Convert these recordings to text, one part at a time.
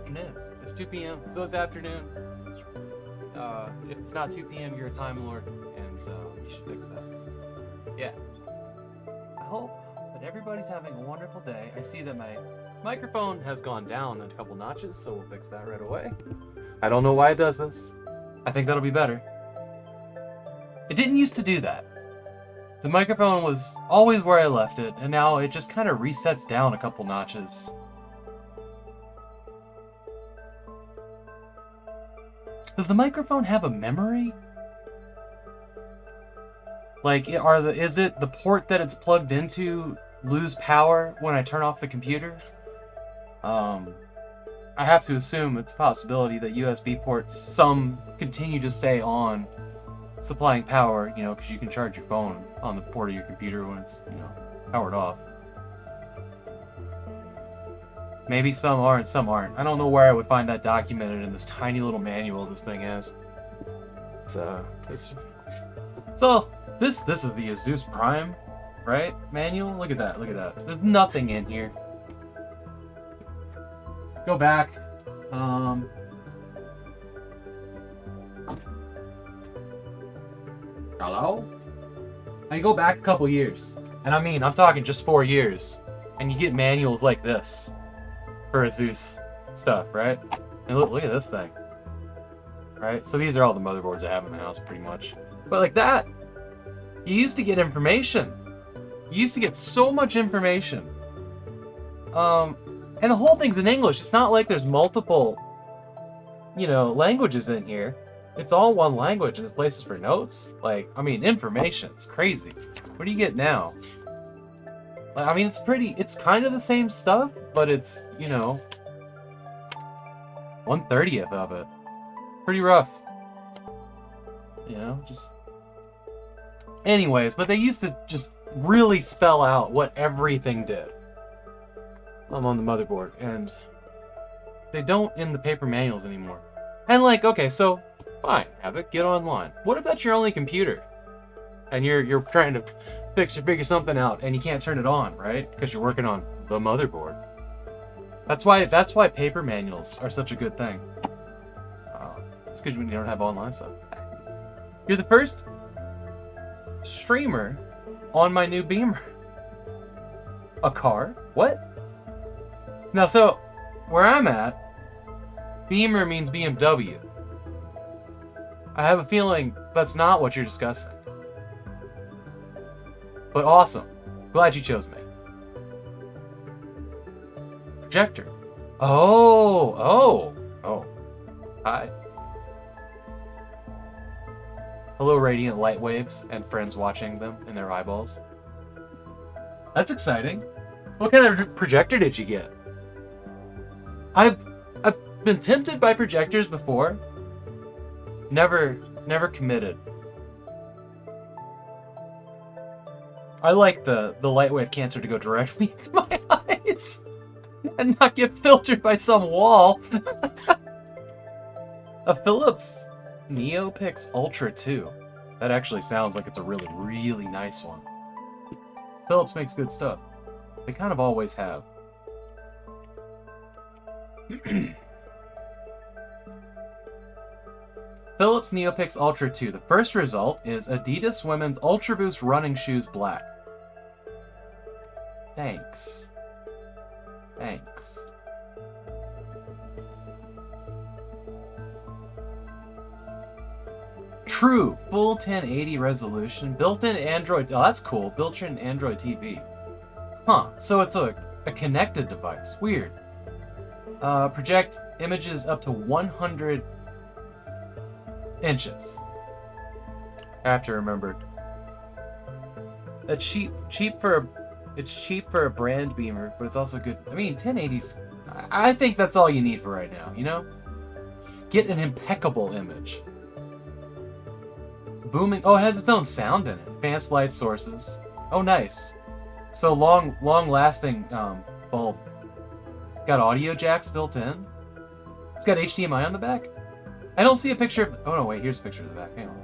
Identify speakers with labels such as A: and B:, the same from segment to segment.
A: afternoon. It's 2 p.m., so it's afternoon. If it's not 2 p.m., you're a Time Lord, and you should fix that. Yeah. I hope that everybody's having a wonderful day. I see that my microphone has gone down a couple notches, so we'll fix that right away. I don't know why it does this. I think that'll be better. It didn't used to do that. The microphone was always where I left it, and now it just kind of resets down a couple notches. Does the microphone have a memory? Like, is it the port that it's plugged into lose power when I turn off the computer? I have to assume it's a possibility that USB ports, some continue to stay on, supplying power, because you can charge your phone on the port of your computer when it's, powered off. Maybe some are and some aren't. I don't know where I would find that documented in this tiny little manual this thing has. So this is the Asus Prime, right? Manual? Look at that, look at that. There's nothing in here. Go back. Hello? Now you go back a couple years. And I'm talking just 4 years. And you get manuals like this for Asus stuff, right? And look at this thing. Right? So these are all the motherboards I have in the house, pretty much. But like that, you used to get information. You used to get so much information. And the whole thing's in English. It's not like there's multiple, languages in here. It's all one language, and there's places for notes. Information. It's crazy. What do you get now? It's kind of the same stuff, but it's, 1/30th of it. Pretty rough. Just... Anyways, but they used to just really spell out what everything did. I'm on the motherboard, and they don't in the paper manuals anymore. And okay, so fine, Havok, get online. What if that's your only computer? And you're trying to figure something out, and you can't turn it on, right? Because you're working on the motherboard. That's why paper manuals are such a good thing. It's because you don't have online stuff. You're the first streamer on my new Beamer. A car? What? Now, so where I'm at, Beamer means BMW. I have a feeling that's not what you're discussing. But awesome. Glad you chose me. Projector. Oh. Hi. Hello, radiant light waves and friends watching them in their eyeballs. That's exciting. What kind of projector did you get? I've been tempted by projectors before. Never committed. I like the light wave cancer to go directly into my eyes and not get filtered by some wall. A Philips NeoPix Ultra 2. That actually sounds like it's a really, really nice one. Philips makes good stuff. They kind of always have. Philips NeoPix Ultra 2. The first result is Adidas Women's Ultra Boost Running Shoes Black. Thanks. True, full 1080 resolution, built-in Android. Oh, that's cool. Built-in Android TV. Huh? So it's a connected device. Weird. Project images up to 100 inches. I have to remember. It's cheap for a brand Beamer, but it's also good. 1080s. I think that's all you need for right now. Get an impeccable image. Booming. Oh, it has its own sound in it. Advanced light sources. Oh, nice. So long-lasting bulb. Got audio jacks built in. It's got HDMI on the back. I don't see a picture of... Oh, no, wait. Here's a picture of the back. Hang on.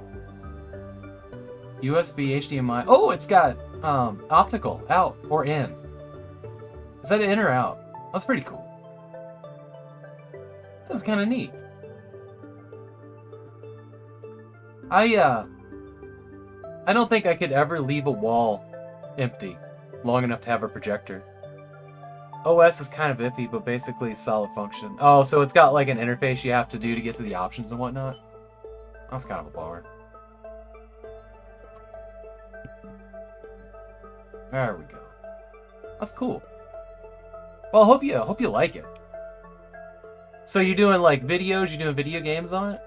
A: USB, HDMI. Oh, it's got optical. Out or in. Is that in or out? That's pretty cool. That's kind of neat. I don't think I could ever leave a wall empty long enough to have a projector. OS is kind of iffy, but basically solid function. Oh, so it's got like an interface you have to do to get to the options and whatnot. That's kind of a bummer. There we go. That's cool. Well, I hope you like it. So you're doing like videos, you're doing video games on it?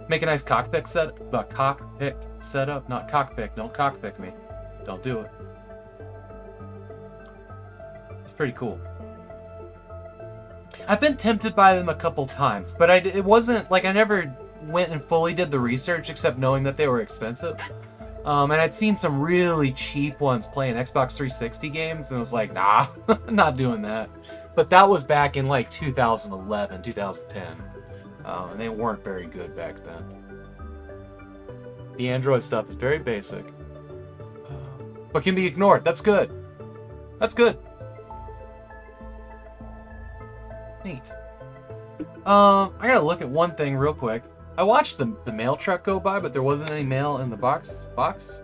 A: Make a nice cockpit setup, not cockpit. Don't cockpit me. Don't do it. It's pretty cool. I've been tempted by them a couple times, but it wasn't like I never went and fully did the research except knowing that they were expensive. And I'd seen some really cheap ones playing Xbox 360 games, and I was like, nah, not doing that. But that was back in like 2011, 2010. And they weren't very good back then. The Android stuff is very basic. But can be ignored. That's good. That's good. Neat. I gotta look at one thing real quick. I watched the mail truck go by, but there wasn't any mail in the box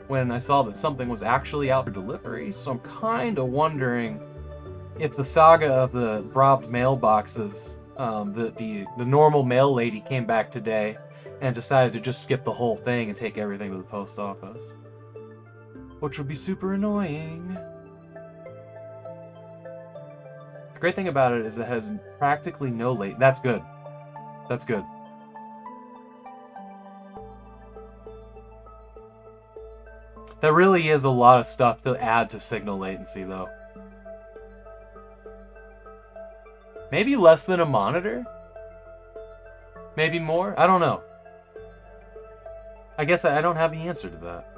A: when I saw that something was actually out for delivery. So I'm kind of wondering if the saga of the robbed mailboxes, the normal mail lady came back today and decided to just skip the whole thing and take everything to the post office, which would be super annoying. The great thing about it is it has practically no late. That's good. That's good. That really is a lot of stuff to add to signal latency, though. Maybe less than a monitor? Maybe more? I don't know. I guess I don't have the answer to that.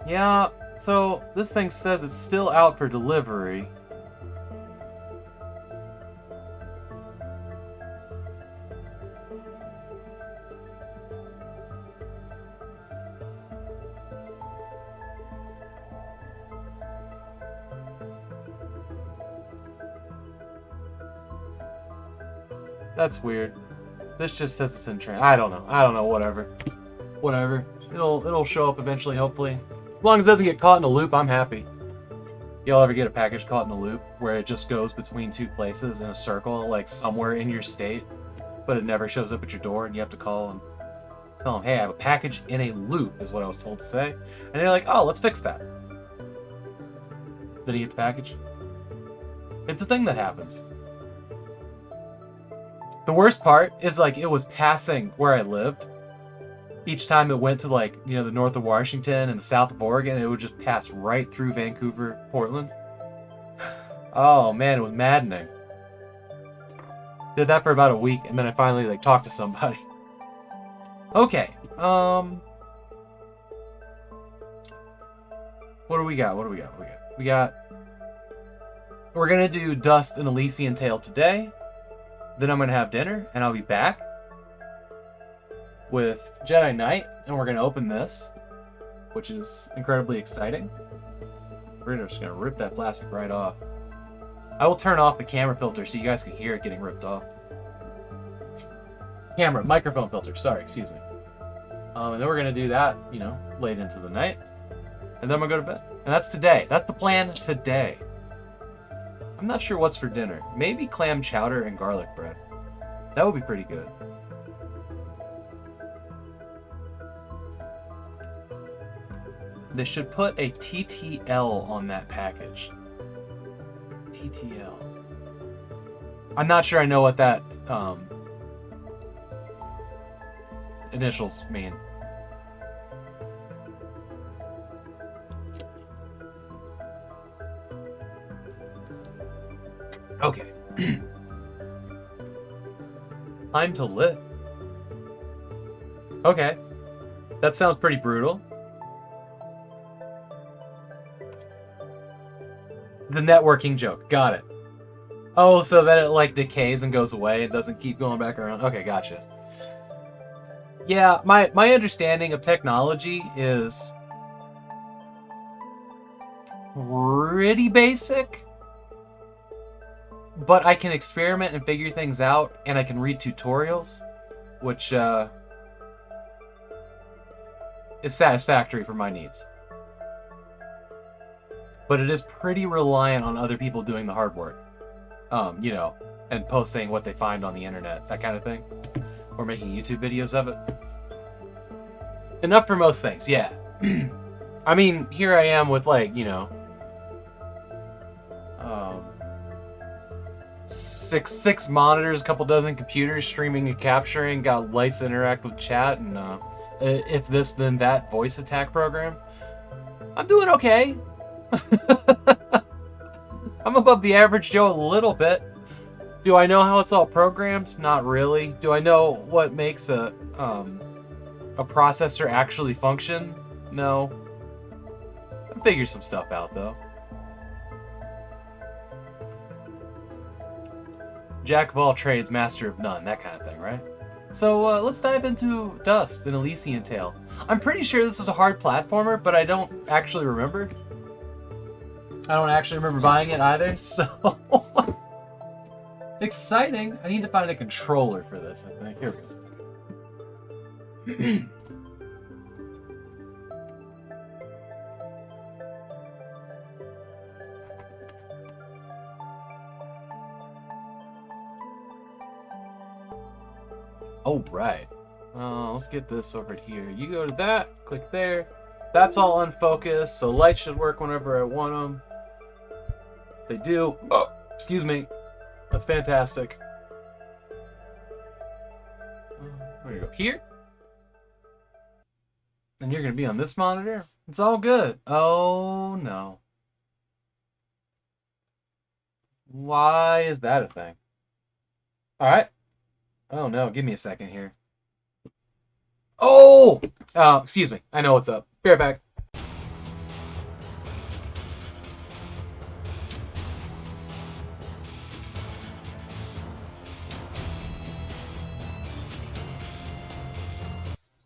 A: Yeah, so this thing says it's still out for delivery. That's weird. This just says it's in train. I don't know. Whatever. Whatever. It'll show up eventually, hopefully. As long as it doesn't get caught in a loop, I'm happy. Y'all ever get a package caught in a loop where it just goes between two places in a circle, like somewhere in your state, but it never shows up at your door, and you have to call and tell them, hey, I have a package in a loop, is what I was told to say. And they're like, oh, let's fix that. Did he get the package? It's a thing that happens. The worst part is, like, it was passing where I lived. Each time it went to, like, you know, the north of Washington and the south of Oregon, it would just pass right through Vancouver, Portland. Oh, man, it was maddening. Did that for about a week, and then I finally, like, talked to somebody. Okay, what do we got? We're gonna do Dust and Elysian Tale today. Then I'm gonna have dinner, and I'll be back with Jedi Knight, and we're going to open this, which is incredibly exciting. We're just going to rip that plastic right off. I will turn off the camera filter so you guys can hear it getting ripped off. Microphone filter, sorry, excuse me. And then we're going to do that, you know, late into the night. And then we'll go to bed. And that's today. That's the plan today. I'm not sure what's for dinner. Maybe clam chowder and garlic bread. That would be pretty good. They should put a TTL on that package. TTL. I'm not sure I know what that initials mean. Okay. Time to live. Okay. That sounds pretty brutal. The networking joke. Got it. Oh, so that it like decays and goes away and doesn't keep going back around. Okay, gotcha. Yeah, my understanding of technology is pretty basic, but I can experiment and figure things out, and I can read tutorials, which is satisfactory for my needs. But it is pretty reliant on other people doing the hard work, you know, and posting what they find on the internet, that kind of thing, or making YouTube videos of it. Enough for most things, yeah. I mean, here I am with, like, you know, six monitors, a couple dozen computers, streaming and capturing, got lights that interact with chat, and if this then that voice attack program. I'm doing okay. I'm above the average Joe a little bit. Do I know how it's all programmed? Not really. Do I know what makes a processor actually function? No. I figure some stuff out though. Jack of all trades, master of none, that kind of thing, right? So let's dive into Dust, an Elysian tale. I'm pretty sure this is a hard platformer, but I don't actually remember. I don't actually remember buying it either, so... Exciting! I need to find a controller for this, I think. Here we go. Oh, right. Let's get this over here. You go to that, click there. That's all unfocused, so lights should work whenever I want them. They do. Oh, excuse me. That's fantastic. We're gonna go here. And you're gonna be on this monitor. It's all good. Oh, no. Why is that a thing? Alright. Oh, no. Give me a second here. Oh! Excuse me. I know what's up. Be right back.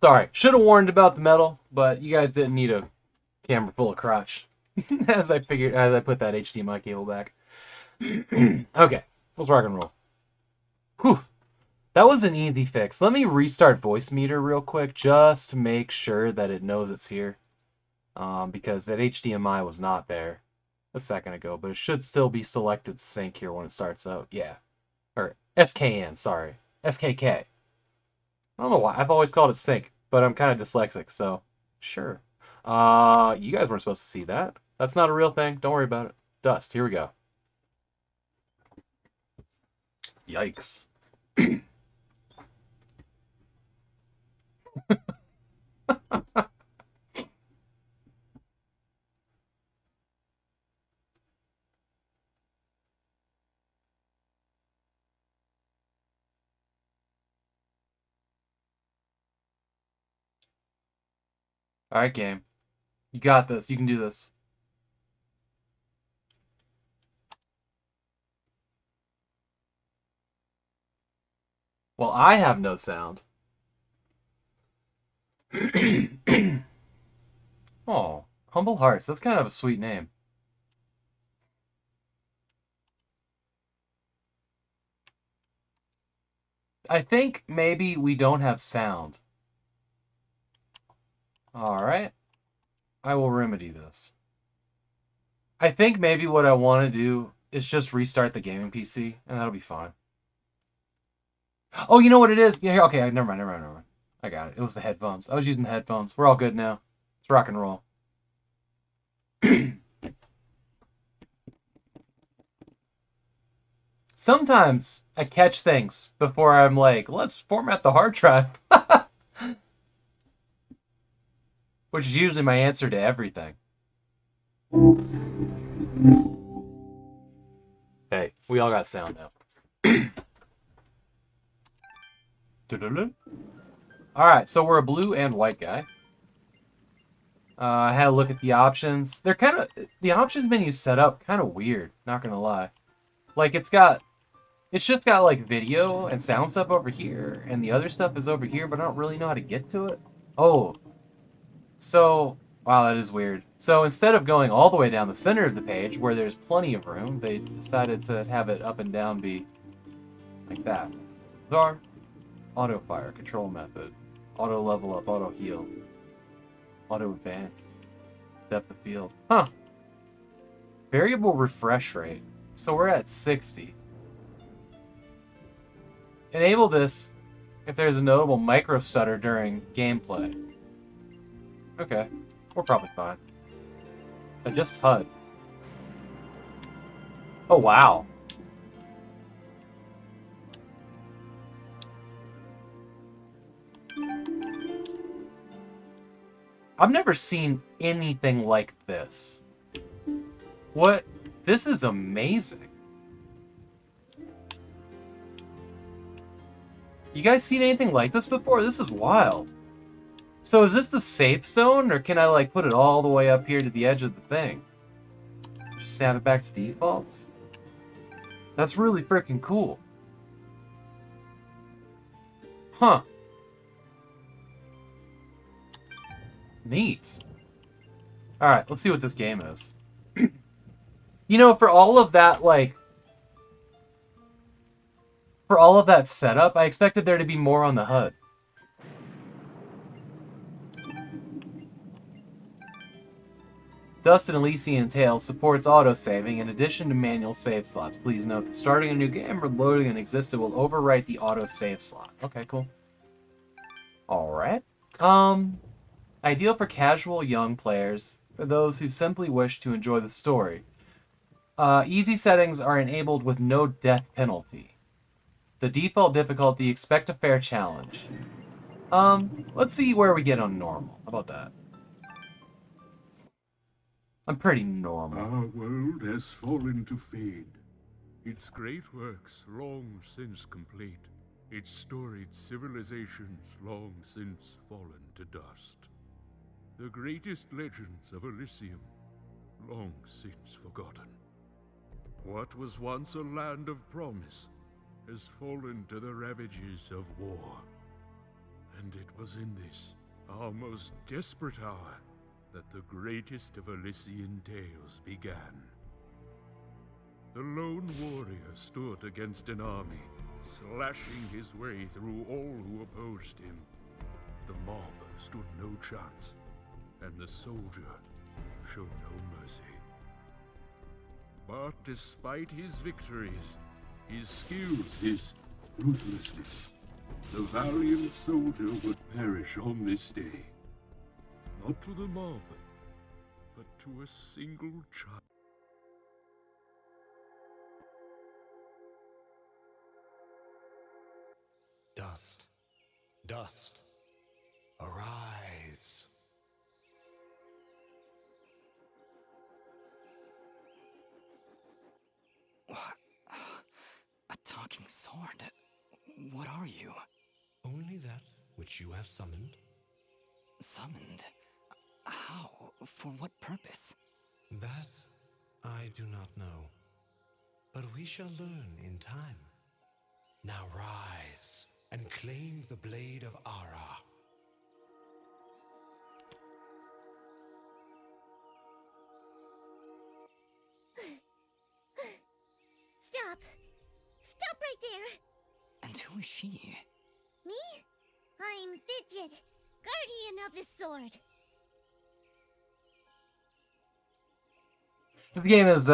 A: Sorry. Should have warned about the metal, but you guys didn't need a camera full of crotch. as I put that HDMI cable back. Okay. Let's rock and roll. Whew. That was an easy fix. Let me restart voice meter real quick just to make sure that it knows it's here. Because that HDMI was not there a second ago, but it should still be selected sync here when it starts up. Yeah. Or SKN, sorry. SKK. I don't know why. I've always called it sync, but I'm kind of dyslexic, so sure. You guys weren't supposed to see that. That's not a real thing. Don't worry about it. Dust. Here we go. Yikes. Alright, game. You got this. You can do this. Well, I have no sound. Oh, Humble Hearts. That's kind of a sweet name. I think maybe we don't have sound. Alright. I will remedy this. I think maybe what I want to do is just restart the gaming PC, and that'll be fine. Oh, you know what it is? Yeah, okay, never mind. I got it. It was the headphones. I was using the headphones. We're all good now. Let's rock and roll. Sometimes I catch things before I'm like, let's format the hard drive. Which is usually my answer to everything. Hey, we all got sound now. Alright, so we're a blue and white guy. I had a look at the options. They're kind of... The options menu set up kind of weird, not gonna lie. Like, it's got It's just got like video and sound stuff over here, and the other stuff is over here, but I don't really know how to get to it. Oh, so, wow, that is weird. So instead of going all the way down the center of the page, where there's plenty of room, they decided to have it up and down be like that. Bizarre. Auto fire, control method. Auto level up, auto heal. Auto advance. Depth of field. Huh. Variable refresh rate. So we're at 60. Enable this if there's a notable micro stutter during gameplay. Okay, we're probably fine. Adjust HUD. Oh, wow. I've never seen anything like this. What? This is amazing. You guys seen anything like this before? This is wild. So is this the safe zone, or can I like put it all the way up here to the edge of the thing? Just snap it back to defaults? That's really freaking cool. Huh. Neat. Alright, let's see what this game is. You know, for all of that, like... For all of that setup, I expected there to be more on the HUD. Dust and Elysian Tales supports autosaving in addition to manual save slots. Please note that starting a new game or loading an existing will overwrite the autosave slot. Okay, cool. Alright. Ideal for casual young players, for those who simply wish to enjoy the story. Easy settings are enabled with no death penalty. The default difficulty, expect a fair challenge. Let's see where we get on normal. How about that? I'm pretty normal.
B: Our world has fallen to fade. Its great works long since complete. Its storied civilizations long since fallen to dust. The greatest legends of Elysium long since forgotten. What was once a land of promise has fallen to the ravages of war. And it was in this, our most desperate hour, that the greatest of Elysian tales began. The lone warrior stood against an army, slashing his way through all who opposed him. The mob stood no chance, and the soldier showed no mercy. But despite his victories, his skills, his ruthlessness, the valiant soldier would perish on this day. Not to the mob, but to a single child.
C: Dust, dust, arise.
D: What? A talking sword? What are you?
C: Only that which you have summoned.
D: Summoned? How? For what purpose?
C: That I do not know, but we shall learn in time. Now rise and claim the blade of Ara.
E: Stop! Stop right there!
D: And who is she?
E: Me? I'm Fidget, guardian of this sword.
A: This game is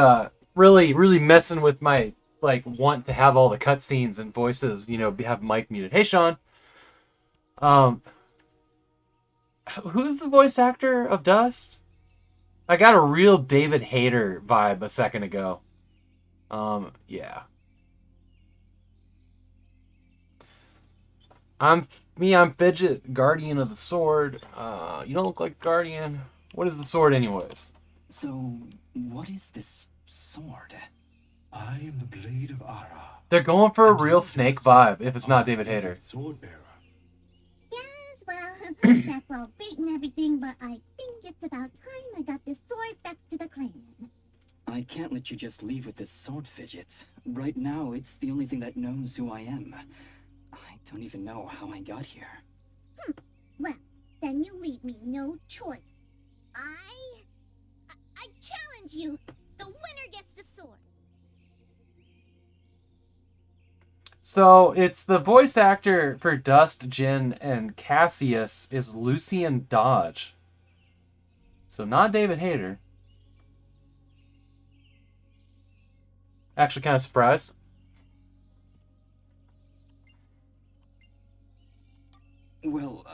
A: really messing with my like want to have all the cutscenes and voices, you know, have mic muted. Hey, Sean. Who's the voice actor of Dust? I got a real David Hayter vibe a second ago. Yeah. I'm Fidget, guardian of the sword. You don't look like a guardian. What is the sword anyways?
D: So, what is this sword?
C: I am the blade of Ara.
A: They're going for a real Snake vibe, if it's not David Hayter.
C: Sword bearer.
E: Yes, well, that's all great and everything, but I think it's about time I got this sword back to the clan.
D: I can't let you just leave with this sword, Fidget. Right now, it's the only thing that knows who I am. I don't even know how I got here.
E: Well, then you leave me no choice. I challenge you. The winner gets the sword.
A: So it's the voice actor for Dust, Jin, and Cassius is Elysian Dodge. So not David Hayter. Actually kind of surprised.
D: Well,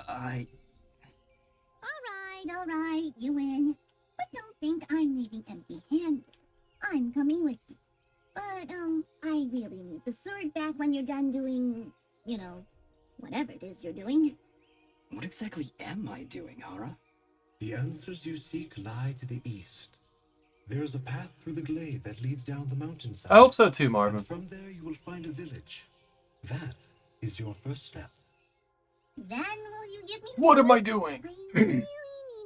E: All right, you win. But don't think I'm leaving empty-handed. I'm coming with you. But, I really need the sword back when you're done doing, you know, whatever it is you're doing.
D: what exactly am I doing, Hara?
C: The answers you seek lie to the east. There is a path through the glade that leads down the mountainside.
A: I hope so too, Marvin.
C: And from there you will find a village. That is your first step.
E: Then will you give me
A: What
E: the
A: am I
E: sword?
A: doing?
E: I really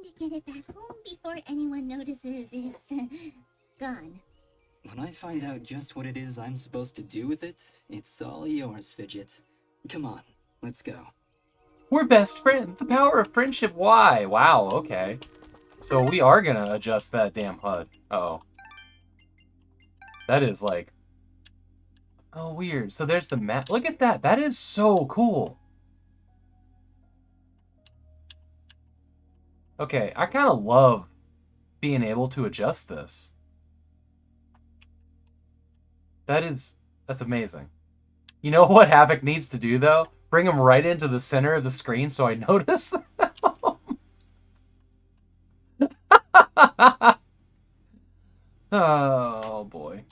E: need to get it back home before anyone notices it's, gone.
D: When I find out just what it is I'm supposed to do with it, it's all yours, Fidget. Come on, let's go.
A: We're best friends. The power of friendship. Why? Wow, okay. So we are gonna adjust that damn HUD. Uh-oh. That is like... Oh, weird. So there's the map. Look at that. That is so cool. Okay, I kind of love being able to adjust this. That's amazing. You know what Havok needs to do, though? Bring him right into the center of the screen so I notice them. Oh, boy.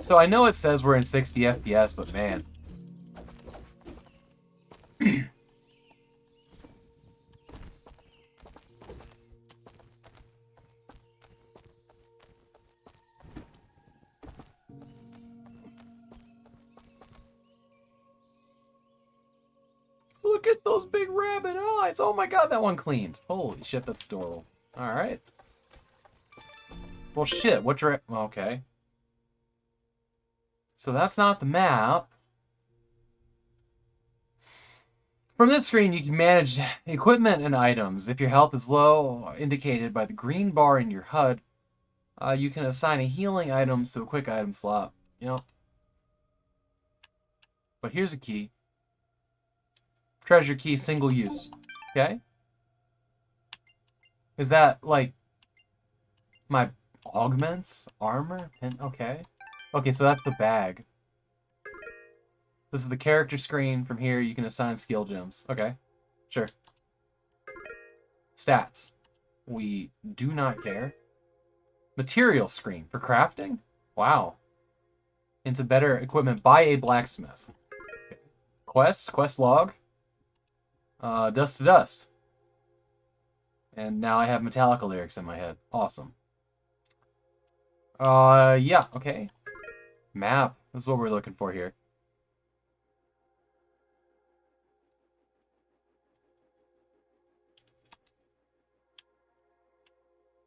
A: So I know it says we're in 60 FPS, but man. Look at those big rabbit eyes. Oh my god, that one cleaned. Holy shit, that's adorable. Alright. Well, shit, what okay. So that's not the map. From this screen, you can manage equipment and items. If your health is low, indicated by the green bar in your HUD, you can assign a healing items to a quick item slot. You know. But here's a key. Treasure key, single use. Okay? Is that, like, my augments? Armor? Okay. Okay, so that's the bag. This is the character screen. From here, you can assign skill gems. Okay, sure. Stats. We do not care. Material screen for crafting? Wow. Into better equipment by a blacksmith. Okay. Quest log. Dust to dust. And now I have Metallica lyrics in my head. Awesome. Yeah, okay. Map. This is what we're looking for here.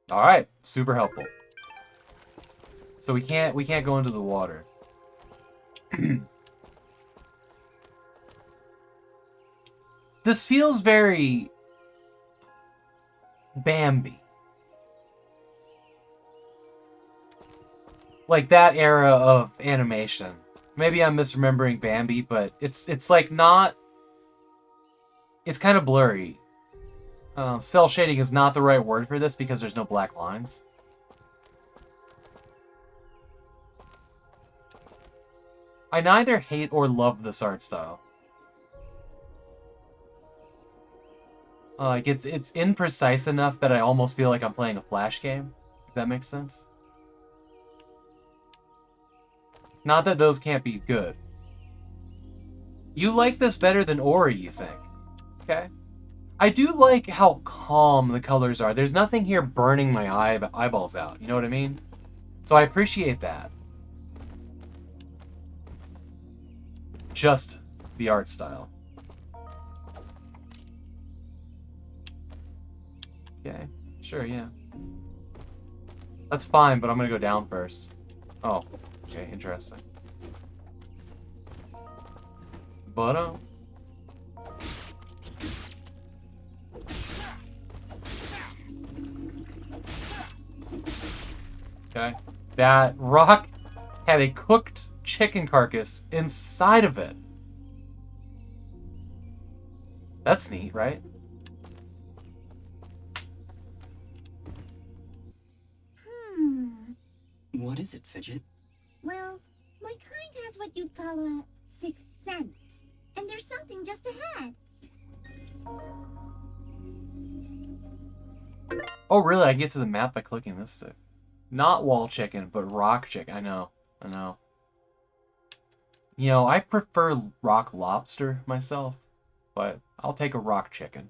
A: All right, super helpful. So we can't go into the water. This feels very Bambi. Like that era of animation. Maybe I'm misremembering Bambi, but it's like not... It's kind of blurry. Cell shading is not the right word for this because there's no black lines. I neither hate or love this art style. Like it's imprecise enough that I almost feel like I'm playing a Flash game. If that makes sense. Not that those can't be good. You like this better than Ori, you think? Okay. I do like how calm the colors are. There's nothing here burning my eyeballs out. You know what I mean? So I appreciate that. just the art style. Okay, sure, yeah. That's fine, but I'm gonna go down first. Oh, okay, interesting. But, okay. That rock had a cooked chicken carcass inside of it. That's neat, right?
D: What is it, Fidget?
E: Well, my kind has what you'd call a sixth sense. And there's something just ahead.
A: Oh, really? I get to the map by clicking this stick. Not wall chicken, but rock chicken. I know. You know, I prefer rock lobster myself, but I'll take a rock chicken.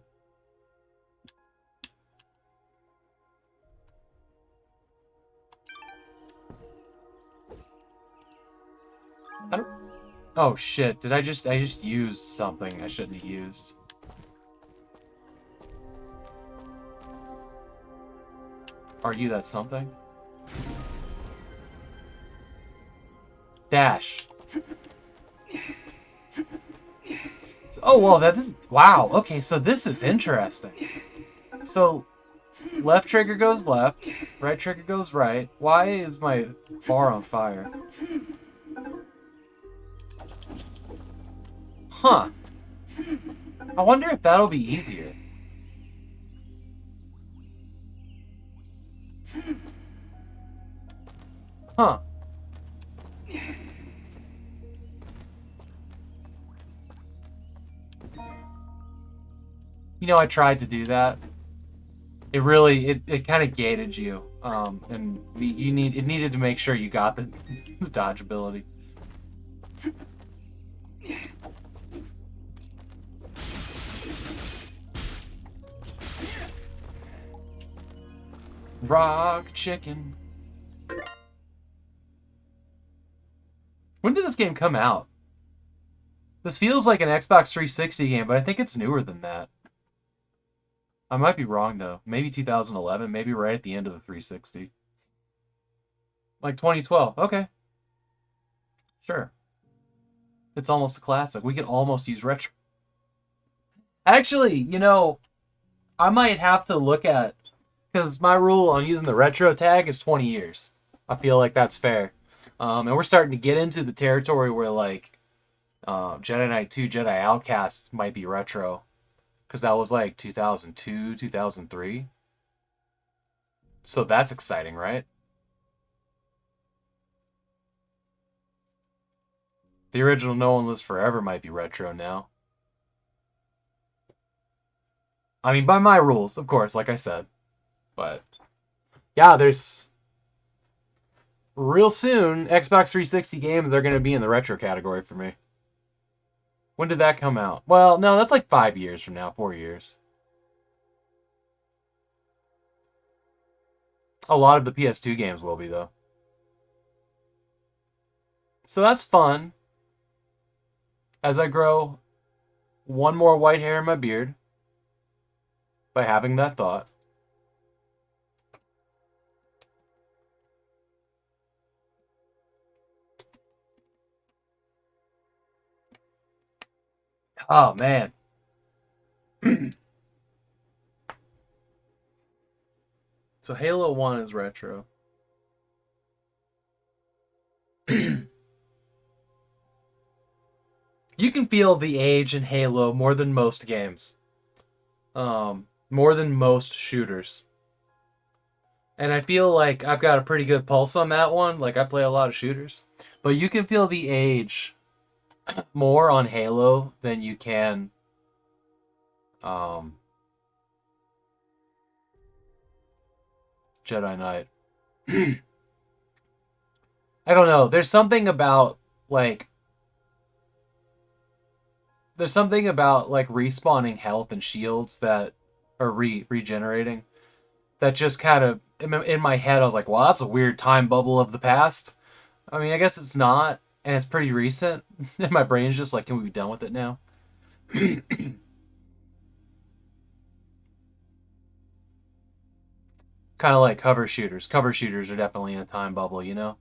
A: I don't... Oh shit, I just used something I shouldn't have used. Are you that something? Dash. Oh, well, wow, okay, so this is interesting. So, left trigger goes left, right trigger goes right. Why is my bar on fire? Huh. I wonder if that'll be easier. Huh. You know, I tried to do that. It really, it kind of gated you. And it needed to make sure you got the, the dodge ability. Rock chicken. When did this game come out? This feels like an Xbox 360 game, but I think it's newer than that. I might be wrong, though. Maybe 2011, maybe right at the end of the 360. Like 2012. Okay. Sure. It's almost a classic. We can almost use retro. Actually, you know, I might have to look at... Because my rule on using the retro tag is 20 years. I feel like that's fair. And we're starting to get into the territory where, like, Jedi Knight 2, Jedi Outcast might be retro. Because that was, like, 2002, 2003. So that's exciting, right? The original No One Lives Forever might be retro now. I mean, by my rules, of course, like I said. But, yeah, there's... Real soon, Xbox 360 games are going to be in the retro category for me. When did that come out? Well, no, that's like 5 years from now, 4 years. A lot of the PS2 games will be, though. So that's fun. As I grow one more white hair in my beard by having that thought. Oh, man. So Halo 1 is retro. You can feel the age in Halo more than most games. More than most shooters. And I feel like I've got a pretty good pulse on that one. Like, I play a lot of shooters. But you can feel the age more on Halo than you can Jedi Knight. I don't know. There's something about like respawning health and shields that are regenerating that just kind of in my head I was like, well, that's a weird time bubble of the past. I mean, I guess it's not. and it's pretty recent, and my brain's just like, can we be done with it now? Kind of like cover shooters. Cover shooters are definitely in a time bubble, you know?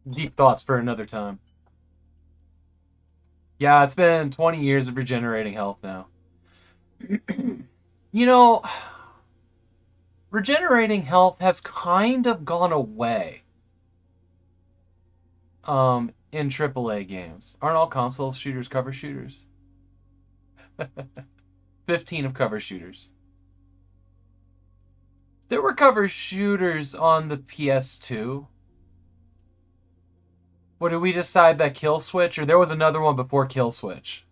A: Deep thoughts for another time. Yeah, it's been 20 years of regenerating health now. You know, regenerating health has kind of gone away. In AAA games. Aren't all console shooters cover shooters? 15 of cover shooters. There were cover shooters on the PS2. What did we decide, that Kill Switch? Or there was another one before Kill Switch?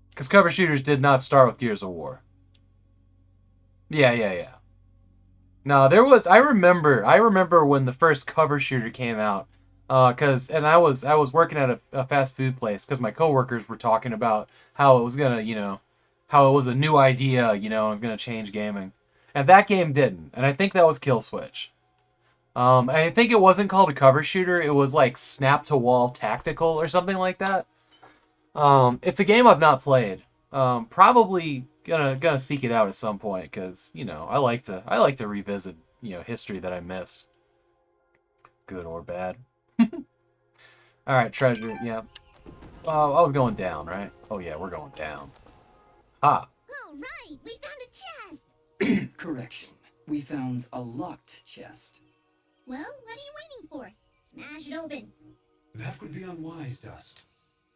A: Because cover shooters did not start with Gears of War. Yeah. No, there was. I remember when the first cover shooter came out. I was working at a fast food place because my coworkers were talking about how it was gonna, how it was a new idea, it was gonna change gaming, and that game didn't. And I think that was Kill Switch. I think it wasn't called a cover shooter. It was like Snap to Wall Tactical or something like that. It's a game I've not played. Probably gonna seek it out at some point because I like to revisit history that I missed, good or bad. All right, treasure. Yeah. I was going down, right? Oh yeah, we're going down. Ha.
E: All right, we found a chest.
D: Correction. We found a locked chest.
E: Well, what are you waiting for? Smash it open.
C: That would be unwise, Dust.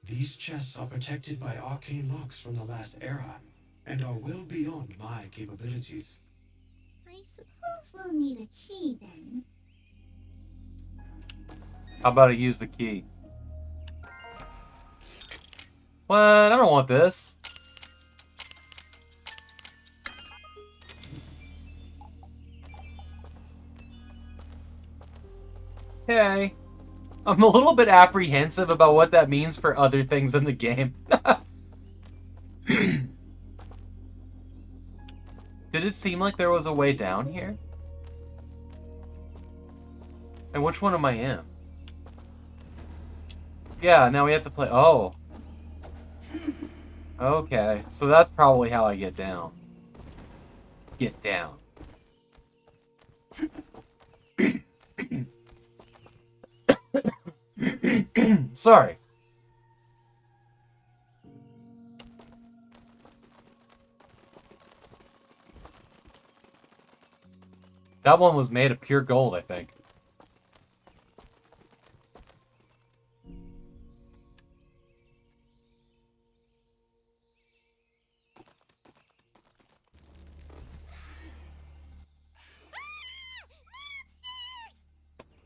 C: These chests are protected by arcane locks from the last era, and are well beyond my capabilities.
E: I suppose we'll need a key then.
A: How about I use the key? What? I don't want this. Hey. I'm a little bit apprehensive about what that means for other things in the game. Did it seem like there was a way down here? And which one am I in? Yeah, now we have to play... Oh. Okay, so that's probably how I get down. Get down. Sorry. That one was made of pure gold, I think.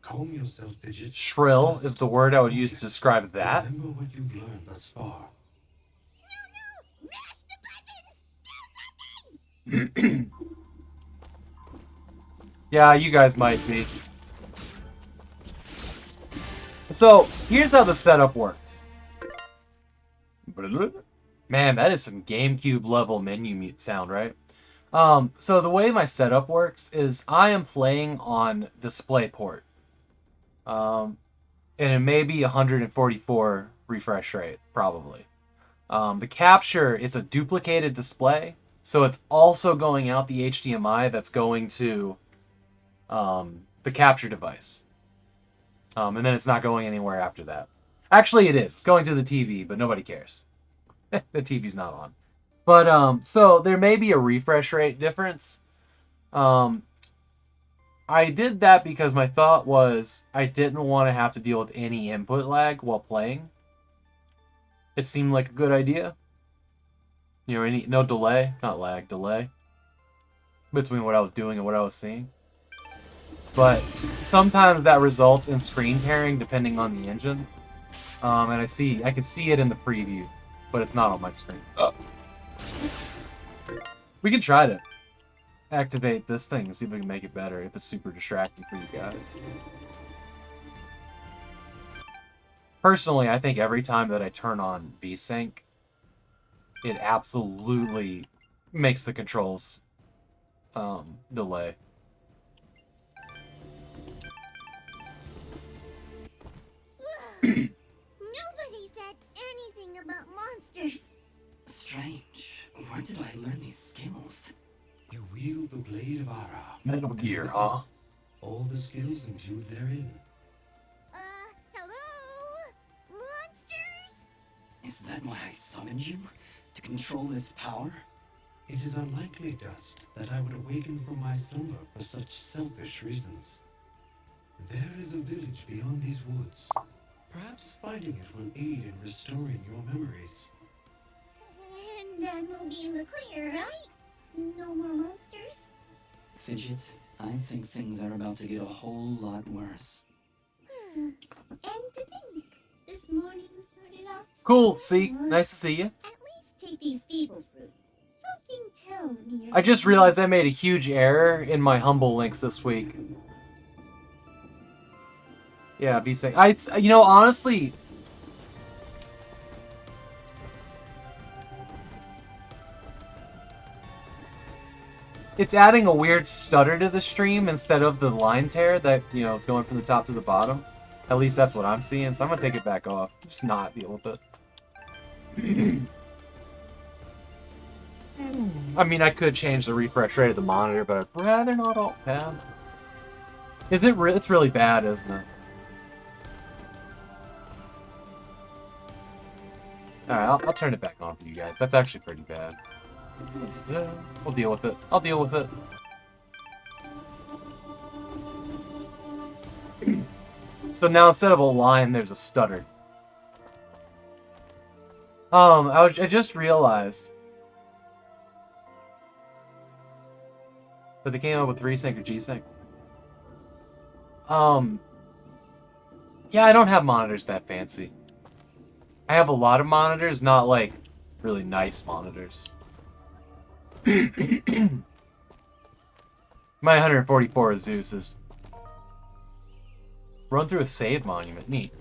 C: Calm yourself, Fidget.
A: Shrill is the word I would use to describe that.
C: Remember what you've learned thus far.
E: No! Mash the buttons! Do something!
A: Yeah, you guys might be. So, here's how the setup works. Man, that is some GameCube level menu sound, right? So the way my setup works is I am playing on DisplayPort. And it may be 144 refresh rate, probably. The capture, it's a duplicated display, so it's also going out the HDMI that's going to the capture device. And then it's not going anywhere after that. Actually, it is. It's going to the TV, but nobody cares. The TV's not on. But, so there may be a refresh rate difference. I did that because my thought was I didn't want to have to deal with any input lag while playing. It seemed like a good idea. No delay, not lag, delay between what I was doing and what I was seeing. But sometimes that results in screen tearing depending on the engine. And I can see it in the preview, but it's not on my screen. We can try to activate this thing and see if we can make it better if it's super distracting for you guys. Personally, I think every time that I turn on VSync, it absolutely makes the controls delay.
E: Nobody said anything about monsters.
D: Strange. Where did I learn these skills?
C: You wield the blade of Ara.
A: Metal Gear, huh?
C: All the skills imbued therein.
E: Hello? Monsters?
D: Is that why I summoned you? To control this power?
C: It is unlikely, Dust, that I would awaken from my slumber for such selfish reasons. There is a village beyond these woods. Perhaps finding it will aid in restoring your memories.
E: And then we'll be in the clear, right? No more monsters?
D: Fidget, I think things are about to get a whole lot worse.
E: And to think, this morning started off
A: Cool,
E: so
A: see?
E: well.
A: Nice to see you.
E: At least take these feeble fruits. Something tells me you're
A: I just realized I made a huge error in my Humble links this week. Yeah, VSync. You know, honestly... It's adding a weird stutter to the stream instead of the line tear that, you know, is going from the top to the bottom. At least that's what I'm seeing, so I'm gonna take it back off. Just not deal with it. I mean, I could change the refresh rate of the monitor, but I'd rather not alt-tab. Is it it's really bad, isn't it? Alright, I'll turn it back on for you guys. That's actually pretty bad. Yeah, we'll deal with it. I'll deal with it. So now instead of a line, there's a stutter. I just realized that they came up with FreeSync or G-Sync. Yeah, I don't have monitors that fancy. I have a lot of monitors, not like really nice monitors. My 144 Zeus is run through a save monument. Neat.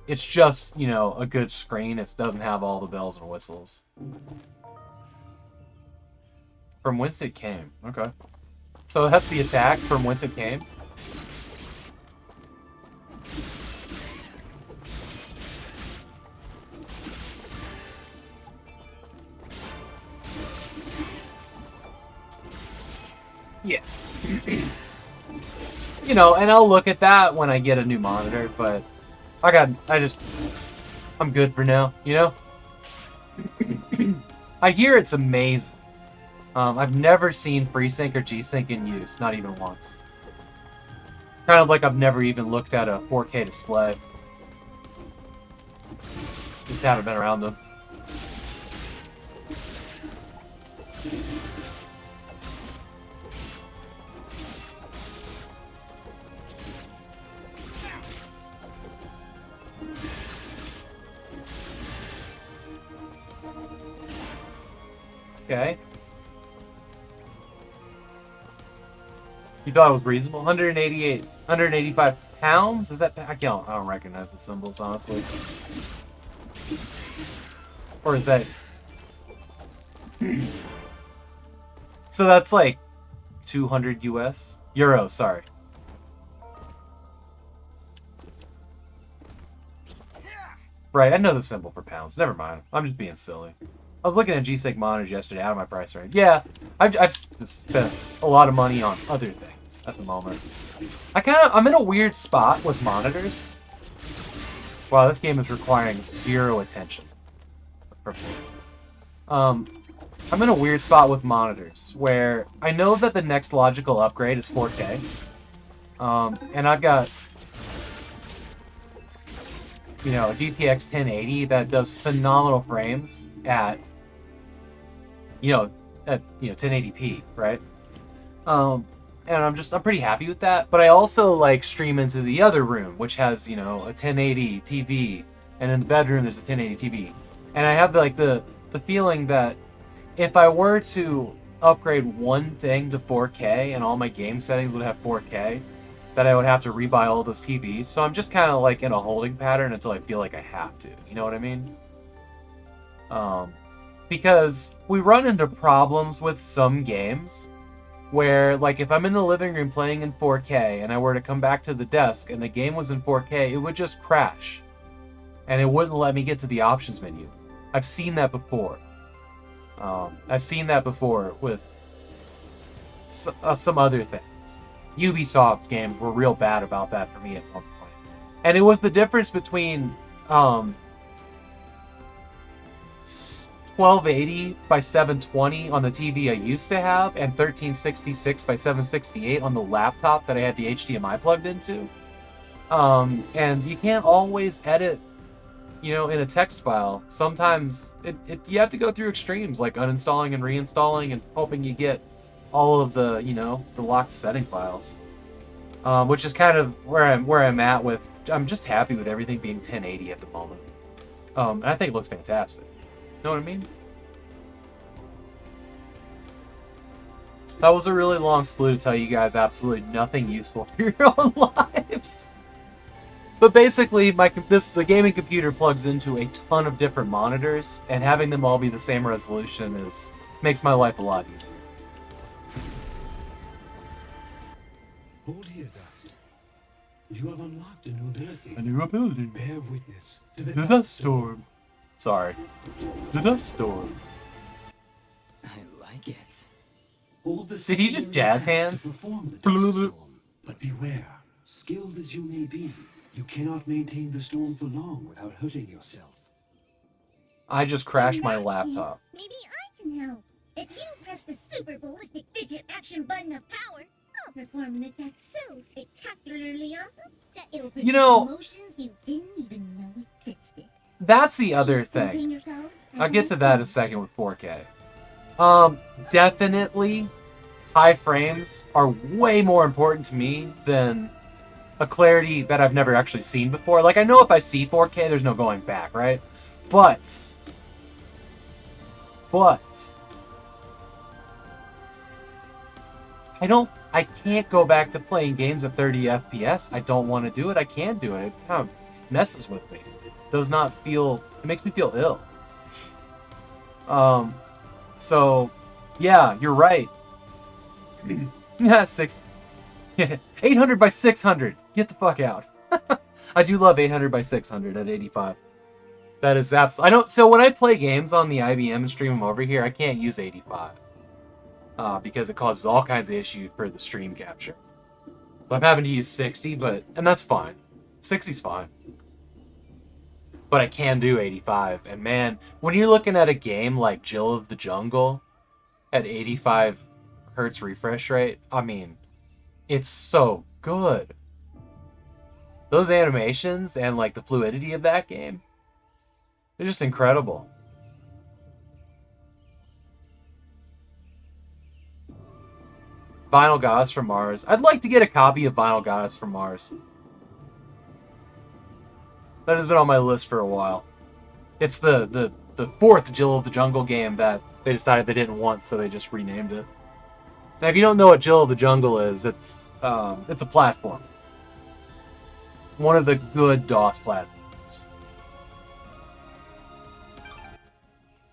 A: It's just, you know, a good screen. It doesn't have all the bells and whistles. From whence it came. Okay. So that's the attack from whence it came. Yeah. You know, and I'll look at that when I get a new monitor, but I'm good for now, you know? I hear it's amazing. I've never seen FreeSync or G-Sync in use, not even once. Kind of like I've never even looked at a 4K display. Just haven't been around them. Okay. You thought it was reasonable? 185 pounds? Is that... I don't recognize the symbols, honestly. Or is that... So that's like 200 US? Euros, sorry. Right, I know the symbol for pounds. Never mind. I'm just being silly. I was looking at G-Sync monitors yesterday out of my price range. Yeah, I've spent a lot of money on other things at the moment. I'm in a weird spot with monitors. Wow, this game is requiring 0 attention. I'm in a weird spot with monitors where I know that the next logical upgrade is 4K. And I've got, you know, a GTX 1080 that does phenomenal frames at 1080p, right? And I'm pretty happy with that. But I also like stream into the other room, which has, you know, a 1080 TV, and in the bedroom there's a 1080 TV. And I have like the feeling that if I were to upgrade one thing to 4K and all my game settings would have 4K, that I would have to rebuy all those TVs. So I'm just kind of like in a holding pattern until I feel like I have to. You know what I mean? Because we run into problems with some games where, like, if I'm in the living room playing in 4K and I were to come back to the desk and the game was in 4K, it would just crash. And it wouldn't let me get to the options menu. I've seen that before. I've seen that before with some other things. Ubisoft games were real bad about that for me at one point. And it was the difference between 1280 by 720 on the TV I used to have and 1366 by 768 on the laptop that I had the HDMI plugged into. And you can't always edit, you know, in a text file. Sometimes you have to go through extremes, like uninstalling and reinstalling and hoping you get all of the, you know, the locked setting files. Which is kind of where I'm at with. I'm just happy with everything being 1080 at the moment. And I think it looks fantastic. Know what I mean? That was a really long slew to tell you guys absolutely nothing useful for your own lives. But basically, the gaming computer plugs into a ton of different monitors, and having them all be the same resolution makes my life a lot easier.
C: Hold here, Dust. You have unlocked a new ability.
A: A new ability.
C: Bear witness to the
A: The dust storm. Sorry. The dust storm.
D: I like it.
C: Hold the
A: Did he just
C: secondary
A: jazz
C: attack
A: hands?
C: to perform the dust storm. But beware, skilled as you may be, you cannot maintain the storm for long without hurting yourself.
A: I just crashed
E: In
A: my
E: that
A: laptop.
E: case, maybe I can help. If you press the super ballistic fidget action button of power, I'll perform an attack so spectacularly awesome that it'll produce
A: You know-
E: emotions you didn't even know existed.
A: That's the other
E: Please
A: thing.
E: contain yourselves as
A: I'll get to
E: I
A: that in a
E: am.
A: second with 4K. Definitely, high frames are way more important to me than a clarity that I've never actually seen before. Like, I know if I see 4K, there's no going back, right? But, I can't go back to playing games at 30 FPS. I don't want to do it. I can't do it. It kind of messes with me. It makes me feel ill. So, yeah, you're right. Yeah, 800 by 600. Get the fuck out. I do love 800 by 600 at 85. That is absolutely. So when I play games on the IBM and stream them over here, I can't use 85. Because it causes all kinds of issues for the stream capture. So I'm having to use 60, and that's fine. 60's fine. But I can do 85. And man, when you're looking at a game like Jill of the Jungle at 85 hertz refresh rate, I mean, it's so good. Those animations and like the fluidity of that game, they're just incredible. Vinyl Goddess from Mars. I'd like to get a copy of Vinyl Goddess from Mars. That has been on my list for a while. It's the fourth Jill of the Jungle game that they decided they didn't want, so they just renamed it. Now, if you don't know what Jill of the Jungle is, it's a platform. One of the good DOS platforms.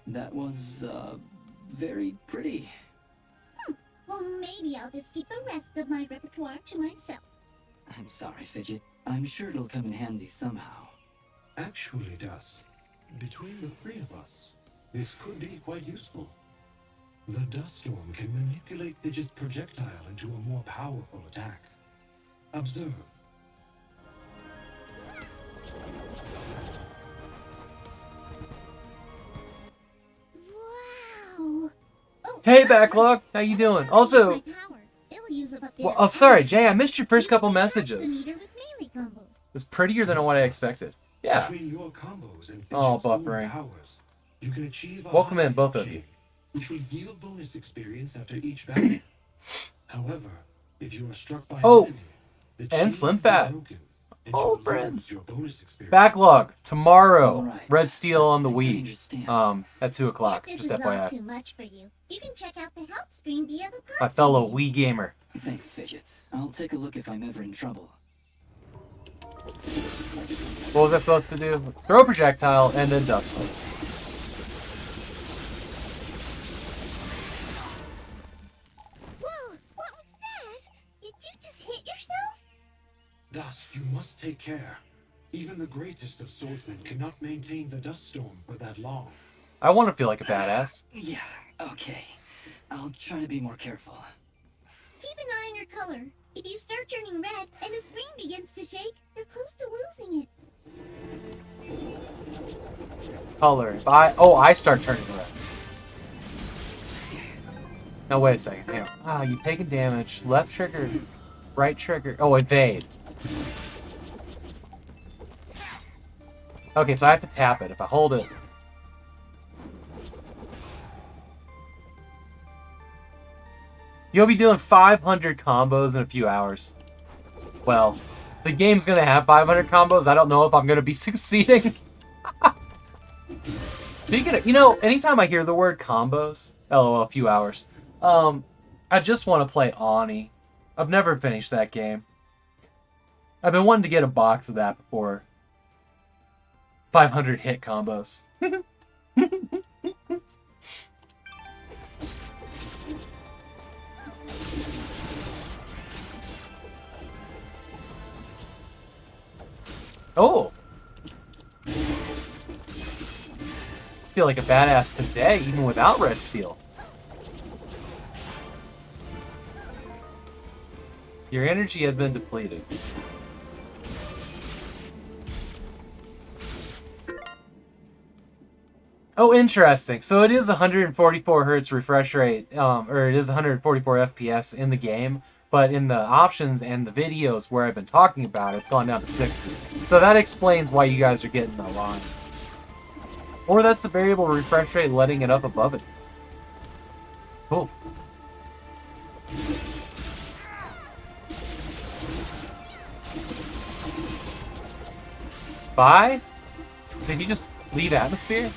D: That was, very pretty.
E: Well, maybe I'll just keep the rest of my repertoire to myself.
D: I'm sorry, Fidget. I'm sure it'll come in handy somehow.
C: Actually, Dust, between the three of us, this could be quite useful. The dust storm can manipulate Fidget's projectile into a more powerful attack. Observe.
E: Wow. Oh,
A: Hey, Backlog, how you doing? Also,
E: my power. It'll use up a bit
A: well,
E: of
A: oh, sorry,
E: power.
A: Jay, I missed your first couple
E: You can touch the
A: messages.
E: meter with melee combos.
A: It's prettier than what I expected. Yeah.
C: Between your combos and
A: Oh,
C: Fidget's own
A: buffering.
C: powers, you can achieve a
A: Welcome in,
C: high
A: both of
C: shape,
A: you.
C: which will yield bonus experience after each battle. However, if you are struck by
A: Oh,
C: an enemy, the
A: and
C: chain
A: Slim
C: will be
A: Fat.
C: broken, and
A: Oh,
C: you will lose
A: friends.
C: your bonus experience.
A: Backlog tomorrow.
D: Alright.
A: Red Steel on the
D: I think I
A: Wii.
D: understand.
A: At 2 o'clock.
E: If
A: Just
E: this is all
A: FYI.
E: too much for you, you can check out the help screen via the
A: My
E: pause
A: fellow
E: menu.
A: Wii gamer.
D: Thanks, Fidget. I'll take a look if I'm ever in trouble.
A: What was I supposed to do? Throw a projectile and then dust them.
E: Whoa, what was that? Did you just hit yourself?
C: Dust, you must take care. Even the greatest of swordsmen cannot maintain the dust storm for that long.
A: I want to feel like a badass.
D: Yeah, okay. I'll try to be more careful.
E: Keep an eye on your color. If you start turning red and the screen begins to shake, you're close to losing it.
A: Color. If I start turning red. Now wait a second. Hang on. You've taken damage. Left trigger, right trigger. Oh, evade. Okay, so I have to tap it. If I hold it. You'll be doing 500 combos in a few hours. Well, the game's gonna have 500 combos. I don't know if I'm gonna be succeeding. Speaking of, anytime I hear the word combos, LOL, a few hours, I just want to play Ani. I've never finished that game. I've been wanting to get a box of that before. 500 hit combos. Oh! Feel like a badass today, even without red steel. Your energy has been depleted. Oh, interesting. So it is 144 hertz refresh rate, or it is 144 FPS in the game, but in the options and the videos where I've been talking about it, it's gone down to 60. So that explains why you guys are getting the line. Or that's the variable refresh rate letting it up above it. Cool. Bye? Did he just leave atmosphere?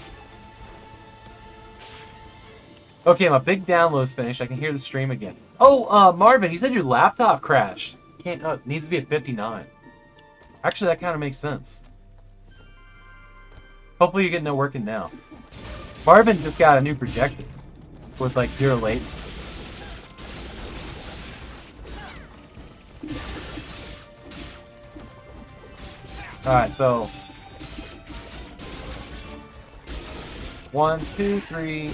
A: Okay, my big download's finished. I can hear the stream again. Oh, Marvin, you said your laptop crashed. Can't. It needs to be at 59. Actually, that kind of makes sense. Hopefully you're getting it working now. Marvin just got a new projector with like 0 latency. Alright, so 1, 2, 3.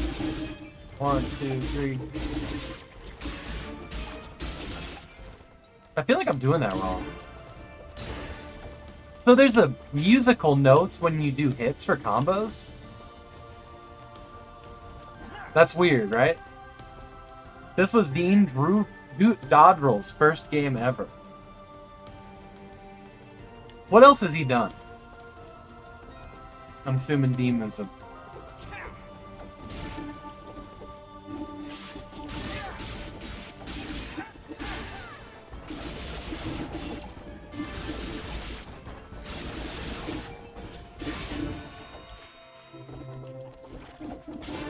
A: 1, 2, 3. I feel like I'm doing that wrong. So there's a musical notes when you do hits for combos? That's weird, right? This was Dean Dodrell's first game ever. What else has he done? I'm assuming Dean is a...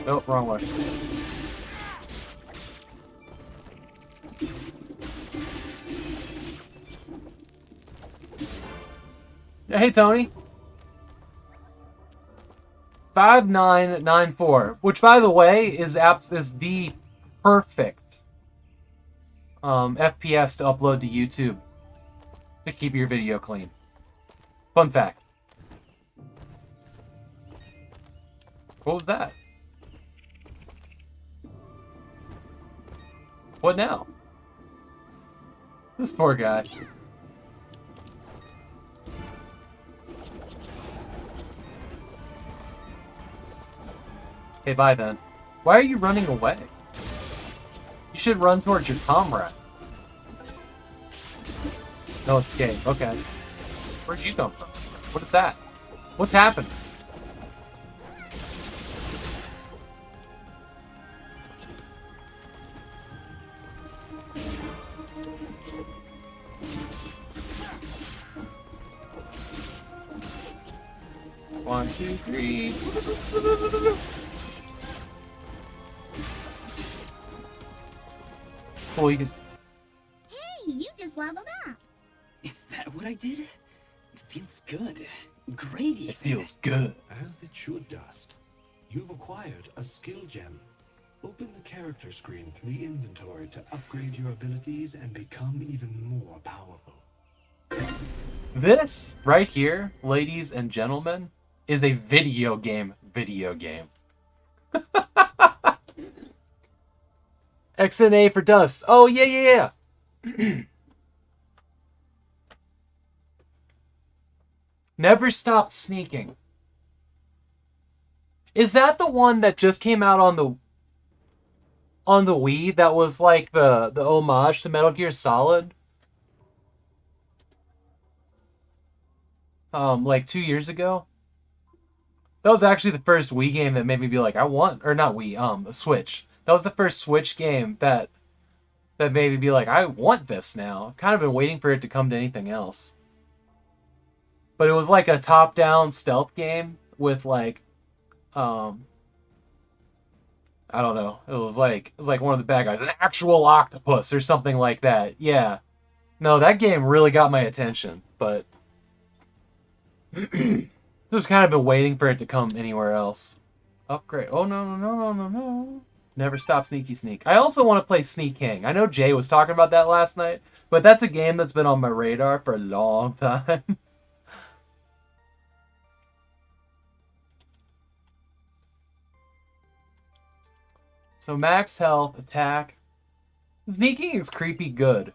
A: Oh, wrong way. Yeah, hey, Tony. 5994, which, by the way, is the perfect FPS to upload to YouTube to keep your video clean. Fun fact. What was that? What now? This poor guy. Okay, bye then. Why are you running away? You should run towards your comrade. No escape. Okay. Where'd you come from? What is that? What's happening? One, two, three. Cool, you just...
E: leveled up.
D: Is that what I did? It feels good. Great, even.
A: It feels good.
C: As it should, Dust. You've acquired a skill gem. Open the character screen from the inventory to upgrade your abilities and become even more powerful.
A: This right here, ladies and gentlemen, is a video game. XNA for Dust. Oh, yeah. Never Stop Sneaking. Is that the one that just came out on the Wii that was like the homage to Metal Gear Solid? Like 2 years ago? That was actually the first Wii game that made me be like, I want, or not Wii, a Switch. That was the first Switch game that made me be like, I want this now. I've kind of been waiting for it to come to anything else. But it was like a top-down stealth game with like, I don't know. It was like one of the bad guys, an actual octopus or something like that. Yeah. No, that game really got my attention, but just kind of been waiting for it to come anywhere else. Upgrade. Oh, no. Never Stop Sneaky Sneak. I also want to play Sneak King. I know Jay was talking about that last night, but that's a game that's been on my radar for a long time. So max health, attack. Sneaking is creepy good.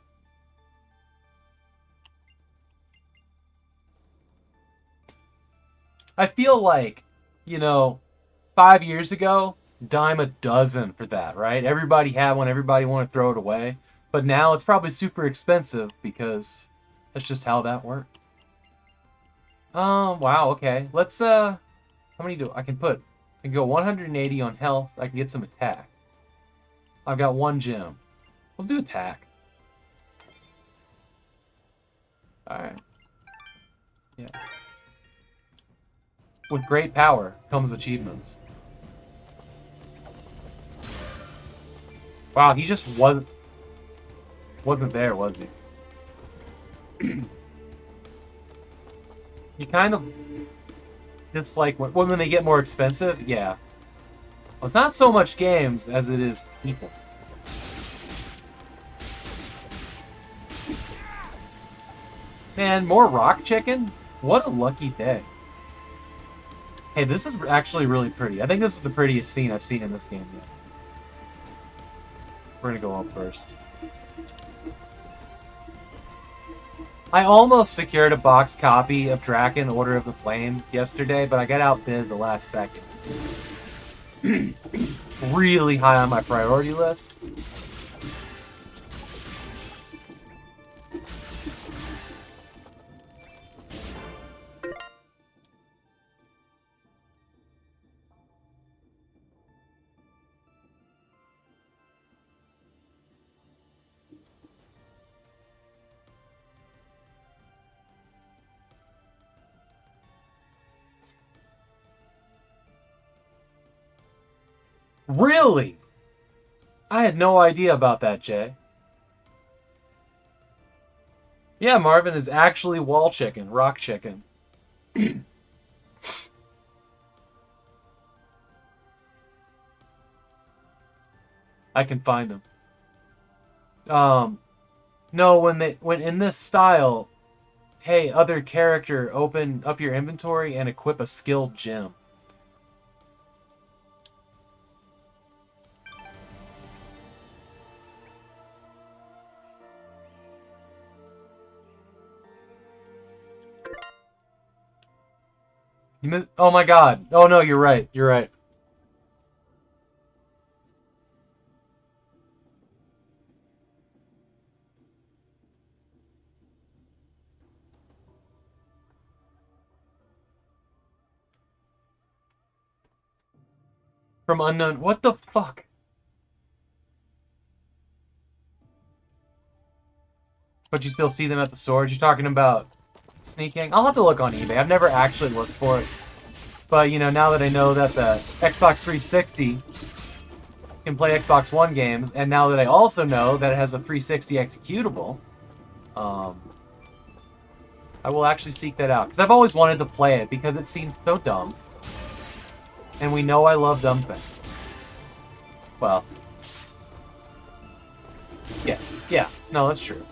A: I feel like, 5 years ago, dime a dozen for that, right? Everybody had one, everybody wanted to throw it away. But now it's probably super expensive because that's just how that works. Wow, okay. Let's, how many do I can put? I can go 180 on health. I can get some attack. I've got one gem. Let's do attack. Alright. Yeah. With great power comes achievements. Wow, he just wasn't there, was he? You kind of dislike when they get more expensive? Yeah. Well, it's not so much games as it is people. Man, more rock chicken? What a lucky day. Hey, this is actually really pretty. I think this is the prettiest scene I've seen in this game yet. We're gonna go up first. I almost secured a box copy of Draken Order of the Flame yesterday, but I got outbid the last second. Really high on my priority list. Really? I had no idea about that, Jay. Yeah, Marvin is actually wall chicken, rock chicken. I can find him. No, when in this style, hey, other character, open up your inventory and equip a skilled gem. Oh my god. Oh no, you're right. You're right. From unknown. What the fuck? But you still see them at the stores? You're talking about sneaking? I'll have to look on eBay. I've never actually looked for it. But, now that I know that the Xbox 360 can play Xbox One games, and now that I also know that it has a 360 executable, I will actually seek that out because I've always wanted to play it because it seems so dumb, and we know I love dumb things. Well, yeah, no, that's true.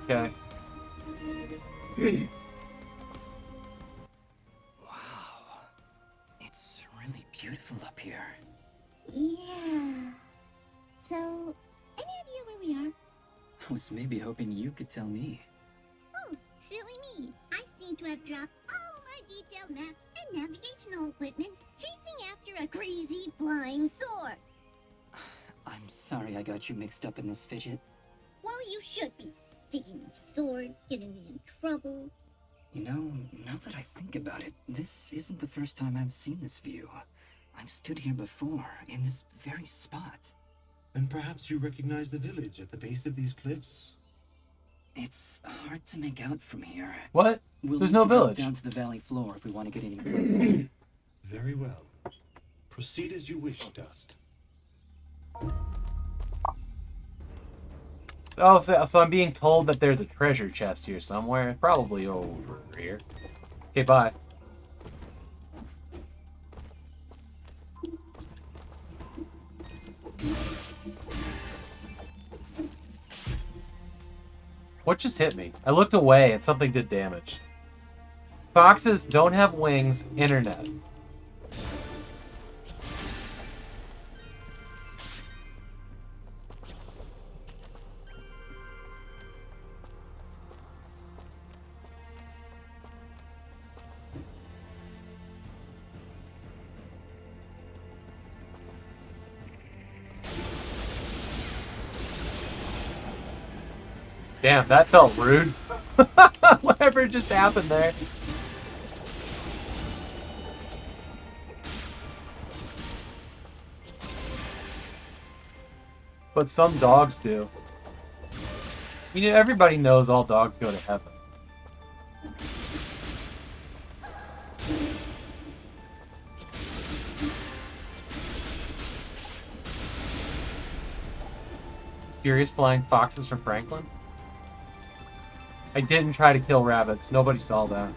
A: Okay.
D: Wow. It's really beautiful up here.
E: Yeah. So, any idea where we are?
D: I was maybe hoping you could tell me.
E: Oh, silly me. I seem to have dropped all my detailed maps and navigational equipment chasing after a crazy flying sword.
D: I'm sorry I got you mixed up in this fidget.
E: Well, you should be. Taking my sword, getting me in trouble.
D: You know, now that I think about it, this isn't the first time I've seen this view. I've stood here before, in this very spot.
C: Then perhaps you recognize the village at the base of these cliffs?
D: It's hard to make out from here.
A: What?
D: We'll
A: There's
D: need
A: no
D: to drop
A: village.
D: down to the valley floor if we want to get any closer.
C: Very well. Proceed as you wish, Dust.
A: So I'm being told that there's a treasure chest here somewhere. Probably over here. Okay, bye. What just hit me? I looked away and something did damage. Foxes don't have wings, internet. Damn, that felt rude. Whatever just happened there. But some dogs do. You know, everybody knows all dogs go to heaven. Furious flying foxes from Franklin? I didn't try to kill rabbits. Nobody saw that.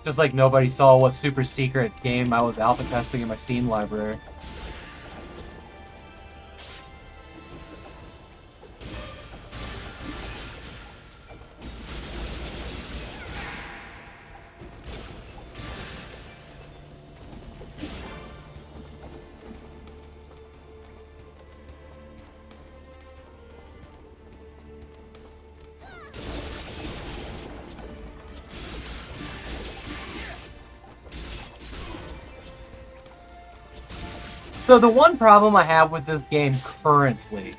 A: Just like nobody saw what super secret game I was alpha testing in my Steam library. So the one problem I have with this game currently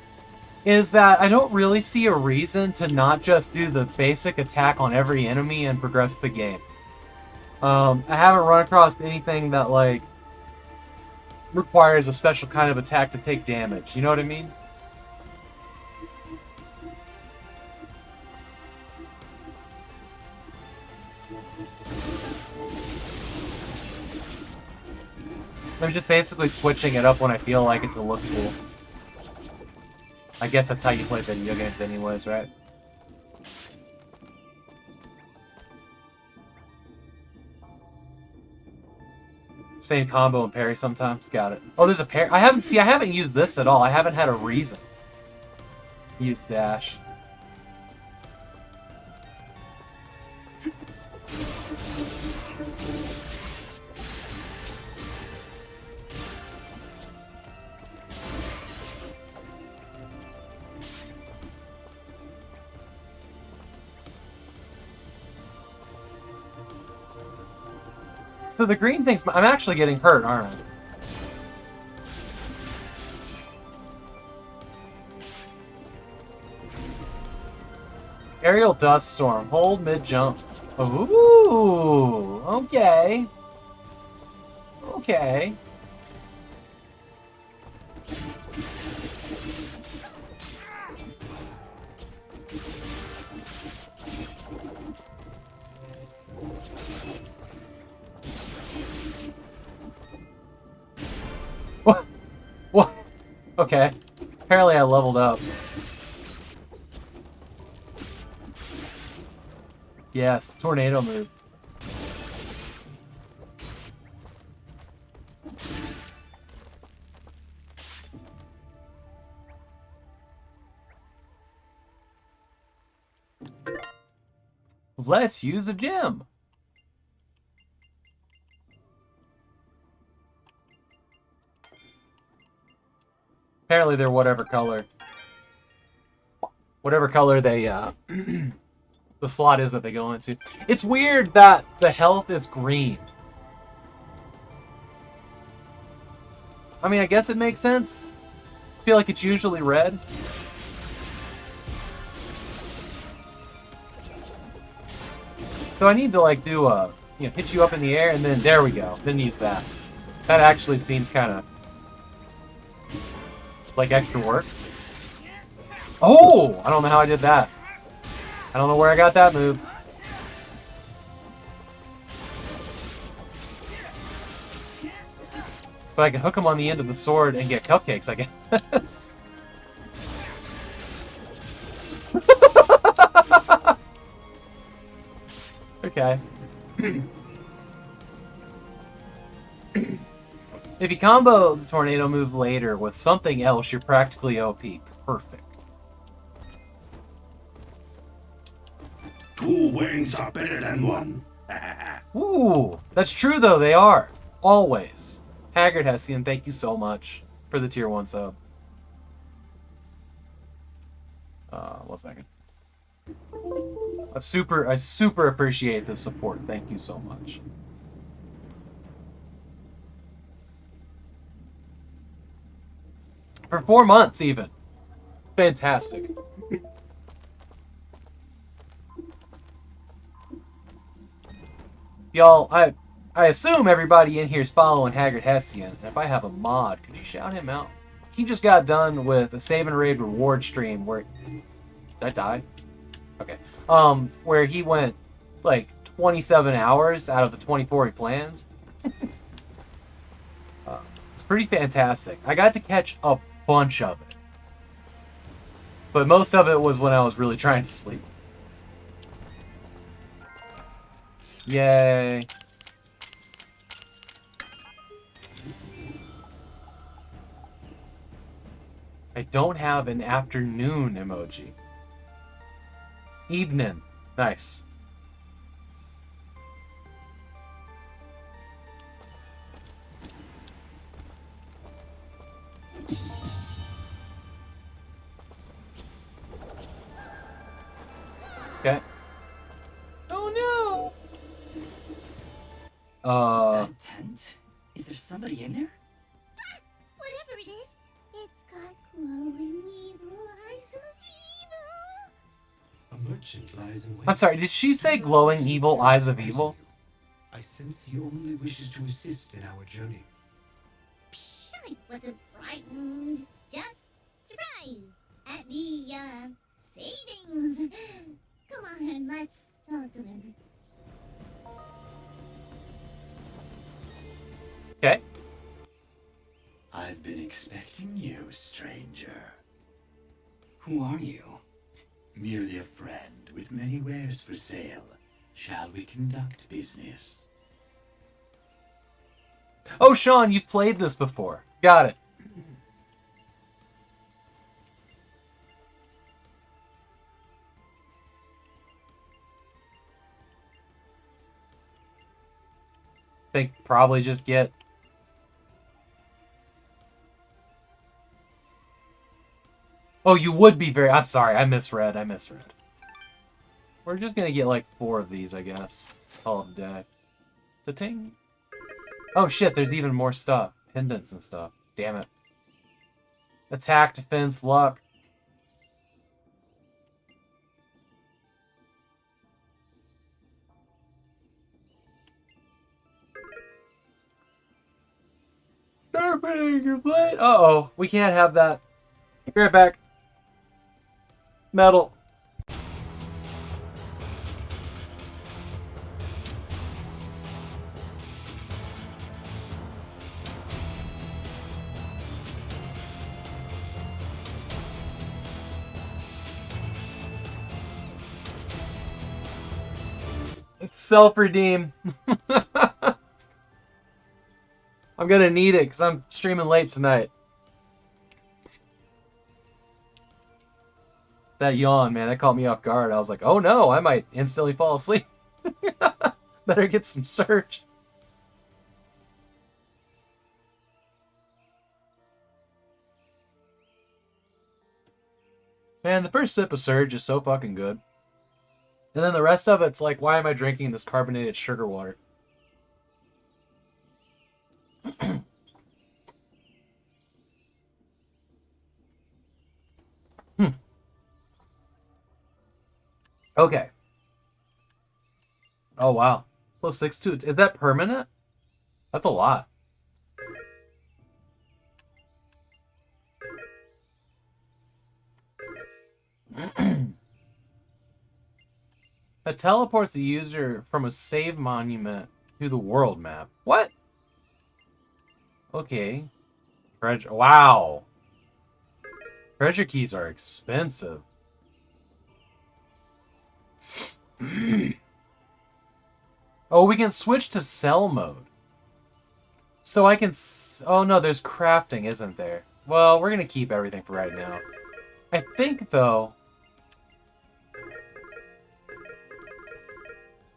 A: is that I don't really see a reason to not just do the basic attack on every enemy and progress the game. I haven't run across anything that, like, requires a special kind of attack to take damage. You know what I mean? I'm just basically switching it up when I feel like it to look cool. I guess that's how you play video games anyways, right? Same combo and parry sometimes. Got it. Oh, there's a parry. I haven't used this at all. I haven't had a reason to use dash. So the green thing's... I'm actually getting hurt, aren't I? Aerial Dust Storm. Hold mid-jump. Ooh, okay. Okay. Okay. Apparently I leveled up. Yes, the tornado move. Let's use a gem. Apparently they're whatever color. Whatever color they, the slot is that they go into. It's weird that the health is green. I mean, I guess it makes sense. I feel like it's usually red. So I need to, like, do a, hit you up in the air, and then, there we go. Then use that. That actually seems kind of like extra work. Oh! I don't know how I did that. I don't know where I got that move. But I can hook him on the end of the sword and get cupcakes, I guess. Okay. If you combo the tornado move later with something else, you're practically OP. Perfect.
F: 2 wings are better than 1.
A: Ooh, that's true though, they are. Always. Haggard Hessian, thank you so much for the tier 1 sub. 1 second. I super appreciate the support. Thank you so much. For 4 months even. Fantastic. Y'all, I assume everybody in here is following Haggard Hessian, and if I have a mod, could you shout him out? He just got done with a Save and Raid reward stream where... Did I die? Okay. Where he went, like, 27 hours out of the 24 he plans. It's pretty fantastic. I got to catch a bunch of it. But most of it was when I was really trying to sleep. Yay. I don't have an afternoon emoji. Evening. Nice. Okay. Oh no!
D: Is that a tent? Is there somebody in there?
E: Whatever it is, it's got glowing evil eyes of evil.
C: A merchant lies in wait.
A: I'm sorry, did she say glowing evil eyes of evil?
C: I sense he only wishes to assist in our journey.
E: I wasn't frightened. Just surprised at the, savings. Come on, let's talk to him.
A: Okay.
G: I've been expecting you, stranger.
D: Who are you?
G: Merely a friend with many wares for sale. Shall we conduct business?
A: Oh, Sean, you've played this before. Got it. Think probably just get... Oh, you would be very... I'm sorry, I misread. We're just gonna get like 4 of these, I guess. Call it a day. Ta-ting. Oh shit, there's even more stuff. Pendants and stuff. Damn it. Attack, defense, luck. Sharpening your blade. Uh-oh, we can't have that. Be right back. Metal. Self-redeem. I'm gonna need it because I'm streaming late tonight. That yawn, man, that caught me off guard. I was like, oh no, I might instantly fall asleep. Better get some Surge. Man, the first sip of Surge is so fucking good. And then the rest of it's like, why am I drinking this carbonated sugar water? Okay. Oh, wow. Plus 6 2. Is that permanent? That's a lot. It teleports the user from a save monument to the world map. What? Okay. Treasure. Wow. Treasure keys are expensive. Oh, we can switch to sell mode. So I can... Oh, no, there's crafting, isn't there? Well, we're going to keep everything for right now. I think, though...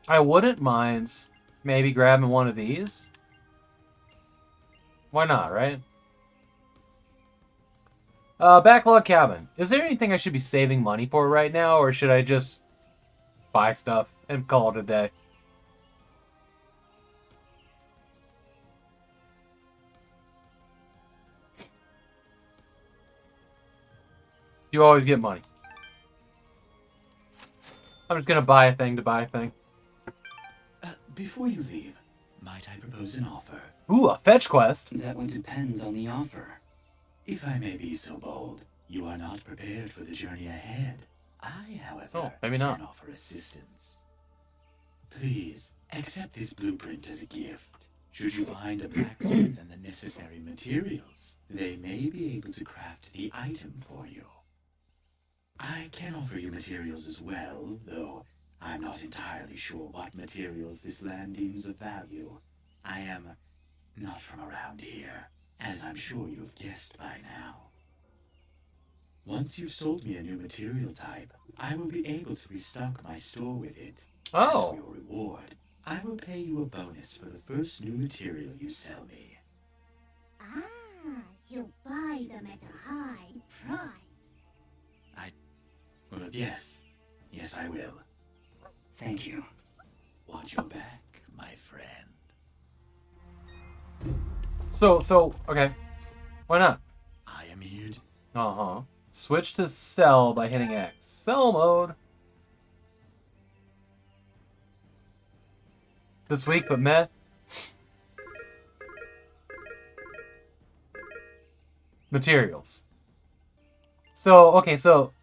A: I wouldn't mind maybe grabbing one of these. Why not, right? Backlog cabin. Is there anything I should be saving money for right now, or should I just buy stuff and call it a day? You always get money. I'm just gonna buy a thing to buy a thing.
G: Before you leave, might I propose an offer?
A: Ooh, a fetch quest.
D: That would depend on the offer.
G: If I may be so bold, you are not prepared for the journey ahead. I, however,
A: maybe not.
G: can offer assistance. Please, accept this blueprint as a gift. Should you find a blacksmith and the necessary materials, they may be able to craft the item for you. I can offer you materials as well, though I'm not entirely sure what materials this land deems of value. I am not from around here, as I'm sure you've guessed by now. Once you've sold me a new material type, I will be able to restock my store with it.
A: Oh.
G: As for your reward, I will pay you a bonus for the first new material you sell me.
E: Ah, you'll buy them at a high price.
G: Well, yes. Yes, I will.
D: Thank you.
G: Watch your back, my friend.
A: So, okay. Why not?
G: I am here to...
A: Uh-huh. Switch to sell by hitting X. Sell mode. This week, but meh. Materials. So, okay, so...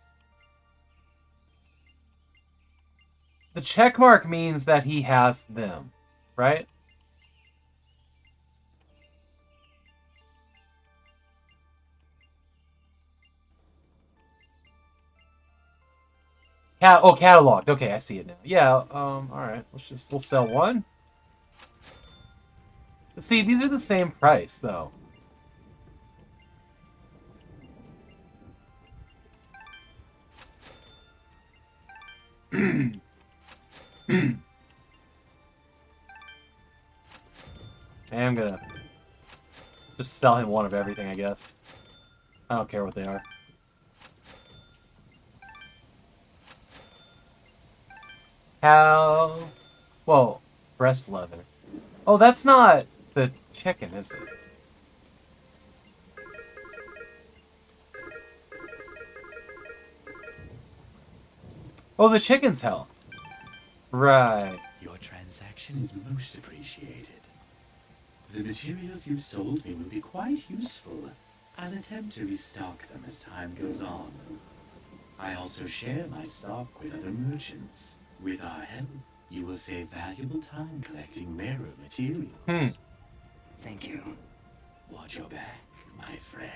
A: The check mark means that he has them, right? Cataloged. Okay, I see it now. Yeah, alright. We'll sell one. See, these are the same price, though. I'm gonna just sell him one of everything, I guess. I don't care what they are. How? Whoa, breast leather. Oh, that's not the chicken, is it? Oh, the chicken's health. Right.
G: Your transaction is most appreciated. The materials you've sold me will be quite useful. I'll attempt to restock them as time goes on. I also share my stock with other merchants. With our help, you will save valuable time collecting rarer materials.
D: Thank you.
G: Watch your back, my friend.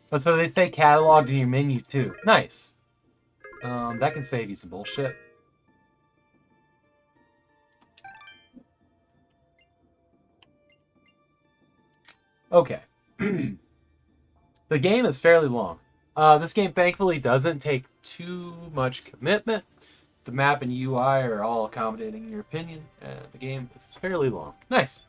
A: But so they say cataloged in your menu too. Nice. That can save you some bullshit. Okay. The game is fairly long. This game thankfully doesn't take too much commitment. The map and UI are all accommodating in your opinion. The game is fairly long. Nice.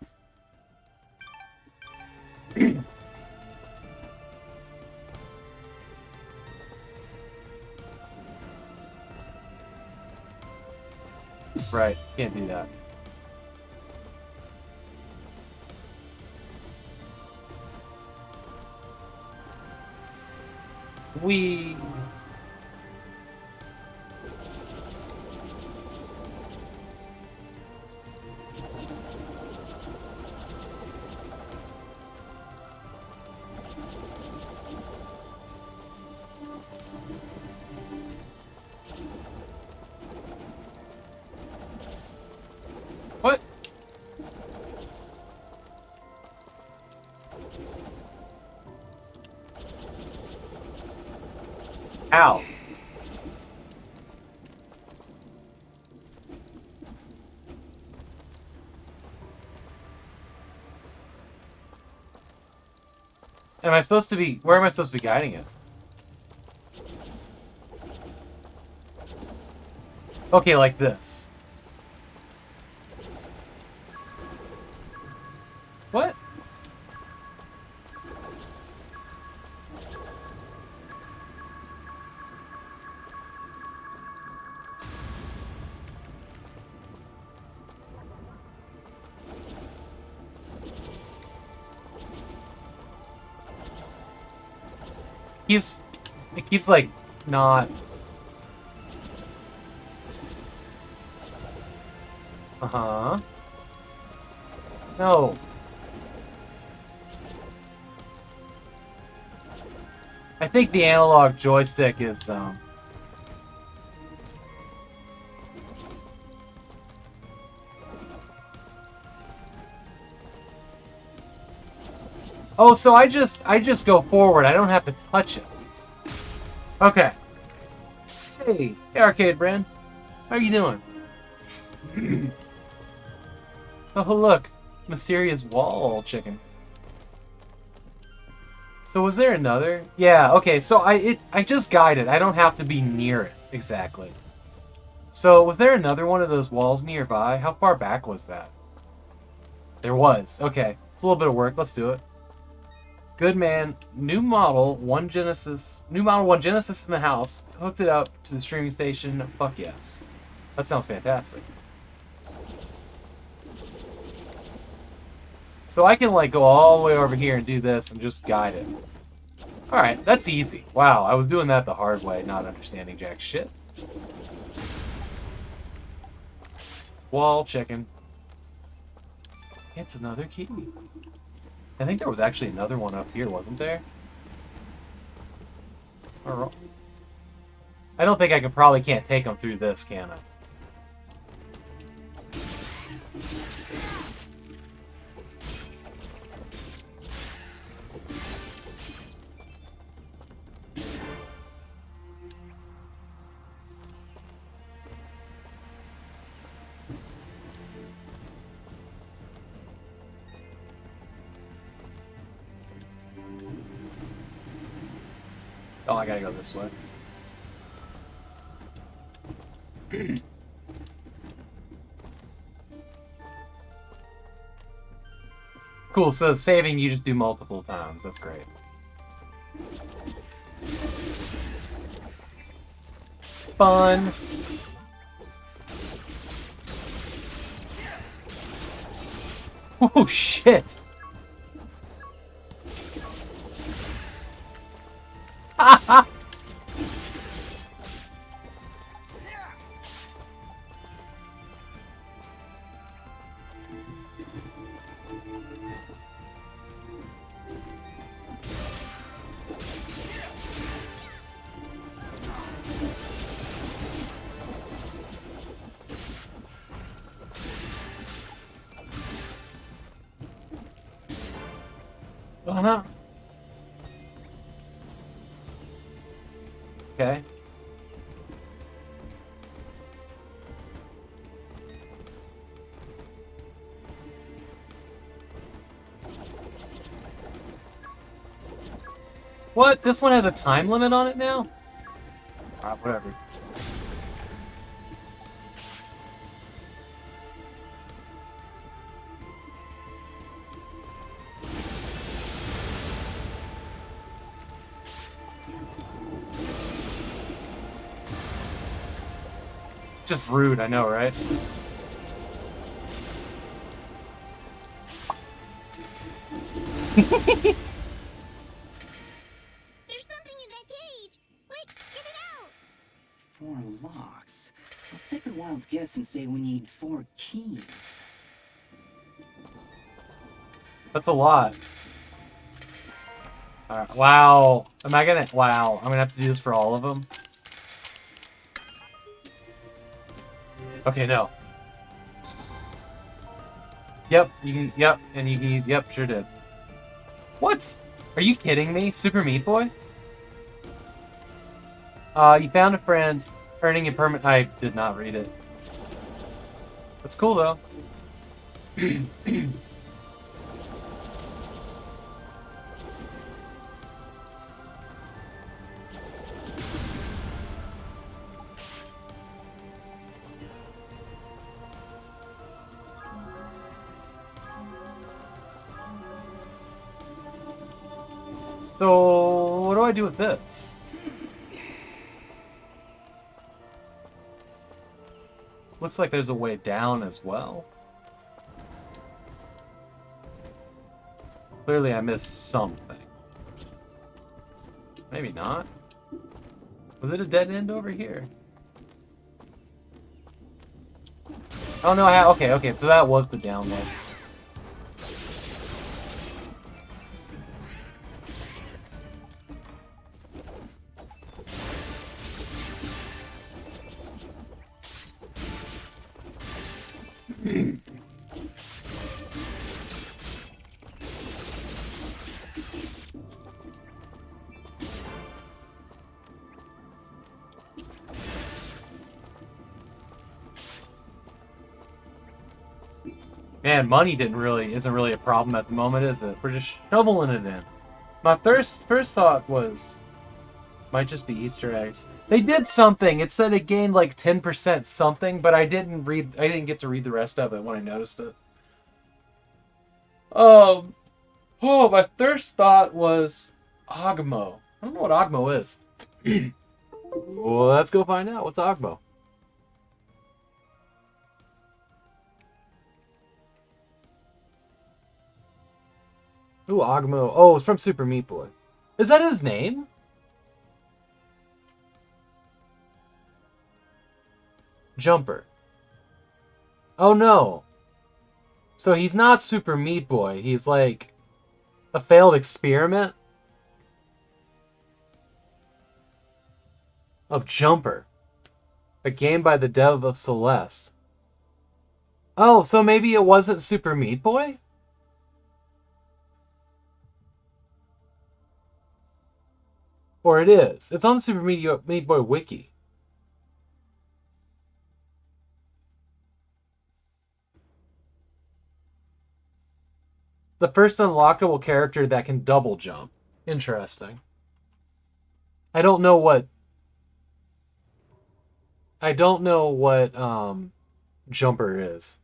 A: Right, can't do that. We... What? Ow. Am I supposed to be... Where am I supposed to be guiding it? Okay, like this. What? It keeps like not. No. I think the analog joystick is Oh, so I just go forward. I don't have to touch it. Okay. Hey, Arcade Brand. How are you doing? Oh, look. Mysterious wall chicken. So was there another? Yeah, okay. So I just guided. I don't have to be near it exactly. So was there another one of those walls nearby? How far back was that? There was. Okay. It's a little bit of work. Let's do it. Good man. New model 1 Genesis in the house. Hooked it up to the streaming station. Fuck yes. That sounds fantastic. So I can like go all the way over here and do this and just guide it. Alright, that's easy. Wow, I was doing that the hard way, not understanding jack shit. Wall chicken. It's another key. I think there was actually another one up here, wasn't there? I don't think I probably can't take them through this, can I? Oh, I gotta go this way. Cool, so saving you just do multiple times. That's great. Fun. Oh, shit. Ha Oh no. okay? What? This one has a time limit on it now? Alright, whatever. It's just rude, I know, right?
E: There's something in that cage. Quick, get it out.
D: 4 locks. I'll take a wild guess and say we need 4 keys.
A: That's a lot. Alright, wow. Am I gonna... Wow. I'm gonna have to do this for all of them? Okay, no. Yep, you can... Yep, and you can use... Yep, sure did. What? Are you kidding me? Super Meat Boy? You found a friend, earning a permit... I did not read it. That's cool, though. So, what do I do with this? Looks like there's a way down as well. Clearly I missed something. Maybe not. Was it a dead end over here? Oh no, okay, so that was the down one. Man, money isn't really a problem at the moment, is it? We're just shoveling it in. My first thought was, might just be Easter eggs. They did something. It said it gained like 10% something, but I didn't get to read the rest of it when I noticed it. Oh, my first thought was Ogmo. I don't know what Ogmo is. Well, let's go find out. What's Ogmo? Ooh, Ogmo. Oh, it's from Super Meat Boy. Is that his name? Jumper. Oh no. So he's not Super Meat Boy. He's like a failed experiment of Jumper. A game by the dev of Celeste. Oh, so maybe it wasn't Super Meat Boy? Or it is. It's on the Super Meat Boy wiki. The first unlockable character that can double jump. Interesting. I don't know what Jumper is.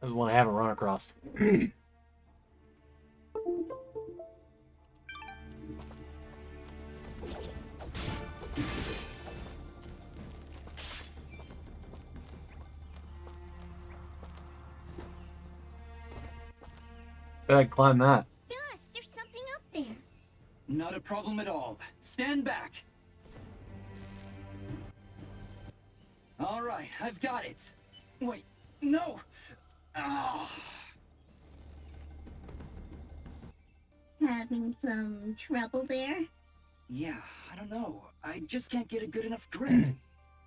A: That's one I haven't run across. Bet I can climb that.
E: Gus, there's something up there.
D: Not a problem at all. Stand back. All right, I've got it. Wait, no. Ah.
E: Having some trouble there?
D: Yeah, I don't know. I just can't get a good enough grip.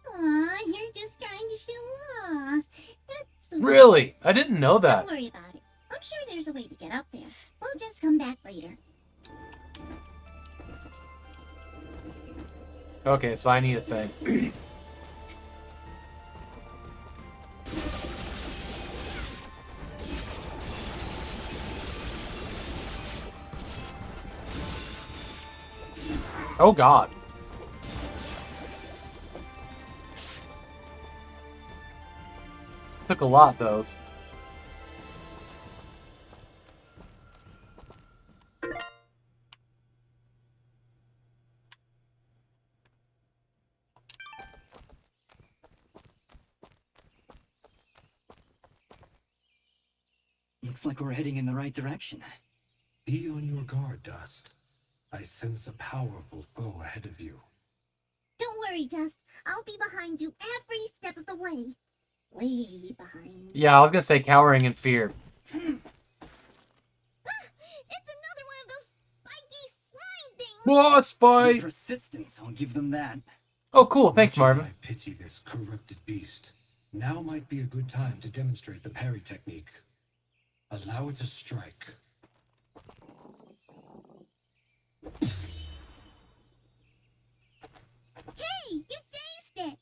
E: Aw, you're just trying to show off. That's sweet.
A: Really? I didn't know that.
E: Don't worry about it. I'm sure there's a way to get up there. We'll just come back later.
A: Okay, so I need a thing. Oh god. Took a lot, those.
D: Looks like we're heading in the right direction.
C: Be on your guard, Dust. I sense a powerful foe ahead of you.
E: Don't worry, Dust. I'll be behind you every step of the way. Way behind.
A: Yeah, I was gonna say cowering in fear.
E: It's another one of those spiky slime things.
A: Boss
D: The
A: fight!
D: persistence, I'll give them that.
A: Oh, cool. Thanks,
C: Much as
A: Marvin.
C: I pity this corrupted beast. Now might be a good time to demonstrate the parry technique. Allow it to strike.
E: Hey, you dazed it.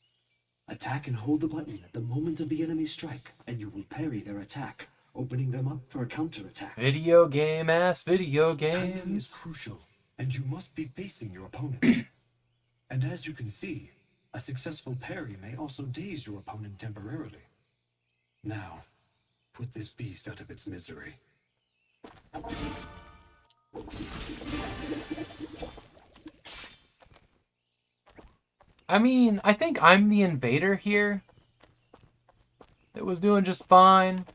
H: Attack and hold the button at the moment of the enemy strike, and you will parry their attack, opening them up for a counterattack.
A: Video game ass video
C: Timing is
A: games.
C: crucial, and you must be facing your opponent. And as you can see, a successful parry may also daze your opponent temporarily. Now, put this beast out of its misery.
A: I mean, I think I'm the invader here. That was doing just fine.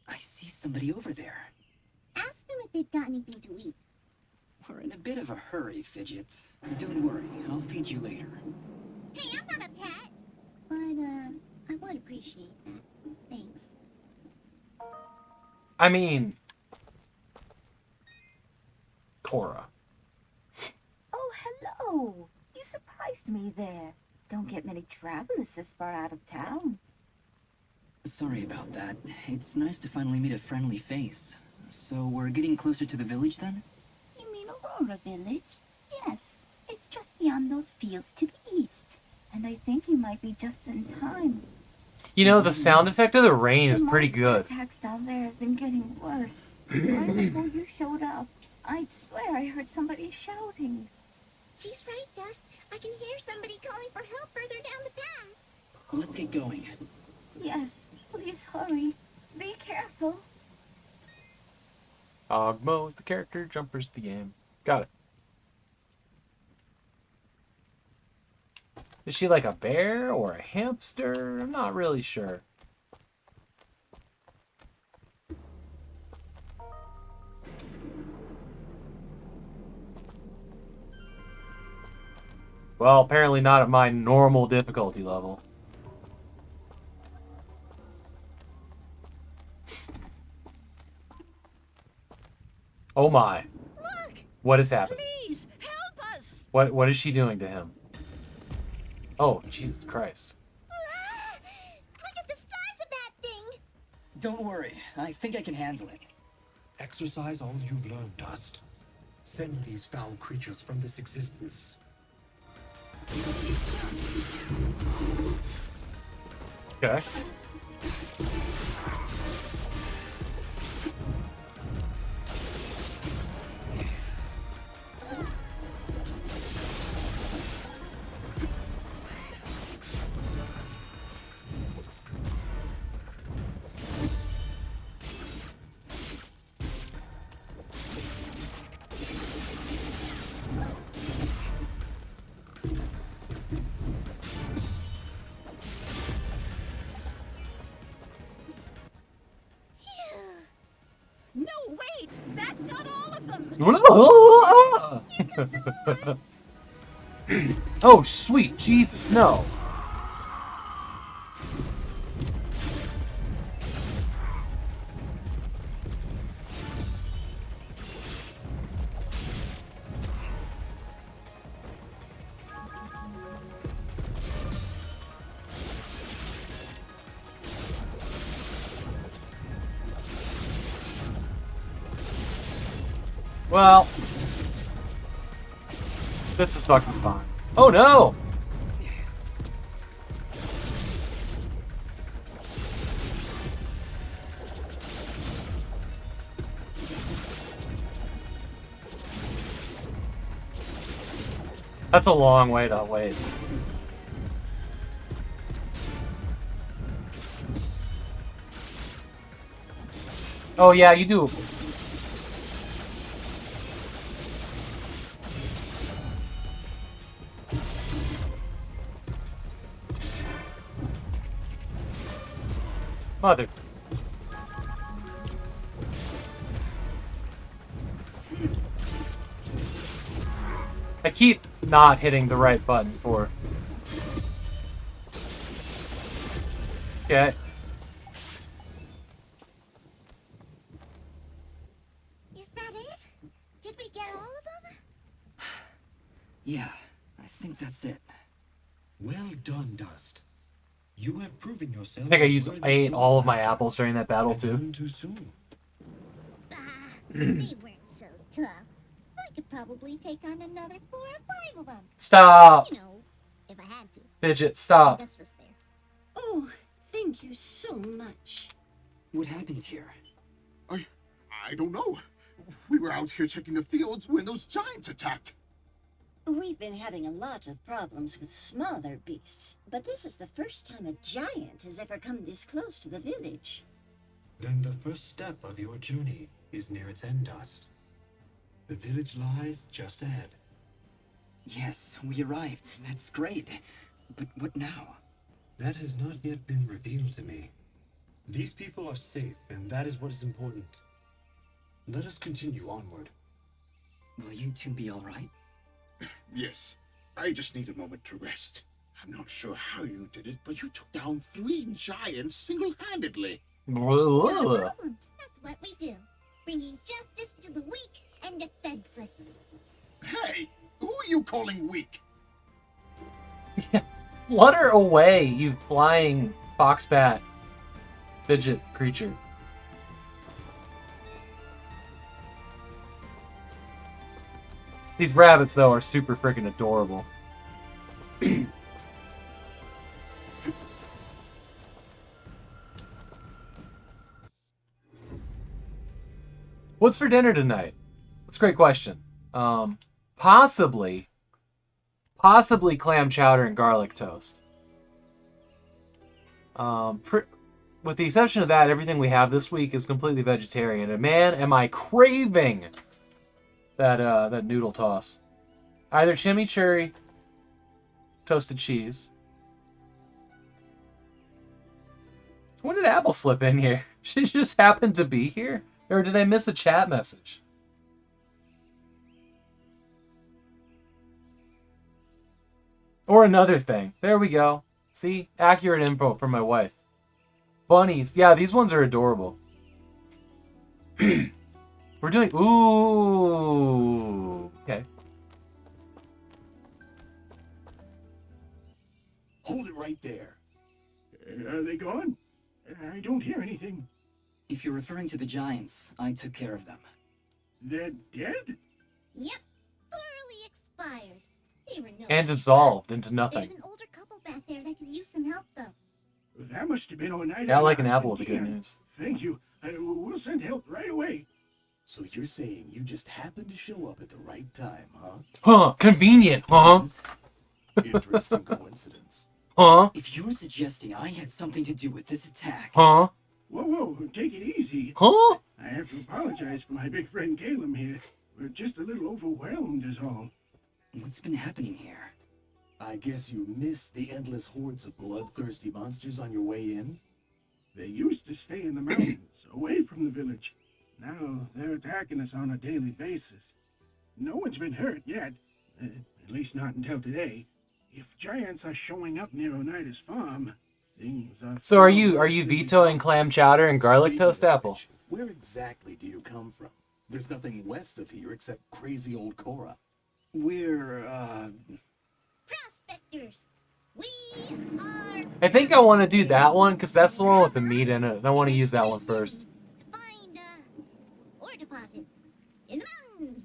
D: I see somebody over there.
E: Ask them if they've got anything to eat.
D: We're in a bit of a hurry, Fidget. Don't worry, I'll feed you later.
E: Hey, I'm not a pet. But, I would appreciate that. Thanks.
A: I mean, Cora.
I: Oh, hello. You surprised me there. Don't get many travelers this far out of town.
D: Sorry about that. It's nice to finally meet a friendly face. So we're getting closer to the village then?
I: You mean Aurora Village? Yes, it's just beyond those fields to the east. And I think you might be just in time.
A: You know, the sound effect of the rain is
I: The
A: pretty
I: monster
A: good.
I: attacks down there have been getting worse. Right before you showed up, I'd swear I heard somebody shouting.
E: She's right, Dust. I can hear somebody calling for help further down the path.
D: Let's get going.
I: Yes, please hurry. Be careful.
A: Ogmo's the character, Jumper's the game. Got it. Is she like a bear or a hamster? I'm not really sure. Well, apparently not at my normal difficulty level. Oh my.
E: Look!
A: What has happened?
E: Please, help us!
A: What is she doing to him? Oh, Jesus Christ.
E: Ah, look at the size of that thing!
D: Don't worry, I think I can handle it.
C: Exercise all you've learned, Dust. Send these foul creatures from this existence.
A: Okay.
E: No, wait! That's not all of them!
A: Oh, sweet Jesus, no. Well, this is fucking fine. Oh no! That's a long way to wait. Oh yeah, you do. Mother. I keep not hitting the right button for. Okay.
E: Is that it? Did we get all of them?
D: Yeah, I think that's it.
H: Well done, Dust. You have proven yourself.
A: I think I ate all of my apples during that battle too.
H: None too soon.
E: Bah, they weren't so tough. I could probably take on another 4 or 5 of them.
A: Stop!
E: You know, if I had to.
A: Fidget, stop.
E: This was there.
J: Oh, thank you so much.
D: What happened here?
K: I don't know. We were out here checking the fields when those giants attacked.
J: We've been having a lot of problems with smaller beasts, but this is the first time a giant has ever come this close to the village.
H: Then the first step of your journey is near its end, Dust. The village lies just ahead.
D: Yes, we arrived. That's great. But what now?
H: That has not yet been revealed to me. These people are safe, and that is what is important. Let us continue onward.
D: Will you two be all right?
K: Yes, I just need a moment to rest. I'm not sure how you did it, but you took down 3 giants single-handedly.
E: No problem. That's what we do. Bringing justice to the weak and defenseless.
K: Hey, who are you calling weak?
A: Flutter away, you flying foxbat fidget creature. These rabbits, though, are super freaking adorable. What's for dinner tonight? That's a great question. Possibly clam chowder and garlic toast. With the exception of that, everything we have this week is completely vegetarian. And man, am I craving that noodle toss. Either chimichurri, toasted cheese. When did Apple slip in here? She just happened to be here? Or did I miss a chat message? Or another thing. There we go. See? Accurate info from my wife. Bunnies. Yeah, these ones are adorable. We're doing... Ooh. Okay.
L: Hold it right there. Are they gone? I don't hear anything.
D: If you're referring to the giants, I took care of them.
L: They're dead?
E: Yep. Thoroughly expired. They were no
A: And
E: good.
A: dissolved into nothing.
E: There's an older couple back there that could use some help, though.
L: That must have been all night.
A: Yeah, like an apple with the good news.
L: Thank you. We'll send help right away.
M: So you're saying you just happened to show up at the right time, huh?
A: Huh. Convenient, huh?
M: Interesting coincidence.
A: Huh?
D: If you're suggesting I had something to do with this attack...
A: Huh?
L: Whoa, take it easy.
A: Huh?
L: I have to apologize for my big friend Caleb here. We're just a little overwhelmed is all.
D: What's been happening here?
M: I guess you missed the endless hordes of bloodthirsty monsters on your way in?
L: They used to stay in the mountains, away from the village. Now they're attacking us on a daily basis. No one's been hurt yet, at least not until today. If giants are showing up near Oneida's farm, things are...
A: So are you vetoing clam chowder and garlic
M: Speaking
A: toast
M: of
A: apple?
M: which, where exactly do you come from? There's nothing west of here except crazy old Cora.
D: We're,
E: Prospectors. We are...
A: I think I want to do that one because that's the one with the meat in it. I want to use that one first.
E: To find, ore deposits in the mountains.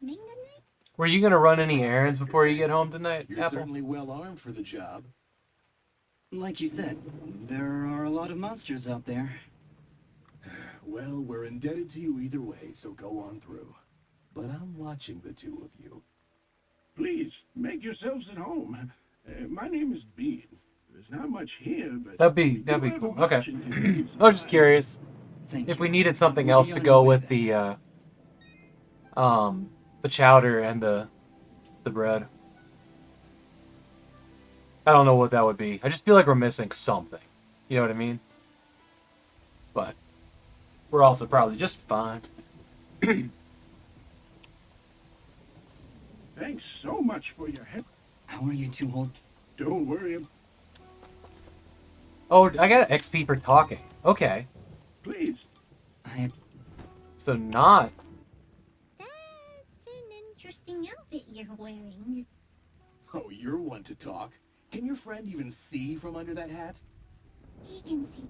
E: happening tonight?
A: Were you gonna run any errands before you get home tonight,
M: You're
A: Apple?
M: certainly well armed for the job.
D: Like you said, there are a lot of monsters out there.
M: Well, we're indebted to you either way, so go on through. But I'm watching the two of you.
L: Please, make yourselves at home. My name is Bean. There's not much here, but...
A: That'd be cool. Okay. I was just curious if we needed something else to go with the chowder and the bread. I don't know what that would be. I just feel like we're missing something. You know what I mean? But we're also probably just fine.
L: Thanks so much for your help.
D: How are you two hold?
L: Don't worry.
A: Oh, I got an XP for talking. Okay.
L: Please.
A: So not.
E: That's an interesting outfit you're wearing.
M: Oh, you're one to talk. Can your friend even see from under that hat?
E: He can see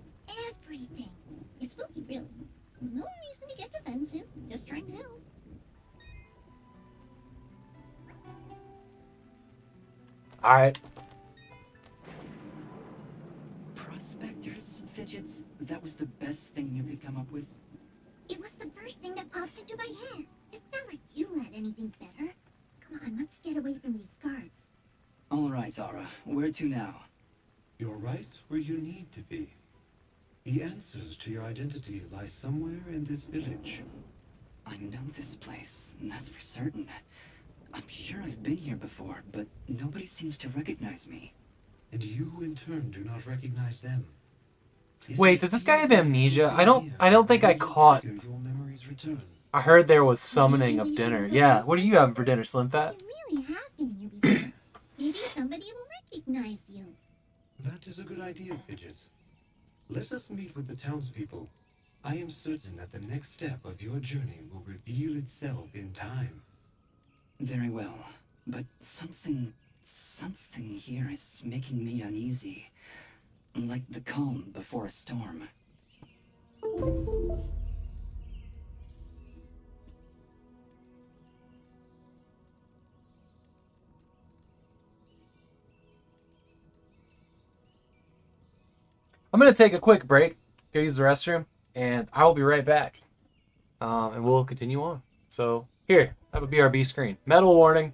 E: everything. It's spooky, really. No reason to get defensive. Just trying to help.
A: Alright.
D: Prospectors, Fidgets? That was the best thing you could come up with?
E: It was the first thing that pops into my head. It's not like you had anything better. Come on, let's get away from these guards.
D: All right, Ara. Where to now?
H: You're right where you need to be. The answers to your identity lie somewhere in this village.
D: I know this place, and that's for certain. I'm sure I've been here before, but nobody seems to recognize me.
H: And you, in turn, do not recognize them.
A: Wait, does this guy have amnesia? I don't think I caught.
H: Your memories return.
A: I heard there was summoning of dinner. Yeah, what are you having for dinner, Slim Fat?
E: You really have been here before. Maybe somebody will recognize you.
H: That is a good idea, Fidget. Let us meet with the townspeople. I am certain that the next step of your journey will reveal itself in time.
D: Very well, but something here is making me uneasy. Like the calm before a storm.
A: I'm going to take a quick break, go use the restroom, and I will be right back. And we'll continue on. So, here, I have a BRB screen. Metal warning.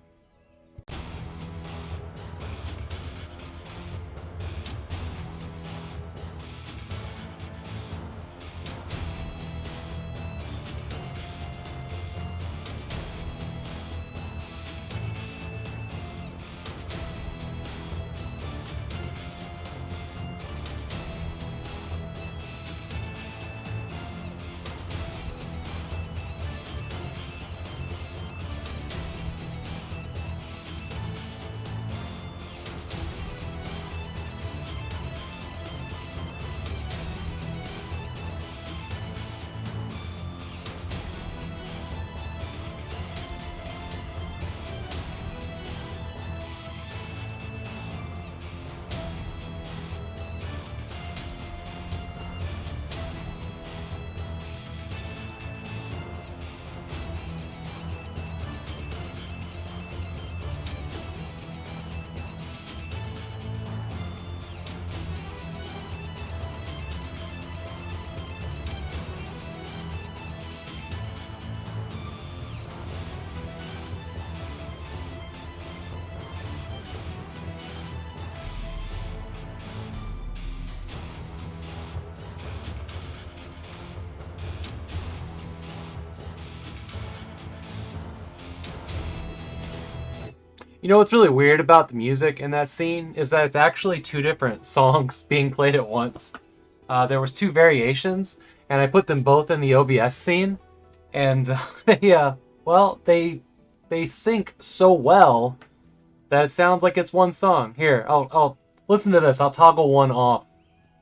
A: You know what's really weird about the music in that scene is that it's actually two different songs being played at once. There was two variations, and I put them both in the OBS scene, and they sync so well that it sounds like it's one song. Here, I'll listen to this. I'll toggle one off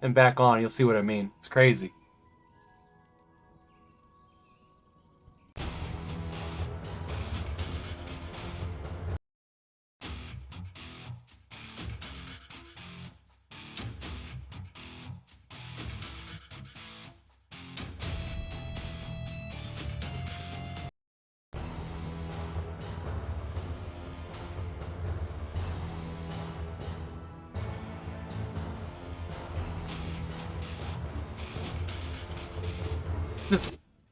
A: and back on. You'll see what I mean. It's crazy.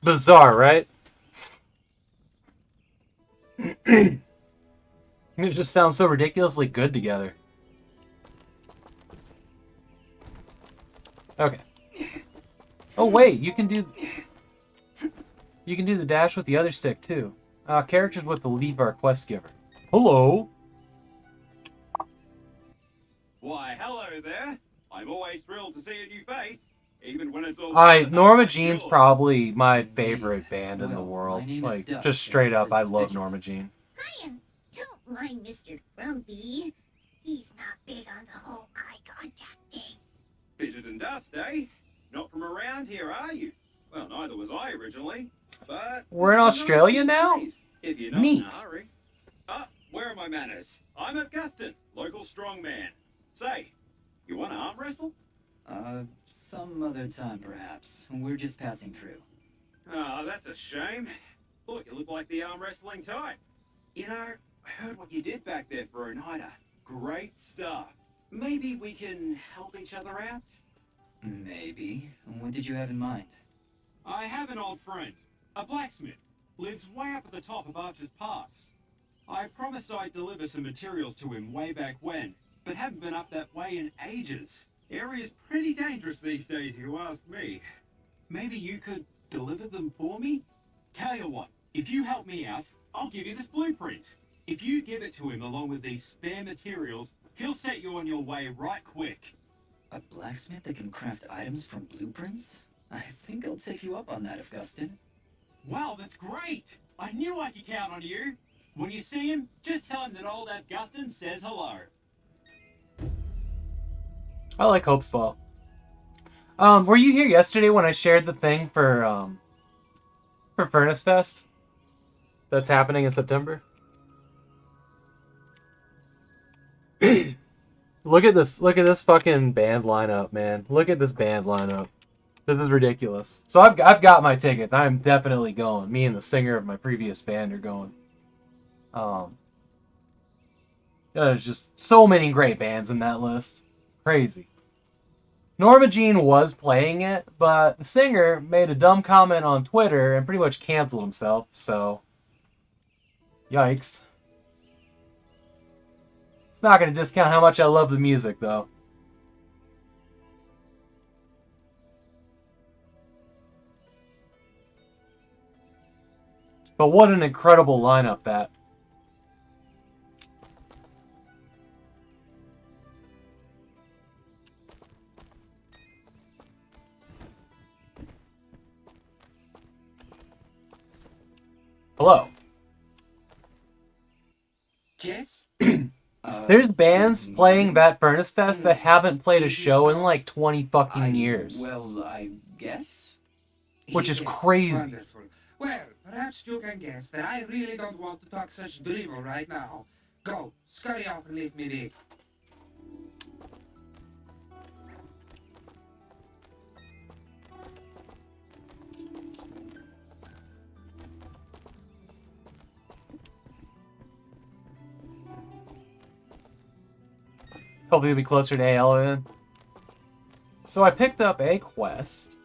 A: Bizarre, right? It just sounds so ridiculously good together. Okay. Oh wait, you can do the dash with the other stick too. Characters with the leaf are a quest giver. Hello.
N: Why, hello there. I'm always thrilled to see a new face, even when it's all.
A: Norma Jean's probably my favorite band in the world. Like, just straight up, I love Norma Jean.
E: Hiya. Don't mind Mr. Grumpy. He's not big on the whole eye contact thing.
N: Fidget and Dust, eh? Not from around here, are you? Well, neither was I originally, but...
A: We're in Australia now?
N: If you're not in a hurry. Where are my manners? I'm Augustin, local strongman. Say, you want to arm wrestle?
D: Some other time, perhaps. We're just passing through.
N: Ah, that's a shame. Thought you looked like the arm wrestling type. You know, I heard what you did back there for Oneida. Great stuff. Maybe we can help each other out?
D: Maybe. What did you have in mind?
N: I have an old friend, a blacksmith. Lives way up at the top of Archer's Pass. I promised I'd deliver some materials to him way back when, but haven't been up that way in ages. Area's pretty dangerous these days, if you ask me. Maybe you could deliver them for me? Tell you what, if you help me out, I'll give you this blueprint. If you give it to him along with these spare materials, he'll set you on your way right quick.
D: A blacksmith that can craft items from blueprints? I think I'll take you up on that, Augustin.
N: Wow, that's great! I knew I could count on you. When you see him, just tell him that old Augustin says hello.
A: I like Hopesfall. Were you here yesterday when I shared the thing for Furnace Fest? That's happening in September? Look at this fucking band lineup, man. Look at this band lineup. This is ridiculous. So I've got my tickets. I'm definitely going. Me and the singer of my previous band are going. There's just so many great bands in that list. Crazy. Norma Jean was playing it, but the singer made a dumb comment on Twitter and pretty much canceled himself, so... Yikes. It's not going to discount how much I love the music, though. But what an incredible lineup that. Hello.
D: Yes?
A: There's bands playing that Furnace Fest that haven't played a show in like 20 fucking years.
D: Well, I guess.
A: Which is crazy.
O: Wonderful. Well, perhaps you can guess that I really don't want to talk such drivel right now. Go, scurry off and leave me be.
A: Hopefully it'll be closer to Elysian. So I picked up a quest.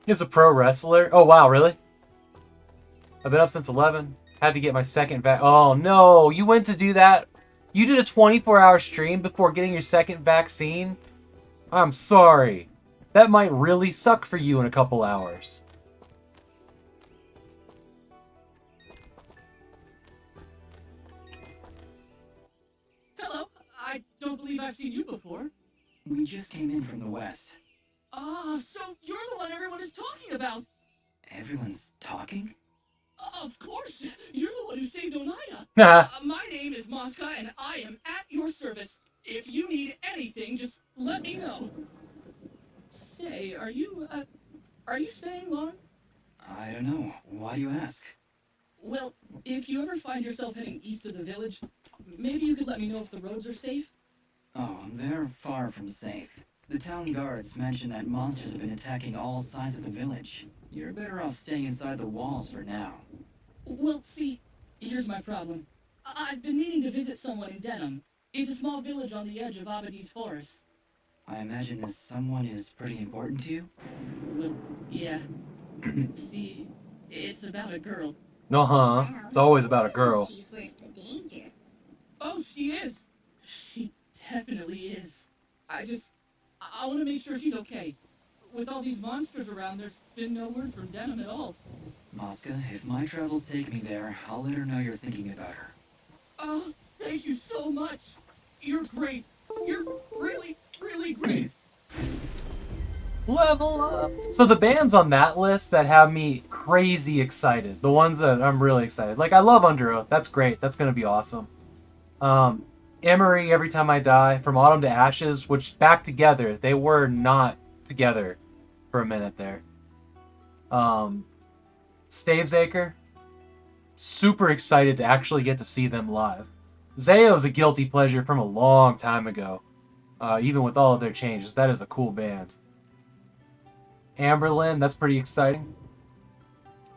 A: He's a pro wrestler. Oh wow, really? I've been up since 11. Had to get my second vac. Oh no, you went to do that? You did a 24-hour stream before getting your second vaccine? I'm sorry. That might really suck for you in a couple hours.
P: Hello. I don't believe I've seen you before.
D: We just came in from the west.
P: Ah, so you're the one everyone is talking about.
D: Everyone's talking?
P: Of course. You're the one who saved Oneida. My name is Mosca, and I am at your service. If you need anything, just let me know. Say, are you staying long?
D: I don't know. Why do you ask?
P: Well, if you ever find yourself heading east of the village, maybe you could let me know if the roads are safe.
D: Oh, they're far from safe. The town guards mentioned that monsters have been attacking all sides of the village. You're better off staying inside the walls for now.
P: Well, see, Here's my problem. I've been meaning to visit someone in Denham. It's a small village on the edge of Abadi's forest.
D: I imagine this someone is pretty important to you?
P: Well, yeah. See, it's about a girl.
A: Uh-huh. It's always about a girl.
E: She's worth the danger.
P: Oh, she is. She definitely is. I want to make sure she's okay. With all these monsters around, there's been no word from Denham at all.
D: Mosca, if my travels take me there, I'll let her know you're thinking about her.
P: Oh, thank you so much. You're great. You're really, really great.
A: Level up. So the bands on that list that have me crazy excited, the ones that I'm really excited, like I love Under Oath. That's great. That's gonna be awesome. Emery, Every Time I Die, From Autumn to Ashes, which back together, they were not together for a minute there. Stavesacre, super excited to actually get to see them live. Zayo's a guilty pleasure from a long time ago, even with all of their changes. That is a cool band. Amberlin, that's pretty exciting.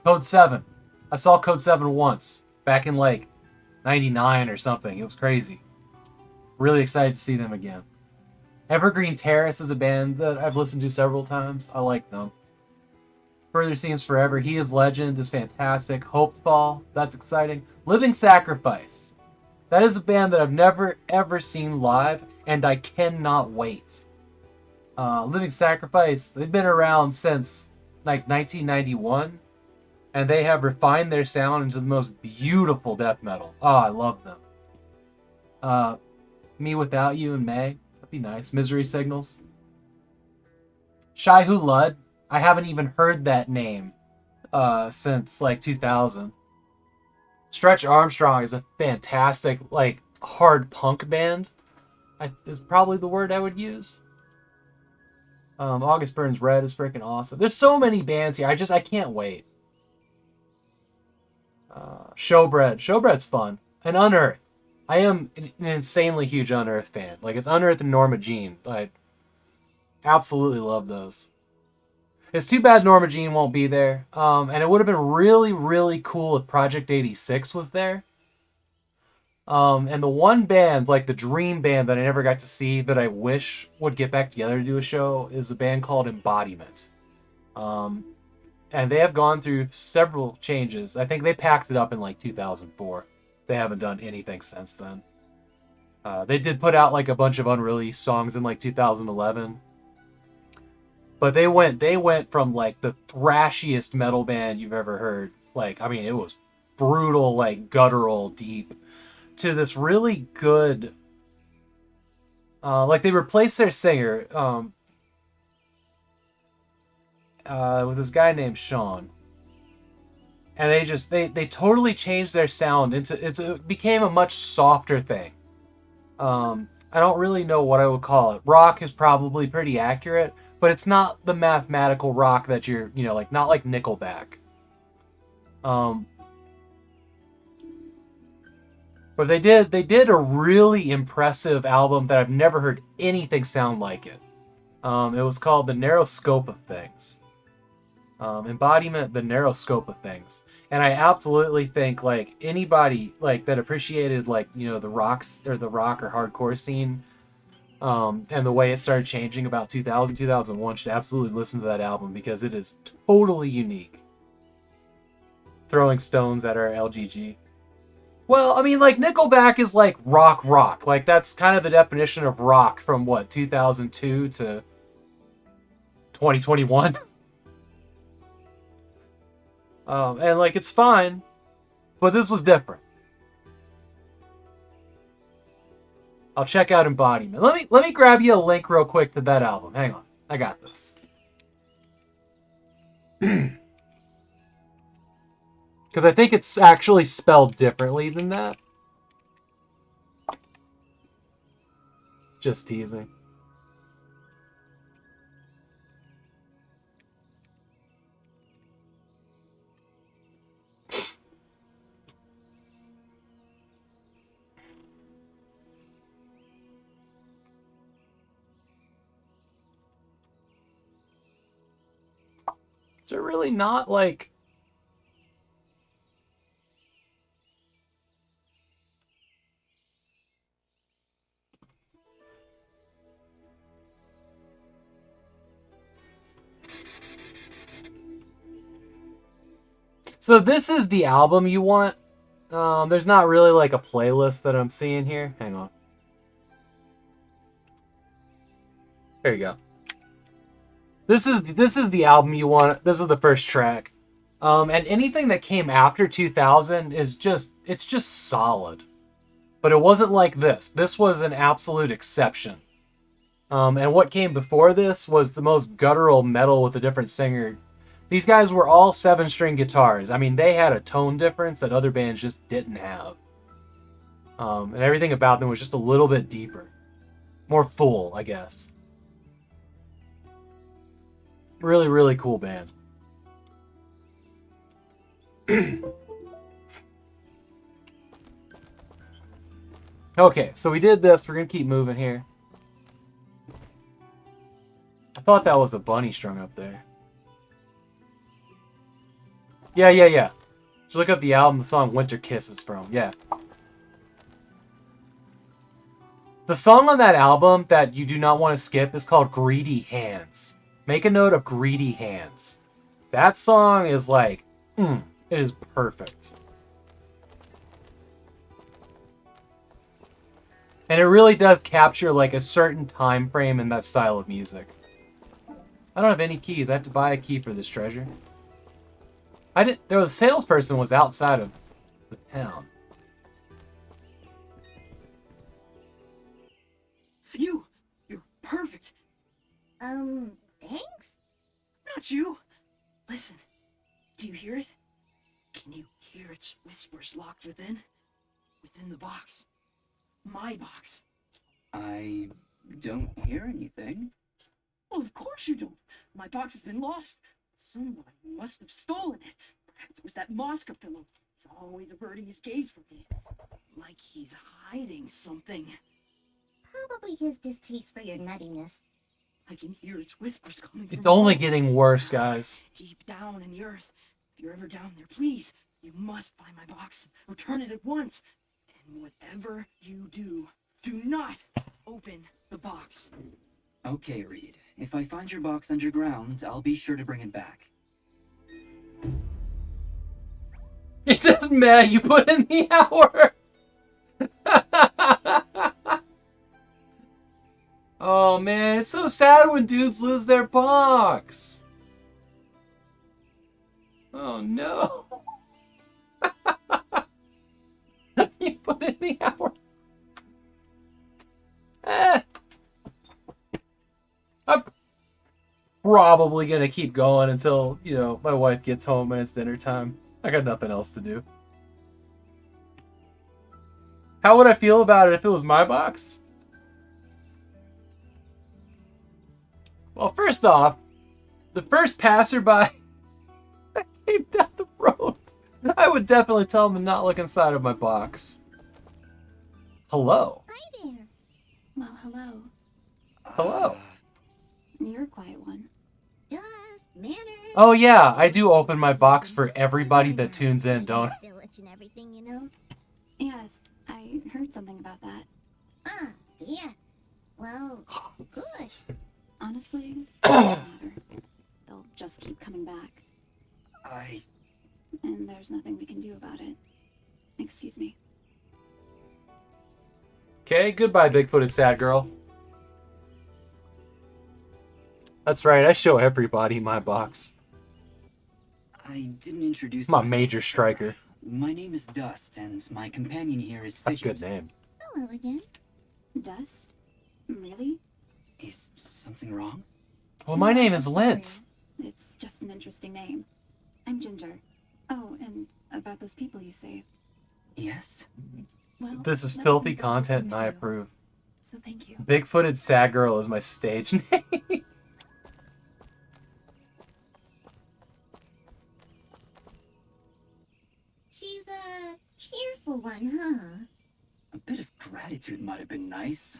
A: Code 7. I saw Code 7 once, back in like 99 or something. It was crazy. Really excited to see them again. Evergreen Terrace is a band that I've listened to several times. I like them. Further Seems Forever, He Is Legend is fantastic. Hopefall, that's exciting. Living Sacrifice. That is a band that I've never ever seen live, and I cannot wait. Living Sacrifice, they've been around since like 1991, and they have refined their sound into the most beautiful death metal. Oh, I love them. Me Without You in May, that'd be nice. Misery Signals. Shai Hulud, I haven't even heard that name since like 2000. Stretch Armstrong is a fantastic, like, hard punk band. Is probably the word I would use. August Burns Red is freaking awesome. There's so many bands here. I can't wait. Showbread. Showbread's fun. And Unearth. I am an insanely huge Unearth fan. Like, it's Unearth and Norma Jean. I absolutely love those. It's too bad Norma Jean won't be there. And it would have been really, really cool if Project 86 was there. And the one band, like the dream band that I never got to see that I wish would get back together to do a show is a band called Embodiment. And they have gone through several changes. I think they packed it up in like 2004. They haven't done anything since then. They did put out like a bunch of unreleased songs in like 2011. But they went from like the thrashiest metal band you've ever heard. Like, I mean, it was brutal, like guttural, deep, to this really good, like they replaced their singer with this guy named Sean, and they totally changed their sound into it became a much softer thing. I don't really know what I would call it. Rock is probably pretty accurate, but it's not the mathematical rock that you're, like not like Nickelback. But they did a really impressive album that I've never heard anything sound like it. It was called The Narrow Scope of Things. Embodiment, The Narrow Scope of Things. And I absolutely think like anybody like that appreciated like, the rocks or the rock or hardcore scene, and the way it started changing about 2000, 2001 should absolutely listen to that album because it is totally unique. Throwing stones at our LGG. Well, I mean, like, Nickelback is, like, rock. Like, that's kind of the definition of rock from, 2002 to 2021? And, like, it's fine, but this was different. I'll check out Embodiment. Let me grab you a link real quick to that album. Hang on. I got this. Because I think it's actually spelled differently than that. Just teasing. Is there really not, like... So this is the album you want. There's not really like a playlist that I'm seeing here. Hang on. There you go. This is the album you want. This is the first track. And anything that came after 2000 is just solid. But it wasn't like this. This was an absolute exception. And what came before this was the most guttural metal with a different singer. These guys were all 7-string guitars. I mean, they had a tone difference that other bands just didn't have. And everything about them was just a little bit deeper. More full, I guess. Really, really cool band. Okay, so we did this. We're going to keep moving here. I thought that was a bunny strung up there. Yeah. Just look up the album the song Winter Kiss is from. Yeah. The song on that album that you do not want to skip is called Greedy Hands. Make a note of Greedy Hands. That song is like, it is perfect. And it really does capture like a certain time frame in that style of music. I don't have any keys. I have to buy a key for this treasure. The salesperson was outside of the town.
D: You're perfect.
E: Thanks?
D: Not you. Listen, do you hear it? Can you hear its whispers locked within? Within the box. My box. I don't hear anything. Well, of course you don't. My box has been lost. Someone must have stolen it. Perhaps it was that Mosca fellow. He's always averting his gaze from me. Like he's hiding something.
E: Probably his distaste for your nuttiness.
D: I can hear its whispers coming from
A: It's only
D: above.
A: getting worse, guys.
D: Deep down in the earth. If you're ever down there, please, you must find my box. Return it at once. And whatever you do, do not open the box.
Q: Okay, Reed. If I find your box underground, I'll be sure to bring it back.
A: It says, man, you put in the hour. Oh, man, it's so sad when dudes lose their box. Oh, no. You put in the hour. I'm probably going to keep going until, my wife gets home and it's dinner time. I got nothing else to do. How would I feel about it if it was my box? Well, first off, the first passerby that came down the road, I would definitely tell them to not look inside of my box. Hello.
E: Hi there.
I: Well, hello.
A: Hello.
I: You're a quiet one.
E: Just manners.
A: Oh yeah, I do open my box for everybody that tunes in, don't I?
E: Village and everything, you know?
I: Yes, I heard something about that.
E: Ah, yes. Well, good.
I: Honestly, it doesn't matter. They'll just keep coming back. And there's nothing we can do about it. Excuse me.
A: Okay, goodbye, big-footed sad girl. That's right, I show everybody my box.
Q: I didn't introduce
A: I'm a
Q: myself.
A: major striker.
Q: My name is Dust, and my companion here is
A: That's a
Q: Fidget.
A: good name.
E: Hello again.
I: Dust? Really?
Q: Is something wrong?
A: Well, my name is Lint.
I: It's just an interesting name. I'm Ginger. Oh, and about those people you saved.
Q: Yes?
I: Well,
A: This is
I: that was
A: filthy
I: important
A: content and
I: to
A: I
I: do.
A: approve.
I: So thank you.
A: Big-footed sad girl is my stage name.
E: She's a cheerful one, huh?
Q: A bit of gratitude might have been nice.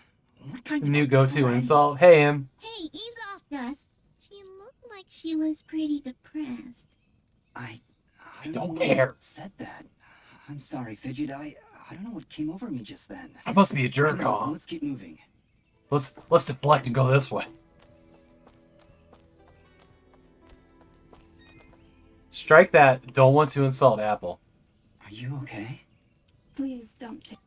Q: What kind of
A: New
Q: a
A: go-to
Q: brand-
A: insult. Hey, him.
E: Hey, ease off, Dust. She looked like she was pretty depressed.
Q: I
A: don't
Q: know
A: care.
Q: what said that. I'm sorry, Fidget. I don't know what came over me just then.
A: I must be a jerk,
Q: Come on,
A: huh?
Q: let's keep moving.
A: Let's deflect and go this way. Strike that. Don't want to insult Apple.
Q: Are you okay?
P: Please don't take...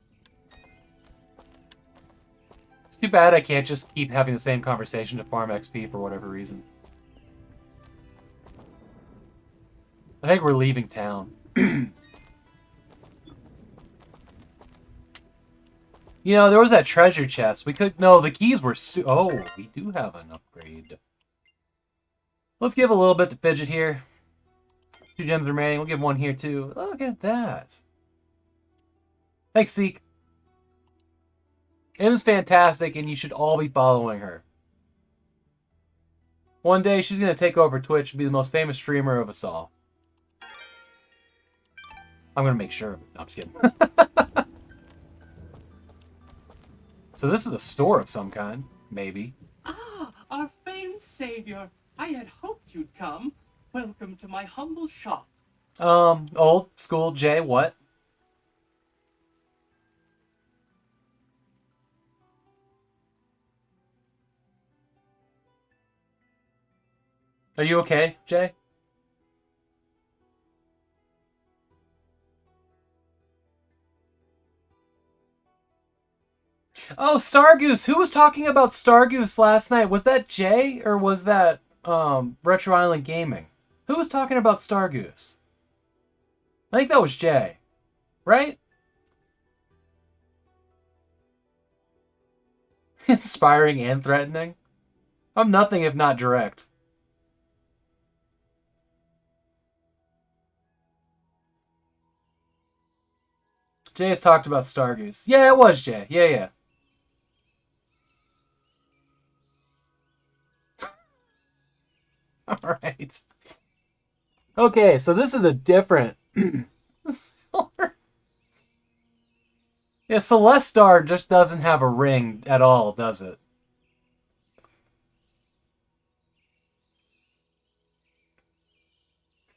A: It's too bad I can't just keep having the same conversation to farm XP for whatever reason. I think we're leaving town. You know, there was that treasure chest. We could... No, the keys were... Oh, we do have an upgrade. Let's give a little bit to Fidget here. 2 gems remaining. We'll give 1 here, too. Look at that. Thanks, Seek. It was fantastic, and you should all be following her. One day, she's going to take over Twitch and be the most famous streamer of us all. I'm going to make sure. No, I'm just kidding. So this is a store of some kind, maybe.
R: Ah, our famed savior. I had hoped you'd come. Welcome to my humble shop.
A: Old school Jay, what? Are you okay, Jay? Oh, Stargoose! Who was talking about Stargoose last night? Was that Jay or was that Retro Island Gaming? Who was talking about Stargoose? I think that was Jay. Right? Inspiring and threatening? I'm nothing if not direct. Jay has talked about Stargoose. Yeah, it was Jay. Yeah. Alright. Okay, so this is a different... Yeah, Celestar just doesn't have a ring at all, does it?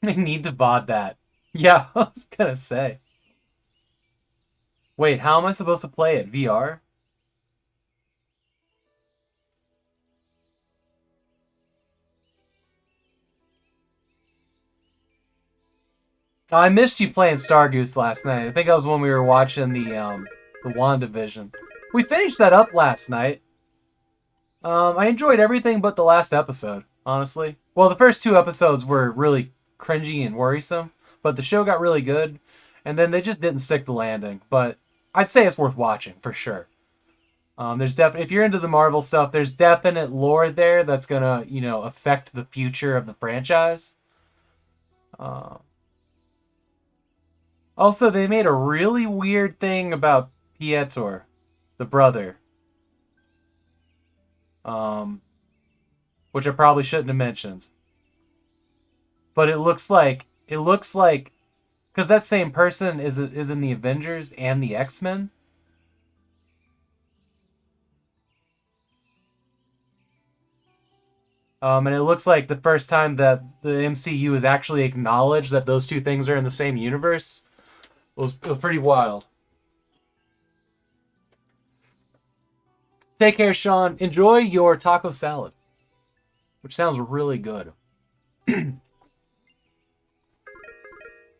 A: I need to VOD that. Yeah, I was gonna say. Wait, how am I supposed to play it? VR? I missed you playing Stargoose last night. I think that was when we were watching the WandaVision. We finished that up last night. I enjoyed everything but the last episode, honestly. Well, the first 2 episodes were really cringy and worrisome, but the show got really good, and then they just didn't stick the landing. But I'd say it's worth watching, for sure. There's if you're into the Marvel stuff, there's definite lore there that's gonna, you know, affect the future of the franchise. Also, they made a really weird thing about Pietor, the brother. Which I probably shouldn't have mentioned. But it looks like, because that same person is in the Avengers and the X-Men. And it looks like the first time that the MCU has actually acknowledged that those 2 things are in the same universe. It was pretty wild. Take care, Sean. Enjoy your taco salad, which sounds really good.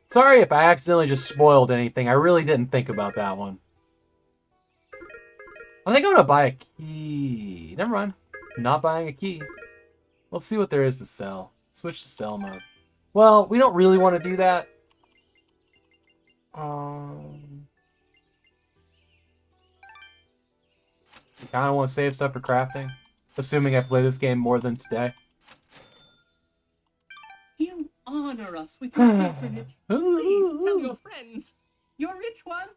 A: Sorry if I accidentally just spoiled anything. I really didn't think about that one. I think I'm going to buy a key. Never mind. Not buying a key. Let's see what there is to sell. Switch to sell mode. Well, we don't really want to do that. I kind of want to save stuff for crafting, assuming I play this game more than today.
R: You honor us with your patronage. Please tell your friends. Your rich ones.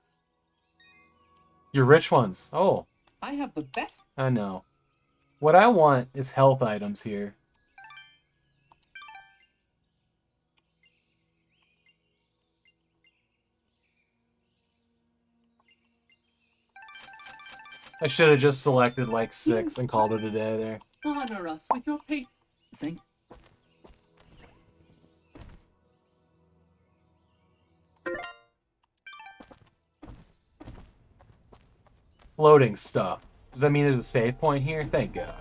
A: Your rich ones. Oh.
R: I have the best.
A: I know. What I want is health items here. I should have just selected like 6 and called it a day there.
R: Honor us with your patronage.
Q: Thank.
A: Loading stuff. Does that mean there's a save point here? Thank God.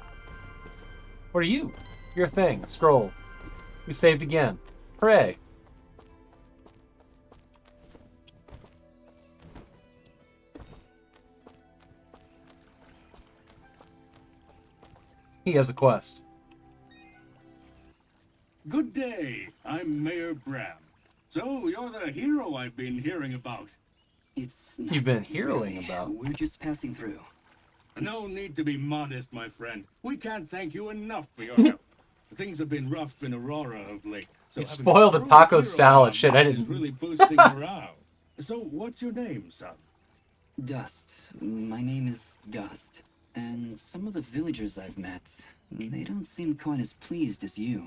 A: What are you? You're a thing. Scroll. We saved again. Hooray. He has a quest.
B: Good day. I'm Mayor Bram. So, you're the hero I've been hearing about.
A: You've been hearing about.
Q: We're just passing through.
B: No need to be modest, my friend. We can't thank you enough for your help. Things have been rough in Aurora of late. So
A: You
B: having
A: spoiled
B: a
A: the
B: true
A: taco
B: hero
A: salad.
B: around
A: Shit,
B: us
A: I
B: is
A: didn't.
B: really boosting morale. So, what's your name, son?
Q: Dust. My name is Dust. And some of the villagers I've met, they don't seem quite as pleased as you.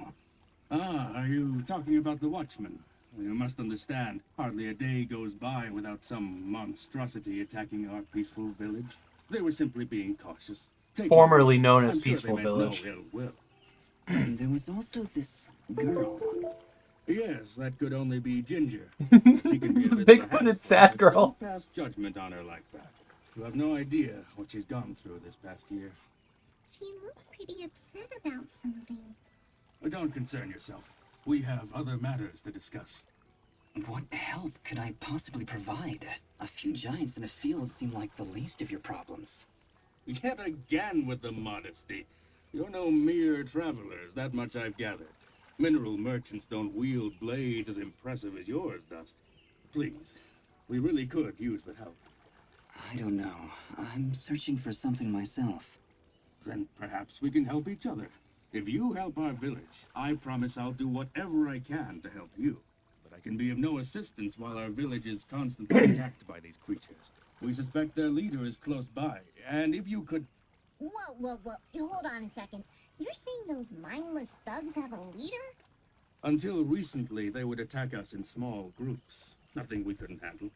B: Ah, are you talking about the Watchmen? You must understand, hardly a day goes by without some monstrosity attacking our peaceful village. They were simply being cautious.
A: Formerly known as
B: I'm sure
A: Peaceful
B: they meant
A: Village.
B: No ill will.
Q: There was also this girl.
B: Yes, that could only be Ginger. She can be a bit
A: Big-footed sad
B: but
A: girl.
B: don't pass judgment on her like that. You have no idea what she's gone through this past year.
E: She looked pretty upset about something.
B: Don't concern yourself. We have other matters to discuss.
Q: What help could I possibly provide? A few giants in a field seem like the least of your problems.
B: Yet again with the modesty. You're no mere travelers, that much I've gathered. Mineral merchants don't wield blades as impressive as yours, Dust. Please, we really could use the help.
Q: I don't know. I'm searching for something myself.
B: Then perhaps we can help each other. If you help our village, I promise I'll do whatever I can to help you. But I can be of no assistance while our village is constantly attacked by these creatures. We suspect their leader is close by, and if you could...
E: Whoa, whoa, whoa. Hold on a second. You're saying those mindless thugs have a leader?
B: Until recently, they would attack us in small groups. Nothing we couldn't handle.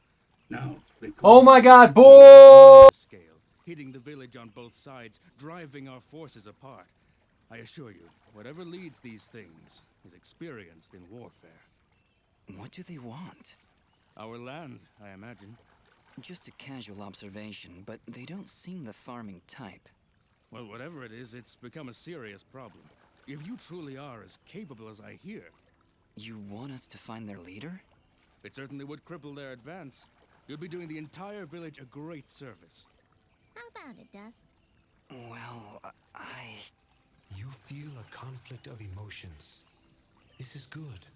B: Now, they
A: Oh my god, boy!
B: scale, hitting the village on both sides, driving our forces apart. I assure you, whatever leads these things is experienced in warfare.
Q: What do they want?
B: Our land, I imagine.
Q: Just a casual observation, but they don't seem the farming type.
B: Well, whatever it is, it's become a serious problem. If you truly are as capable as I hear...
Q: You want us to find their leader?
B: It certainly would cripple their advance. You'd be doing the entire village a great service.
E: How about it, Dust?
Q: Well,
H: You feel a conflict of emotions. This is good.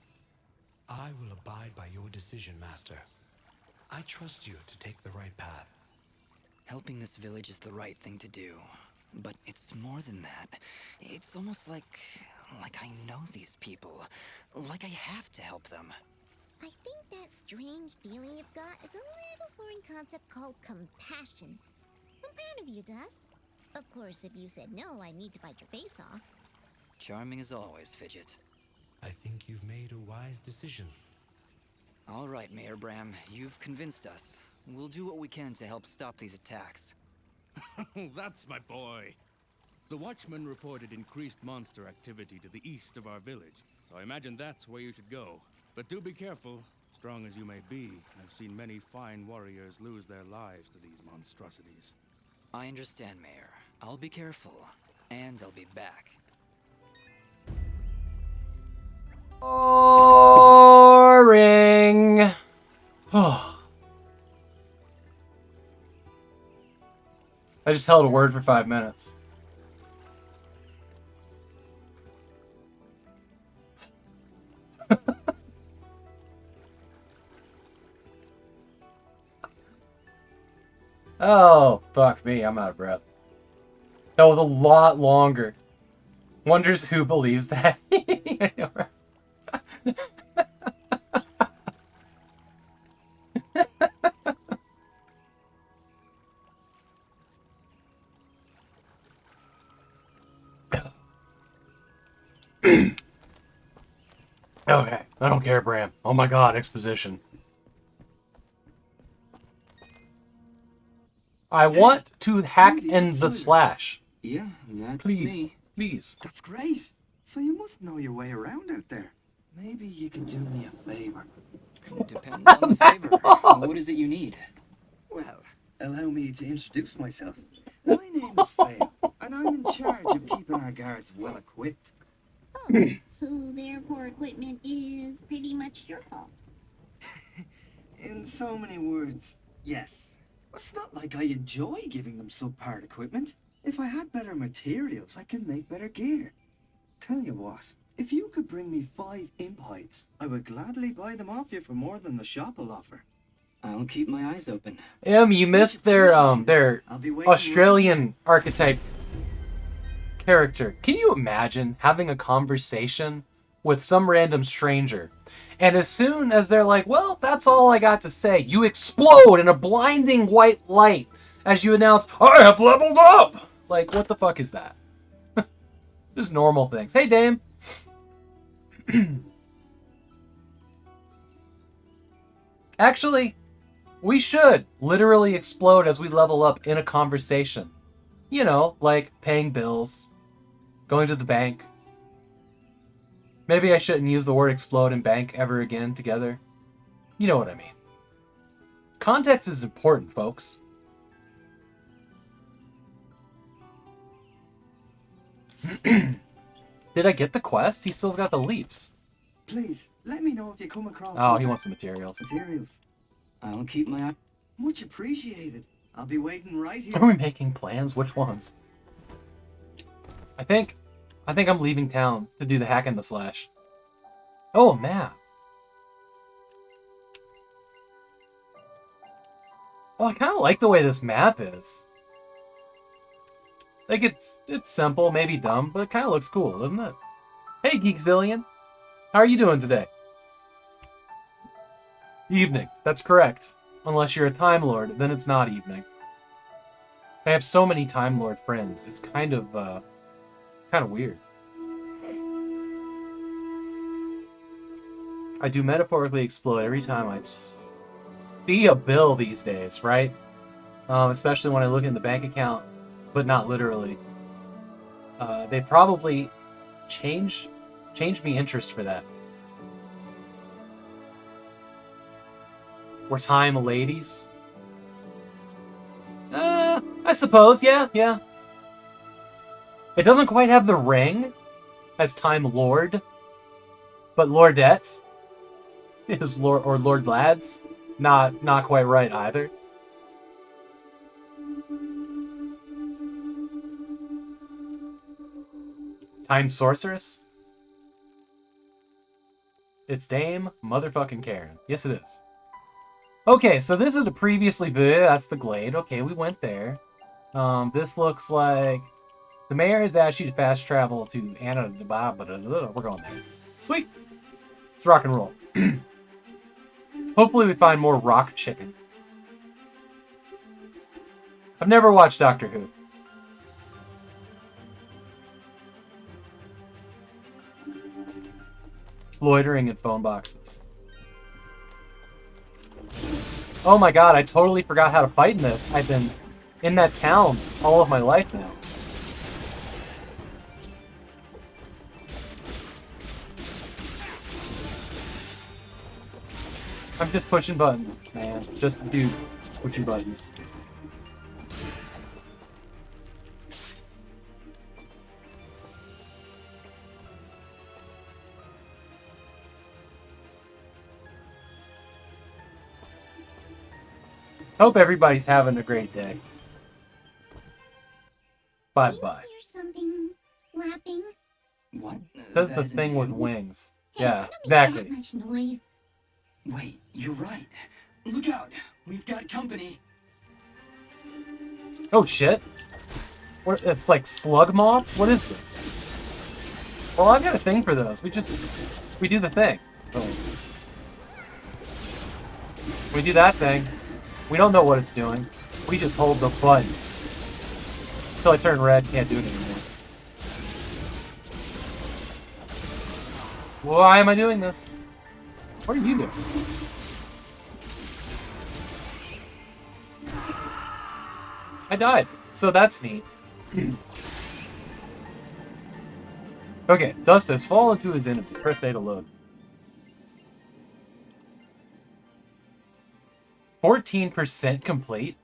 H: I will abide by your decision, Master. I trust you to take the right path.
Q: Helping this village is the right thing to do. But it's more than that. It's almost like I know these people. Like I have to help them.
E: I think that strange feeling you've got is a little foreign concept called compassion. I'm proud of you, Dust. Of course, if you said no, I need to bite your face off.
Q: Charming as always, Fidget.
H: I think you've made a wise decision.
Q: All right, Mayor Bram, you've convinced us. We'll do what we can to help stop these attacks.
B: That's my boy. The Watchmen reported increased monster activity to the east of our village, so I imagine that's where you should go. But do be careful. Strong as you may be, I've seen many fine warriors lose their lives to these monstrosities.
Q: I understand, Mayor. I'll be careful, and I'll be back.
A: Boring. I just held a word for 5 minutes. Oh, fuck me. I'm out of breath. That was a lot longer. Wonders who believes that. I know, right? Okay, I don't care, Bram. Oh my god, exposition. I want to hack in the slash.
Q: Yeah, that's
A: Please,
Q: me.
A: please.
S: That's great. So you must know your way around out there. Maybe you could do me a favor.
Q: Depends on the favor. What is it you need?
S: Well, allow me to introduce myself. My name is Faye, and I'm in charge of keeping our guards well equipped.
E: Oh, so their poor equipment is pretty much your fault.
S: In so many words, yes. It's not like I enjoy giving them subpar equipment. If I had better materials, I could make better gear. Tell you what, if you could bring me 5 imp hides, I would gladly buy them off you for more than the shop will offer.
Q: I'll keep my eyes open.
A: You missed their Australian archetype character. Can you imagine having a conversation with some random stranger, and as soon as they're like, well, that's all I got to say, you explode in a blinding white light as you announce, I have leveled up! Like, what the fuck is that? Just normal things. Hey, Dame. Actually, we should literally explode as we level up in a conversation. You know, like paying bills, going to the bank. Maybe I shouldn't use the word explode and bank ever again together. You know what I mean. Context is important, folks. Did I get the quest? He still's got the leaves.
S: Please, let me know if you come across...
A: Oh, he wants the materials.
Q: I'll keep my eye...
S: Much appreciated. I'll be waiting right here.
A: Are we making plans? Which ones? I think I'm leaving town to do the hack and the slash. Oh, a map. Oh, I kind of like the way this map is. Like, it's simple, maybe dumb, but it kind of looks cool, doesn't it? Hey, Geekzillion. How are you doing today? Evening. That's correct. Unless you're a Time Lord, then it's not evening. I have so many Time Lord friends. It's kind of weird. I do metaphorically explode every time I see a bill these days, right? Especially when I look in the bank account, but not literally. They probably change me interest for that. We're time ladies. I suppose, yeah. It doesn't quite have the ring as Time Lord, but Lordette is Lord, or Lord Lads, not quite right either. Time Sorceress? It's Dame motherfucking Karen. Yes, it is. Okay, so this is a previously video. That's the Glade. Okay, we went there. This looks like the mayor has asked you to fast travel to Anna. We're going there. Sweet. Let's rock and roll. Hopefully we find more rock chicken. I've never watched Doctor Who. Loitering in phone boxes. Oh my god, I totally forgot how to fight in this. I've been in that town all of my life now. I'm just pushing buttons, man. Just to do pushing buttons. Hope everybody's having a great day. Bye-bye.
E: Hear something flapping?
Q: What?
A: Says the thing with wings. Yeah, exactly.
E: That much noise.
Q: Wait, you're right. Look out! We've got company.
A: Oh shit. What, it's like slug moths? What is this? Well, I've got a thing for those. We do the thing. Oh. We do that thing. We don't know what it's doing. We just hold the buttons. Until I turn red, can't do it anymore. Why am I doing this? What are you doing? I died. So that's neat. Okay, dust has fallen to his enemy. Press A to load. 14% complete.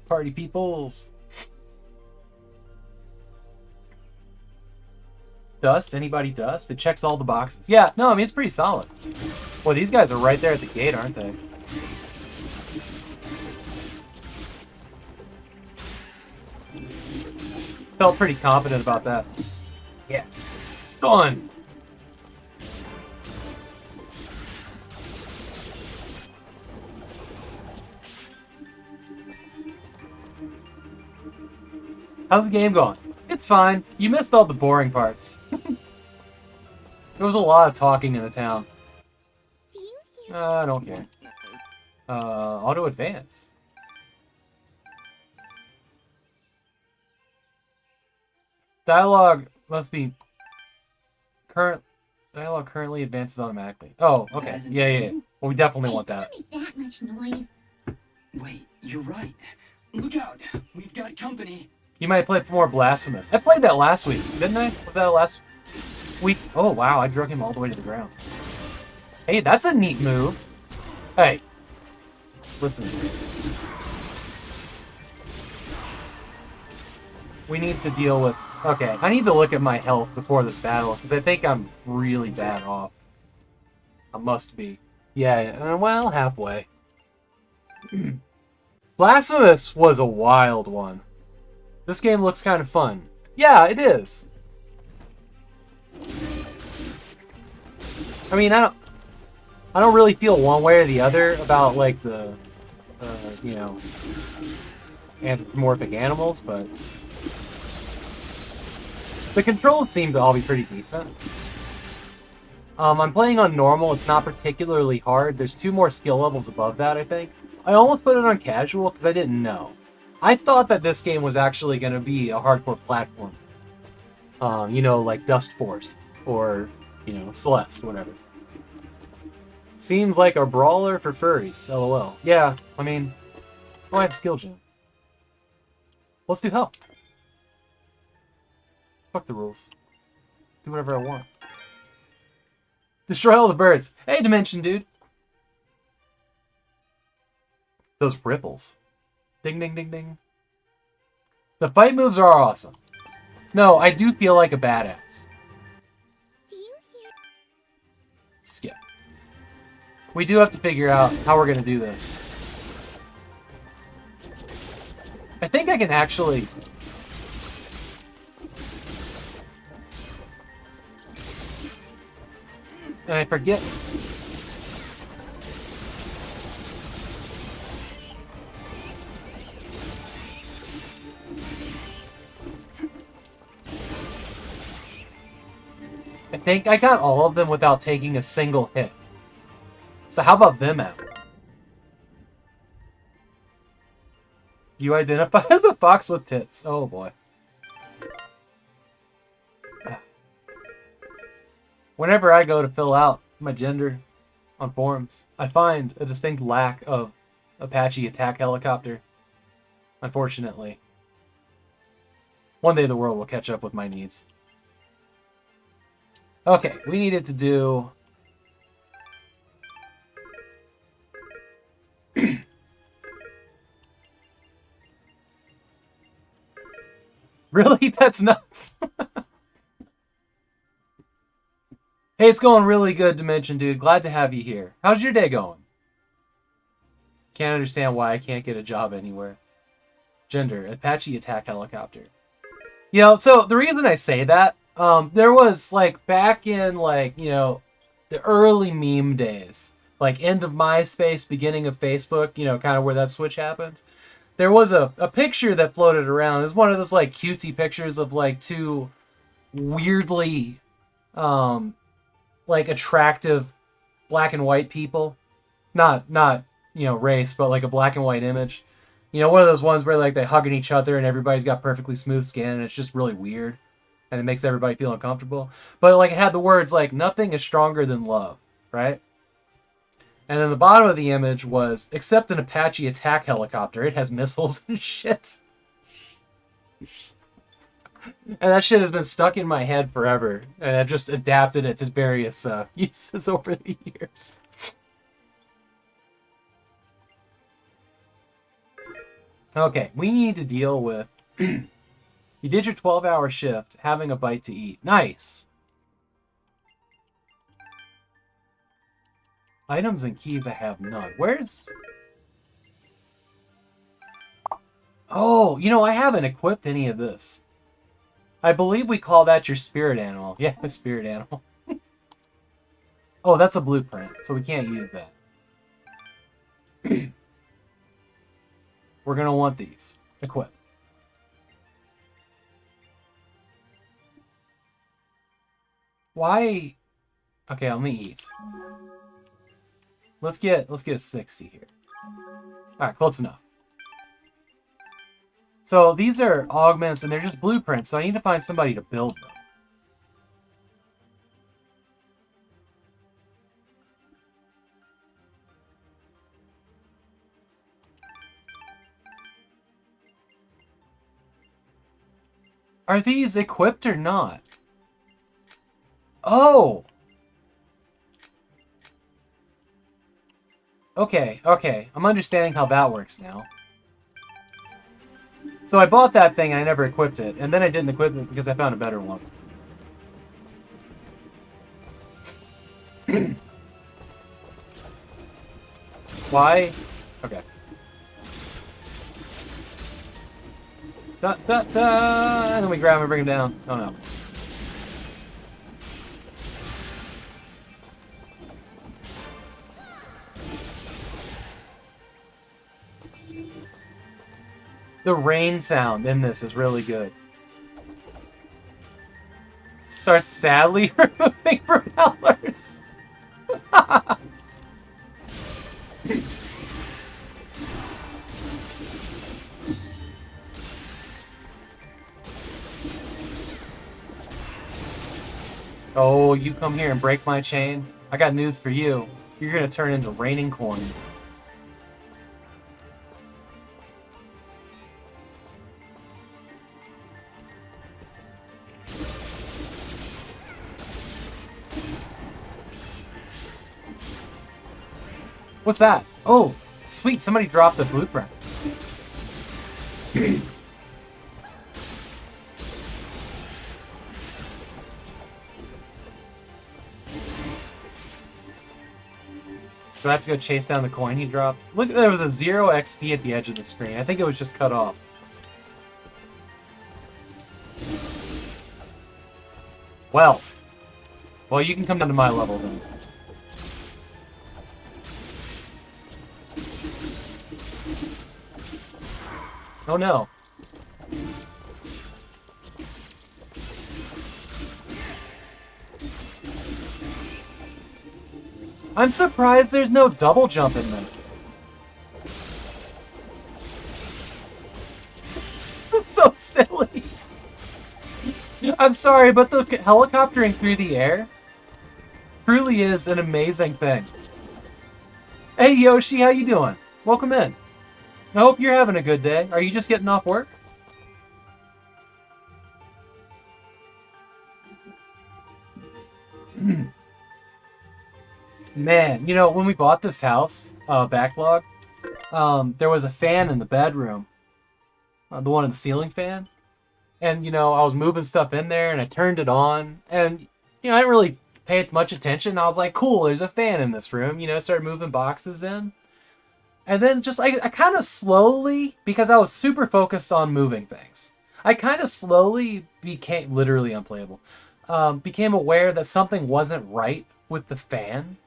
A: Party peoples. Dust? Anybody dust? It checks all the boxes. Yeah, no, I mean, it's pretty solid. Well, these guys are right there at the gate, aren't they? Felt pretty confident about that. Yes. Stun! How's the game going? It's fine. You missed all the boring parts. There was a lot of talking in the town. I don't care. Auto advance. Dialogue must be current. Dialogue currently advances automatically. Oh, okay. Yeah. Well, we definitely want that.
E: That much noise.
Q: Wait, you're right. Look out! We've got company.
A: You might play for more Blasphemous. I played that last week, didn't I? Was that last week? Oh, wow. I drug him all the way to the ground. Hey, that's a neat move. Hey. Listen. We need to deal with... Okay, I need to look at my health before this battle, because I think I'm really bad off. I must be. Yeah, well, halfway. Blasphemous was a wild one. This game looks kind of fun. Yeah, it is. I mean, I don't really feel one way or the other about, like, the, you know, anthropomorphic animals, but the controls seem to all be pretty decent. I'm playing on normal. It's not particularly hard. There's 2 more skill levels above that, I think. I almost put it on casual because I didn't know. I thought that this game was actually going to be a hardcore platform. You know, like Dust Force or, you know, Celeste, whatever. Seems like a brawler for furries, lol. Yeah, I mean, I have skill gem. Let's do hell. Fuck the rules. Do whatever I want. Destroy all the birds. Hey, Dimension Dude. Those ripples. Ding, ding, ding, ding. The fight moves are awesome. No, I do feel like a badass. Skip. We do have to figure out how we're going to do this. I think I can actually... And I forget... I think I got all of them without taking a single hit. So how about them out? You identify as a fox with tits. Oh boy. Whenever I go to fill out my gender on forums, I find a distinct lack of Apache attack helicopter. Unfortunately. One day the world will catch up with my needs. Okay, we needed to do... Really? That's nuts. Hey, it's going really good, Dimension Dude. Glad to have you here. How's your day going? Can't understand why I can't get a job anywhere. Gender, Apache attack helicopter. You know, so the reason I say that, there was, like, back in, like, you know, the early meme days, like, end of MySpace, beginning of Facebook, you know, kind of where that switch happened. There was a picture that floated around. It was one of those, like, cutesy pictures of, like, 2 weirdly, like, attractive black and white people. Not, you know, race, but, like, a black and white image. You know, one of those ones where, like, they're hugging each other and everybody's got perfectly smooth skin and it's just really weird. And it makes everybody feel uncomfortable. But, like, it had the words, like, nothing is stronger than love, right? And then the bottom of the image was, except an Apache attack helicopter, it has missiles and shit. And that shit has been stuck in my head forever. And I've just adapted it to various uses over the years. Okay, we need to deal with... You did your 12-hour shift, having a bite to eat. Nice! Items and keys I have none. Where's... Oh, you know, I haven't equipped any of this. I believe we call that your spirit animal. Yeah, spirit animal. Oh, that's a blueprint, so we can't use that. We're going to want these. Equip. Why? Okay, let me eat. Let's get a 60 here. Alright, close enough. So these are augments and they're just blueprints, so I need to find somebody to build them. Are these equipped or not? Oh! Okay, okay. I'm understanding how that works now. So I bought that thing and I never equipped it, and then I didn't equip it because I found a better one. Why? Okay. Da, da, da, and then we grab him and bring him down. Oh no. The rain sound in this is really good. Starts sadly removing propellers. Oh, you come here and break my chain? I got news for you. You're gonna turn into raining coins. What's that? Oh, sweet, somebody dropped the blueprint. Do I have to go chase down the coin he dropped? Look, there was a 0 XP at the edge of the screen. I think it was just cut off. Well, you can come down to my level then. Oh no. I'm surprised there's no double jump in this. This is so silly. I'm sorry, but the helicoptering through the air truly is an amazing thing. Hey Yoshi, how you doing? Welcome in. I hope you're having a good day. Are you just getting off work? Man, you know, when we bought this house, backlog, there was a fan in the bedroom. The one in the ceiling fan. And, you know, I was moving stuff in there and I turned it on. And, you know, I didn't really pay much attention. I was like, cool, there's a fan in this room. You know, started moving boxes in. And then just, I kind of slowly, because I was super focused on moving things, I kind of slowly became, literally unplayable, became aware that something wasn't right with the fan.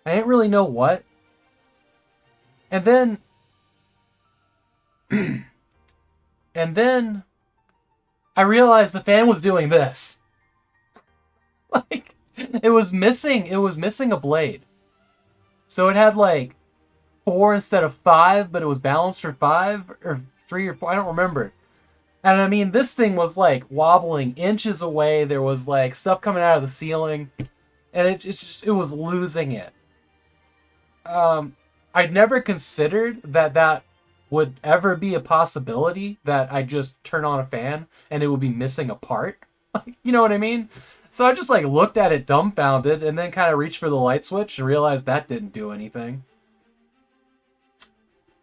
A: I didn't really know what. And then, I realized the fan was doing this. Like, it was missing a blade. So it had like 4 instead of 5, but it was balanced for 5 or 3 or 4. I don't remember. And I mean, this thing was like wobbling inches away. There was like stuff coming out of the ceiling, and it was losing it. I'd never considered that would ever be a possibility, that I just turn on a fan and it would be missing a part. You know what I mean? So I just like looked at it dumbfounded and then kind of reached for the light switch and realized that didn't do anything.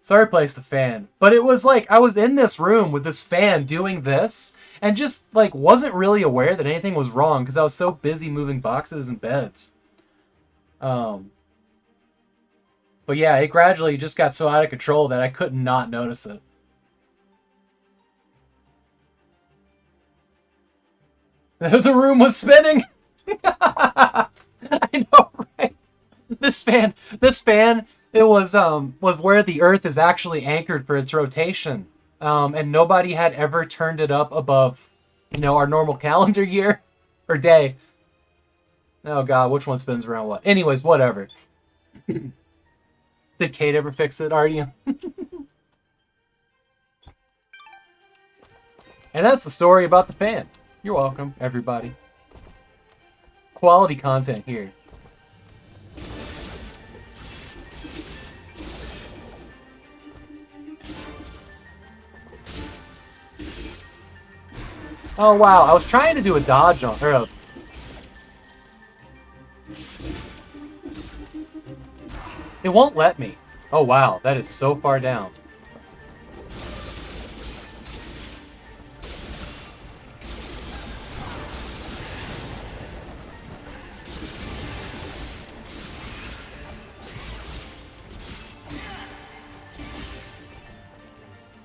A: So I replaced the fan. But it was like I was in this room with this fan doing this and just like wasn't really aware that anything was wrong because I was so busy moving boxes and beds. But yeah, it gradually just got so out of control that I could not notice it. The room was spinning. I know, right? This fan, it was where the Earth is actually anchored for its rotation, and nobody had ever turned it up above, our normal calendar year or day. Oh God, which one spins around what? Anyways, whatever. Did Kate ever fix it, Artyom? And that's the story about the fan. You're welcome, everybody. Quality content here. Oh wow, I was trying to do a dodge on her. It won't let me. Oh wow, that is so far down.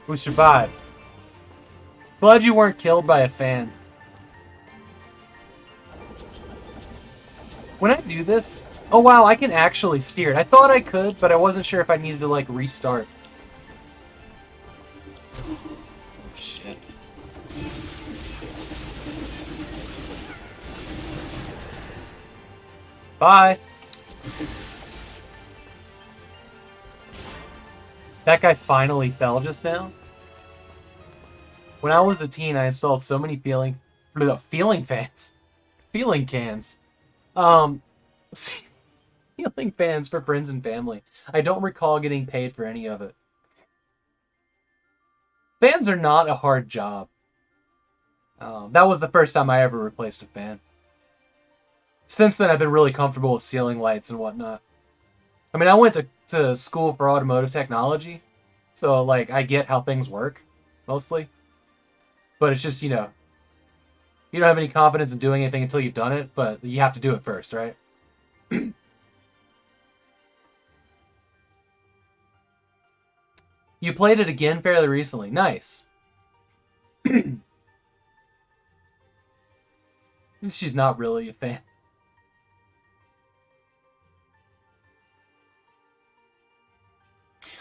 A: We survived. Glad you weren't killed by a fan. When I do this... Oh wow, I can actually steer it. I thought I could, but I wasn't sure if I needed to, like, restart. Oh, shit. Bye! That guy finally fell just now. When I was a teen, I installed so many feeling fans. Feeling cans. Ceiling fans for friends and family. I don't recall getting paid for any of it. Fans are not a hard job. That was the first time I ever replaced a fan. Since then, I've been really comfortable with ceiling lights and whatnot. I mean, I went to school for automotive technology, so, like, I get how things work, mostly. But it's just, you don't have any confidence in doing anything until you've done it, but you have to do it first, right? You played it again fairly recently. Nice. She's not really a fan.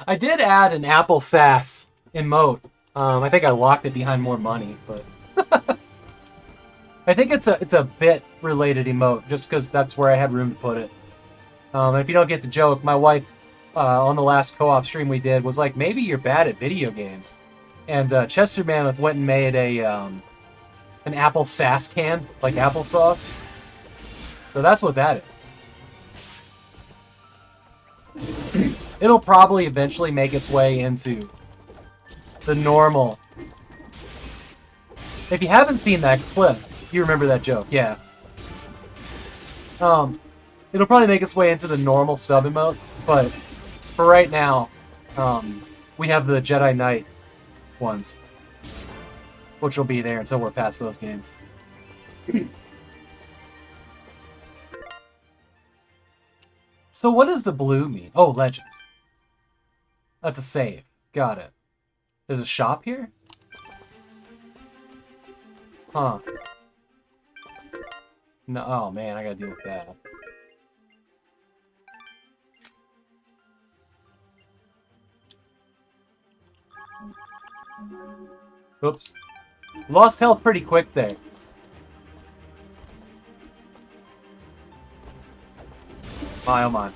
A: I did add an Apple Sass emote. I think I locked it behind more money, but I think it's a bit related emote, just because that's where I had room to put it. And if you don't get the joke, my wife on the last co-op stream we did was like, maybe you're bad at video games, and Chester Mammoth went and made an Apple Sass can, like applesauce. So that's what that is. It'll probably eventually make its way into the normal. If you haven't seen that clip, you remember that joke, yeah. It'll probably make its way into the normal sub emote, but for right now, we have the Jedi Knight ones, which will be there until we're past those games. So what does the blue mean? Oh, legend. That's a save. Got it. There's a shop here? Huh. No, oh man, I gotta deal with that. Oops. Lost health pretty quick there. My oh my.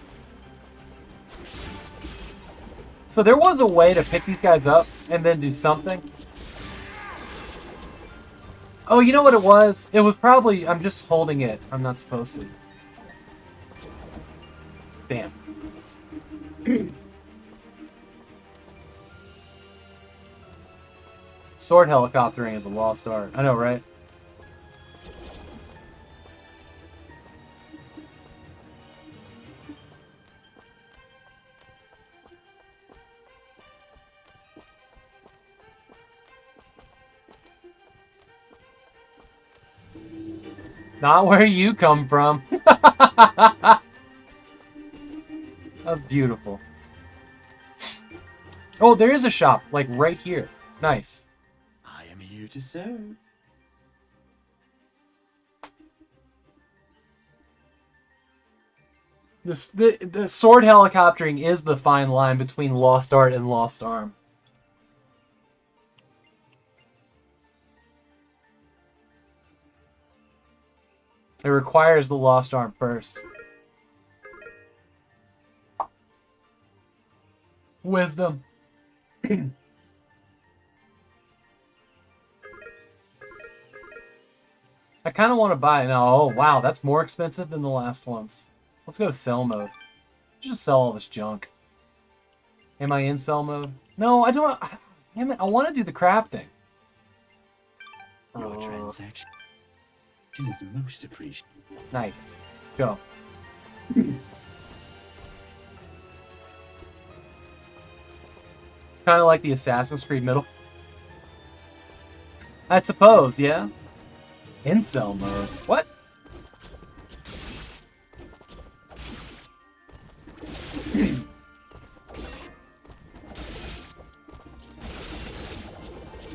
A: So there was a way to pick these guys up and then do something. Oh, you know what it was? It was probably... I'm just holding it. I'm not supposed to. Damn. Sword helicoptering is a lost art. I know, right? Not where you come from. That's beautiful. Oh, there is a shop, like right here. Nice.
G: I am here to serve.
A: The sword helicoptering is the fine line between lost art and lost arm. It requires the lost arm first. Wisdom. I kind of want to buy it now. Oh, wow, that's more expensive than the last ones. Let's go to sell mode. Just sell all this junk. Am I in sell mode? No, I don't. Damn it, I want to do the crafting.
G: Your transaction is most appreciated.
A: Nice. Go. Kind of like the Assassin's Creed middle. I suppose, yeah. Incel mode. What?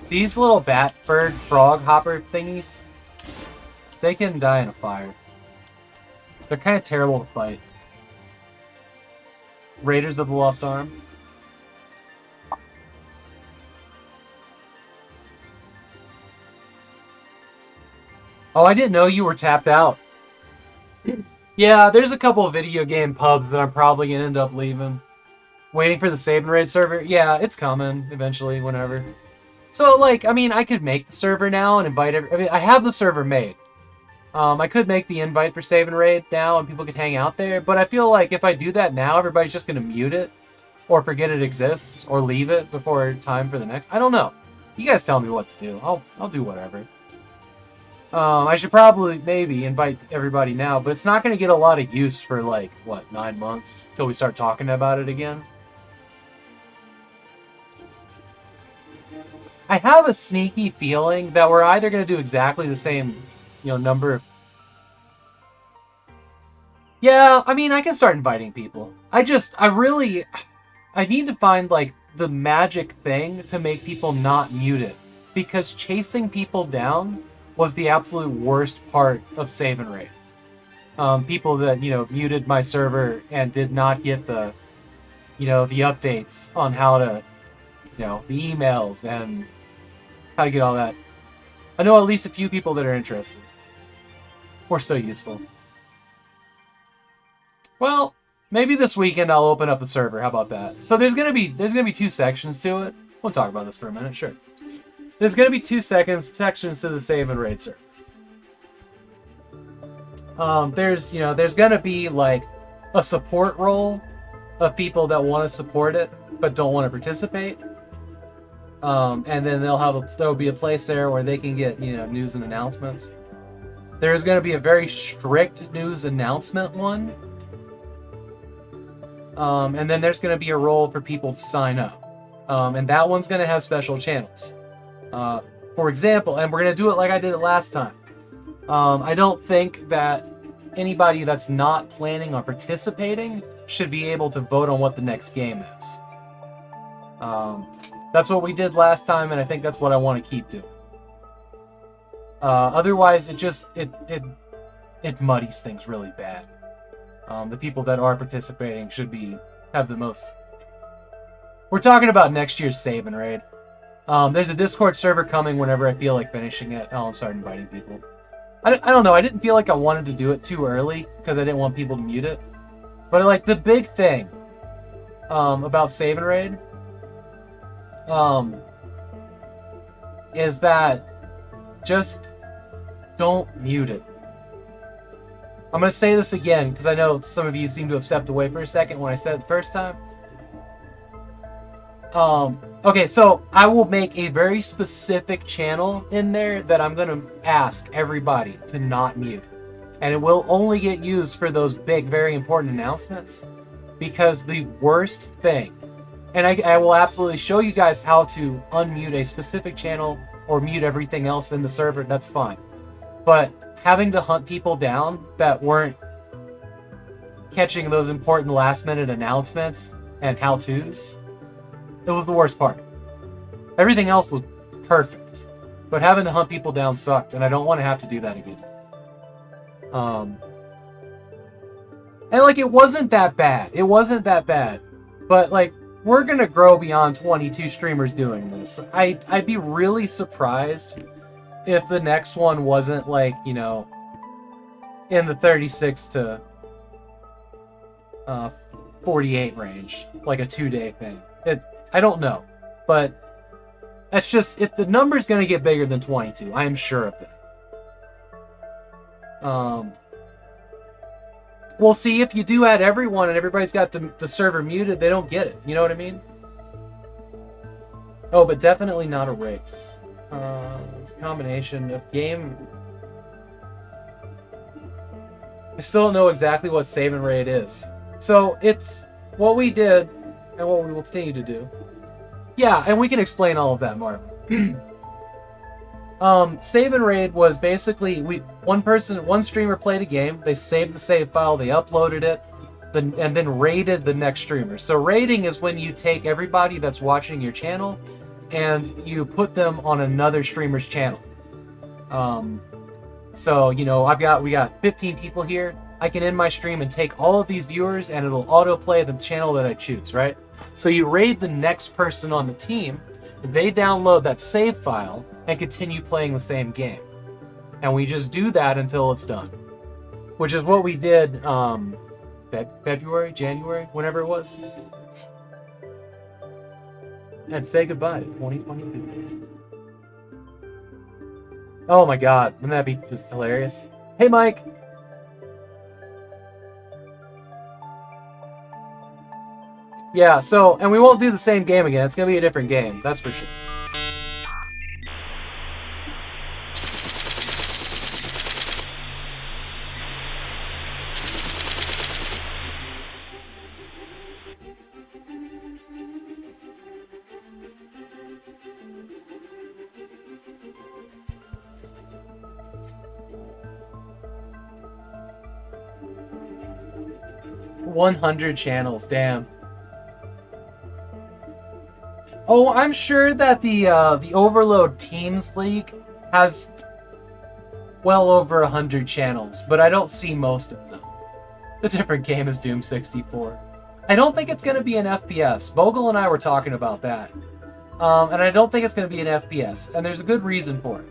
A: These little bat bird frog hopper thingies, they can die in a fire. They're kind of terrible to fight. Raiders of the Lost Arm. Oh, I didn't know you were tapped out. Yeah, there's a couple of video game pubs that I'm probably going to end up leaving. Waiting for the Save and Raid server? Yeah, it's coming eventually, whenever. So, like, I mean, I could make the server now and invite I mean, I have the server made. I could make the invite for Save and Raid now and people could hang out there, but I feel like if I do that now, everybody's just going to mute it or forget it exists or leave it before time for the next. I don't know. You guys tell me what to do. I'll do whatever. I should probably maybe invite everybody now, but it's not going to get a lot of use for like, what, 9 months till we start talking about it again. I have a sneaky feeling that we're either going to do exactly the same, number of... Yeah, I mean, I can start inviting people. I need to find, like, the magic thing to make people not mute it. Because chasing people down was the absolute worst part of Save and Raid. People that, muted my server and did not get the, the updates on how to, the emails and how to get all that. I know at least a few people that are interested. We're so useful. Well, maybe this weekend I'll open up the server. How about that? So there's gonna be 2 sections to it. We'll talk about this for a minute, sure. There's gonna be 2 sections to the Save and Raid server. There's gonna be like a support role of people that want to support it but don't want to participate. And then there'll be a place there where they can get, news and announcements. There's going to be a very strict news announcement one. And then there's going to be a role for people to sign up. And that one's going to have special channels. For example, and we're going to do it like I did it last time. I don't think that anybody that's not planning on participating should be able to vote on what the next game is. That's what we did last time, and I think that's what I want to keep doing. Otherwise, it muddies things really bad. The people that are participating should have the most. We're talking about next year's Save and Raid. There's a Discord server coming whenever I feel like finishing it. I'll start inviting people. I don't know. I didn't feel like I wanted to do it too early because I didn't want people to mute it. But like the big thing about Save and Raid is that just don't mute it. I'm going to say this again because I know some of you seem to have stepped away for a second when I said it the first time. Okay, so I will make a very specific channel in there that I'm going to ask everybody to not mute. And it will only get used for those big, very important announcements. Because the worst thing, and I will absolutely show you guys how to unmute a specific channel or mute everything else in the server, that's fine. But having to hunt people down that weren't catching those important last-minute announcements and how-tos, It was the worst part. Everything else was perfect. But having to hunt people down sucked, and I don't want to have to do that again. And, like, it wasn't that bad. It wasn't that bad. But, like, we're going to grow beyond 22 streamers doing this. I'd be really surprised if the next one wasn't, like, you know, in the 36 to 48 range. Like a 2-day thing. I don't know. But that's just, if the number's going to get bigger than 22, I am sure of that. We'll see if you do add everyone and everybody's got the server muted, they don't get it. You know what I mean? Oh, but definitely not a race. It's a combination of game... I still don't know exactly what Save and Raid is. So, it's what we did and what we will continue to do. Yeah, and we can explain all of that more. Save and Raid was basically one streamer played a game, they saved the save file, they uploaded it, and then raided the next streamer. So raiding is when you take everybody that's watching your channel and you put them on another streamer's channel. So, you know, we got 15 people here. I can end my stream and take all of these viewers and it'll autoplay the channel that I choose, right? So you raid the next person on the team, they download that save file and continue playing the same game. And we just do that until it's done. Which is what we did February, January, whenever it was. And say goodbye to 2022. Oh my god, wouldn't that be just hilarious? Hey Mike! Yeah, so, and we won't do the same game again, it's gonna be a different game, that's for sure. $100 channels, damn. Oh, I'm sure that the Overload Teams League has well over 100 channels, but I don't see most of them. The different game is Doom 64. I don't think it's going to be an FPS. Bogle and I were talking about that. And I don't think it's going to be an FPS, and there's a good reason for it.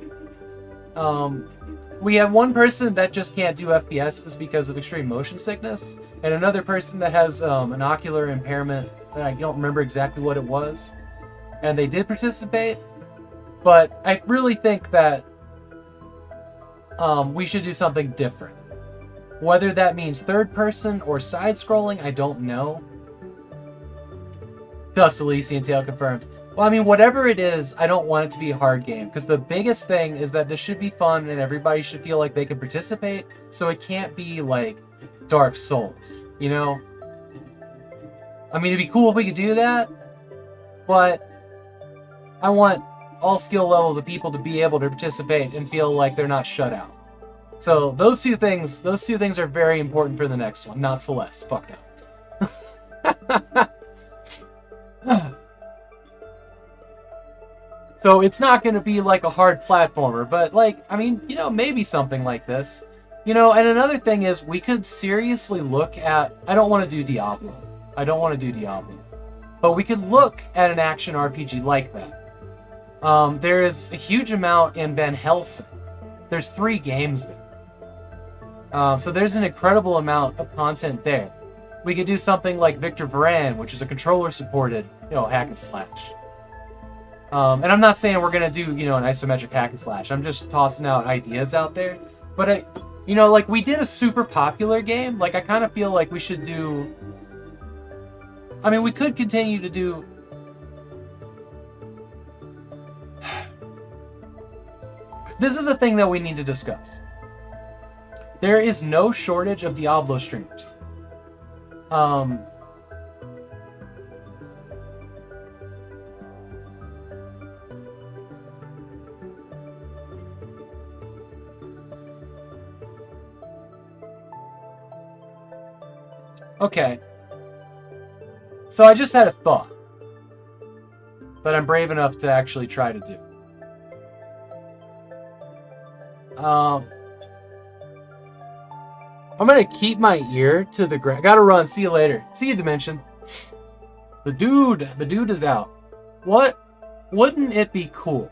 A: We have one person that just can't do FPSs because of extreme motion sickness, and another person that has an ocular impairment, and I don't remember exactly what it was. And they did participate, but I really think that we should do something different. Whether that means third person or side-scrolling, I don't know. Dust Elysian Tail confirmed. Well, I mean, whatever it is, I don't want it to be a hard game, because the biggest thing is that this should be fun and everybody should feel like they can participate, so it can't be like Dark Souls, you know? I mean, it'd be cool if we could do that, but I want all skill levels of people to be able to participate and feel like they're not shut out. So those two things are very important for the next one, not Celeste. Fuck no. So it's not going to be like a hard platformer, but like, I mean, you know, maybe something like this. You know, and another thing is we could seriously look at, I don't want to do Diablo. But we could look at an action RPG like that. There is a huge amount in Van Helsing. There's 3 games there. So there's an incredible amount of content there. We could do something like Victor Varan, which is a controller-supported, you know, hack and slash. And I'm not saying we're gonna do, you know, an isometric hack and slash. I'm just tossing out ideas out there. But you know, like we did a super popular game. Like I kind of feel like we should do. I mean, we could continue to do. This is a thing that we need to discuss. There is no shortage of Diablo streamers. Okay. So I just had a thought. that I'm brave enough to actually try to do. I'm gonna keep my ear to the ground. Gotta run. See you later. See you, Dimension. The dude is out. What? Wouldn't it be cool?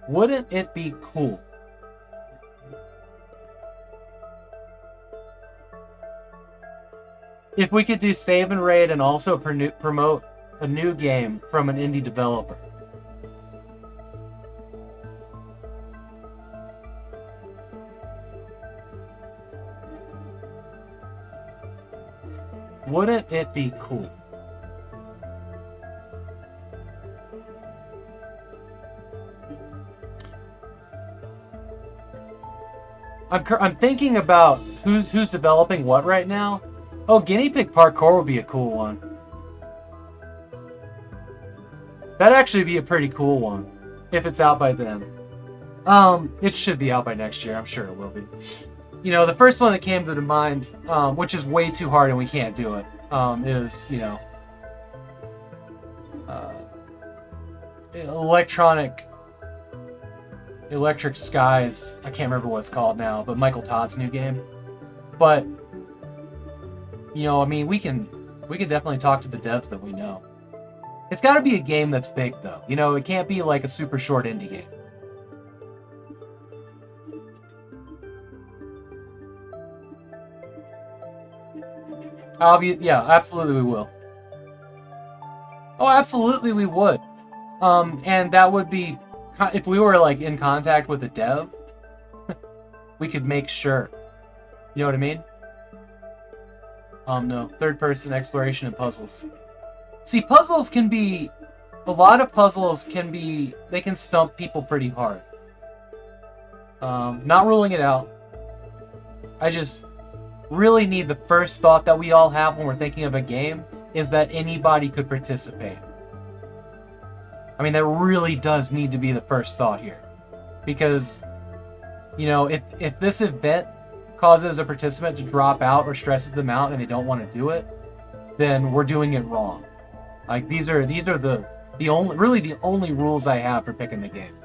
A: Wouldn't it be cool? If we could do save and raid and also promote a new game from an indie developer. Wouldn't it be cool? I'm thinking about who's developing what right now. Oh, guinea pig parkour would be a cool one. That'd actually be a pretty cool one if it's out by then. It should be out by next year. I'm sure it will be. You know, the first one that came to mind, which is way too hard and we can't do it, is, you know, Electric Skies. I can't remember what it's called now, but Michael Todd's new game. But, you know, I mean, we can definitely talk to the devs that we know. It's got to be a game that's big, though. You know, it can't be like a super short indie game. Yeah, absolutely we will. Oh, absolutely we would. And that would be, if we were like in contact with a dev, we could make sure. You know what I mean? No. Third person exploration and puzzles. See, puzzles can be, a lot of puzzles can be, they can stump people pretty hard. Not ruling it out. I just really need the first thought that we all have when we're thinking of a game is that anybody could participate. I mean, that really does need to be the first thought here. Because, you know, if this event causes a participant to drop out or stresses them out and they don't want to do it, then we're doing it wrong. Like, these are the only rules I have for picking the game.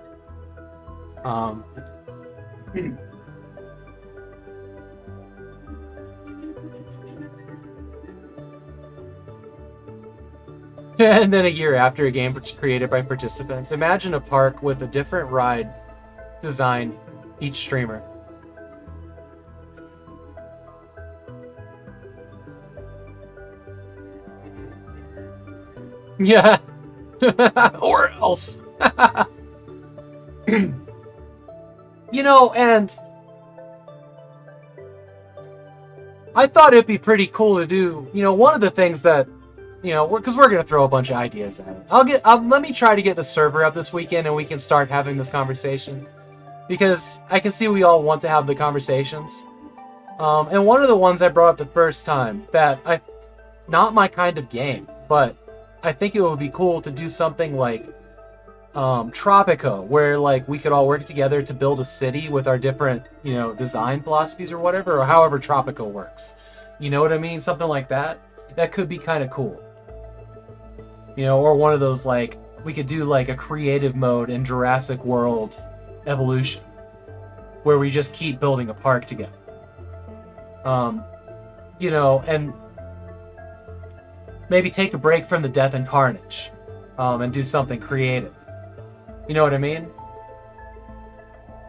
A: And then a year after, a game created by participants. Imagine a park with a different ride design each streamer. Yeah. Or else. You know, and I thought it'd be pretty cool to do, you know, one of the things that, you know, because we're going to throw a bunch of ideas at it. Let me try to get the server up this weekend and we can start having this conversation. Because I can see we all want to have the conversations. And one of the ones I brought up the first time that not my kind of game, but I think it would be cool to do something like Tropico, where like we could all work together to build a city with our different, you know, design philosophies or whatever, or however Tropico works. You know what I mean? Something like that. That could be kind of cool. You know, or one of those, like, we could do like a creative mode in Jurassic World Evolution, where we just keep building a park together. You know, and maybe take a break from the death and carnage, and do something creative. You know what I mean?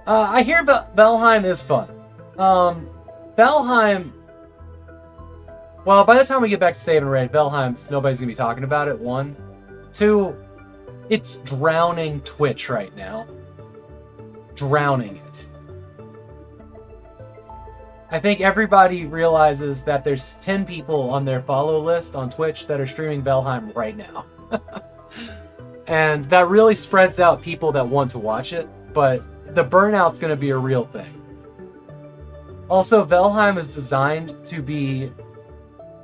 A: I hear Valheim is fun. Valheim, well, by the time we get back to Save and Raid, nobody's going to be talking about it, 1. 2, it's drowning Twitch right now. Drowning it. I think everybody realizes that there's 10 people on their follow list on Twitch that are streaming Valheim right now. And that really spreads out people that want to watch it, but the burnout's going to be a real thing. Also, Valheim is designed to be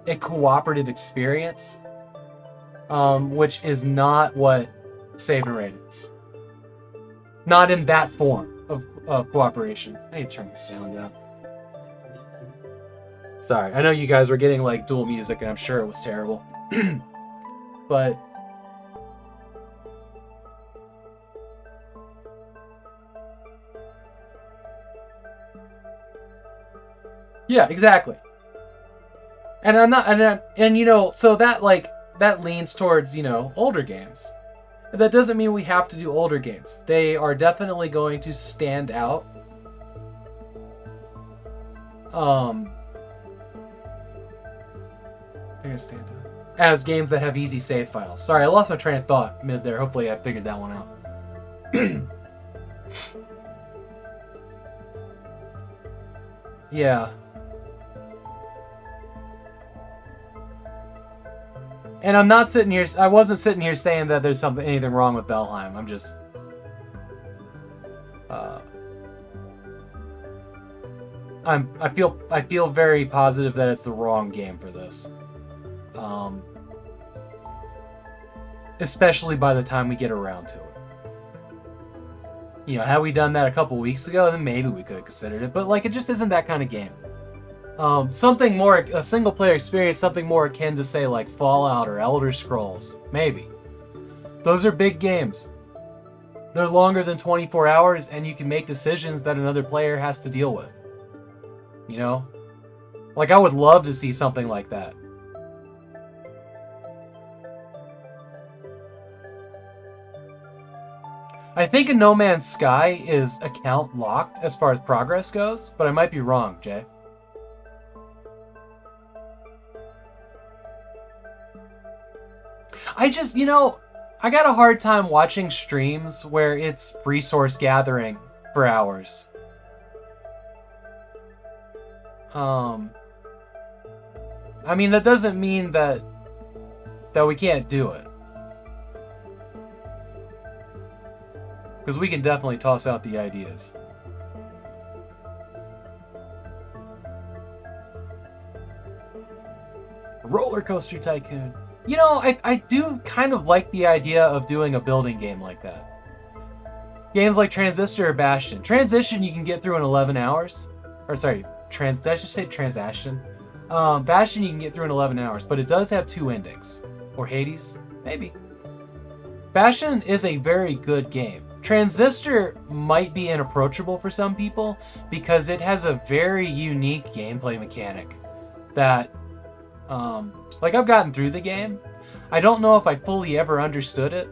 A: a cooperative experience, which is not what Save and Raid is. Not in that form of cooperation. I need to turn the sound down. Sorry, I know you guys were getting like dual music and I'm sure it was terrible. But Yeah, exactly. And I'm not, and you know, so that like that leans towards, you know, older games. That doesn't mean we have to do older games. They are definitely going to stand out. They're gonna stand out as games that have easy save files. Sorry, I lost my train of thought mid there. Hopefully, I figured that one out. Yeah. And I'm not sitting here. I wasn't sitting here saying that there's anything wrong with Valheim. I'm just. I feel very positive that it's the wrong game for this. Especially by the time we get around to it. You know, had we done that a couple weeks ago, then maybe we could have considered it. But like, it just isn't that kind of game. Something more, a single player experience, something more akin to say like Fallout or Elder Scrolls, maybe. Those are big games. They're longer than 24 hours, and you can make decisions that another player has to deal with. You know? Like, I would love to see something like that. I think in No Man's Sky is account locked as far as progress goes, but I might be wrong, Jay. I just, you know, I got a hard time watching streams where it's resource gathering for hours. I mean, that doesn't mean that we can't do it. Because we can definitely toss out the ideas. Roller Coaster Tycoon. You know, I do kind of like the idea of doing a building game like that. Games like Transistor or Bastion. Transition you can get through in 11 hours. Or sorry, did I just say Transaction? Bastion you can get through in 11 hours, but it does have 2 endings. Or Hades? Maybe. Bastion is a very good game. Transistor might be inapproachable for some people because it has a very unique gameplay mechanic that, like, I've gotten through the game. I don't know if I fully ever understood it.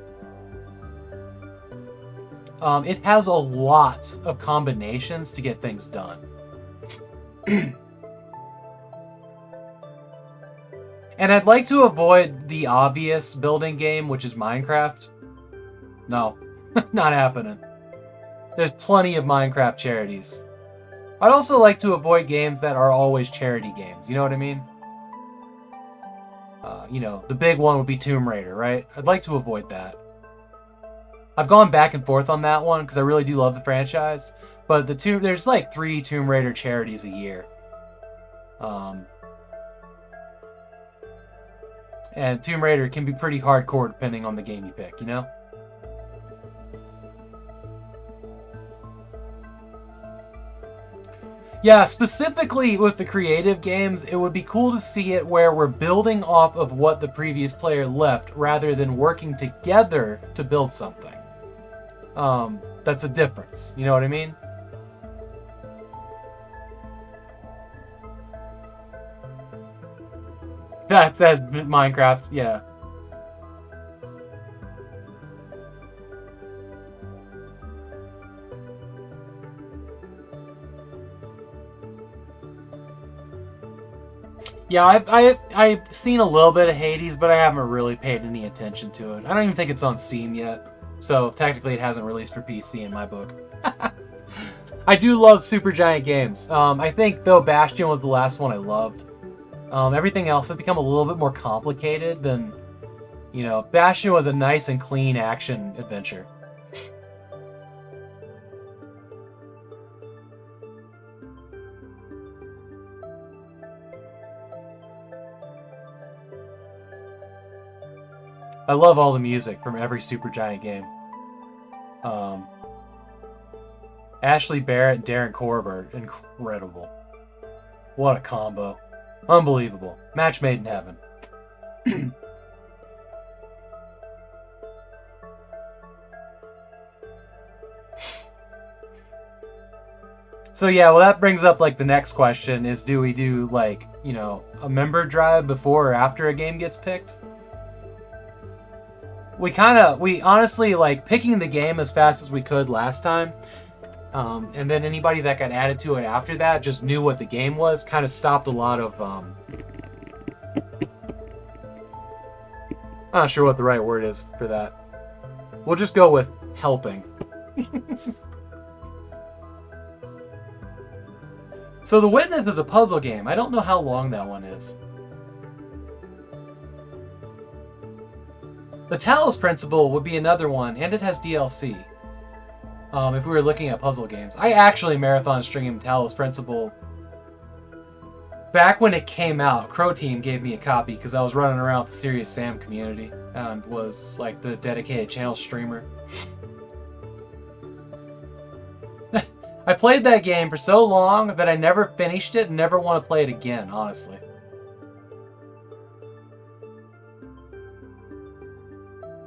A: It has a lot of combinations to get things done. And I'd like to avoid the obvious building game, which is Minecraft. No, not happening. There's plenty of Minecraft charities. I'd also like to avoid games that are always charity games. You know what I mean? You know, the big one would be Tomb Raider, right? I'd like to avoid that. I've gone back and forth on that one because I really do love the franchise. But there's like 3 Tomb Raider charities a year. And Tomb Raider can be pretty hardcore depending on the game you pick, you know? Yeah, specifically with the creative games, it would be cool to see it where we're building off of what the previous player left rather than working together to build something. That's a difference. You know what I mean? That's Minecraft, yeah. Yeah, I've seen a little bit of Hades, but I haven't really paid any attention to it. I don't even think it's on Steam yet, so technically it hasn't released for PC in my book. I do love Supergiant games. I think, though, Bastion was the last one I loved. Everything else has become a little bit more complicated than, you know, Bastion was a nice and clean action adventure. I love all the music from every Supergiant game. Ashley Barrett and Darren Korb, incredible. What a combo. Unbelievable. Match made in heaven. So yeah, well that brings up like the next question is, do we do like, you know, a member drive before or after a game gets picked? We honestly like picking the game as fast as we could last time. And then anybody that got added to it after that just knew what the game was, kind of stopped a lot of, I'm not sure what the right word is for that. We'll just go with helping. So The Witness is a puzzle game. I don't know how long that one is. The Talos Principle would be another one, and it has DLC. If we were looking at puzzle games. I actually marathon streamed Talos Principle back when it came out. Crow Team gave me a copy because I was running around with the Serious Sam community and was like the dedicated channel streamer. I played that game for so long that I never finished it and never want to play it again, honestly.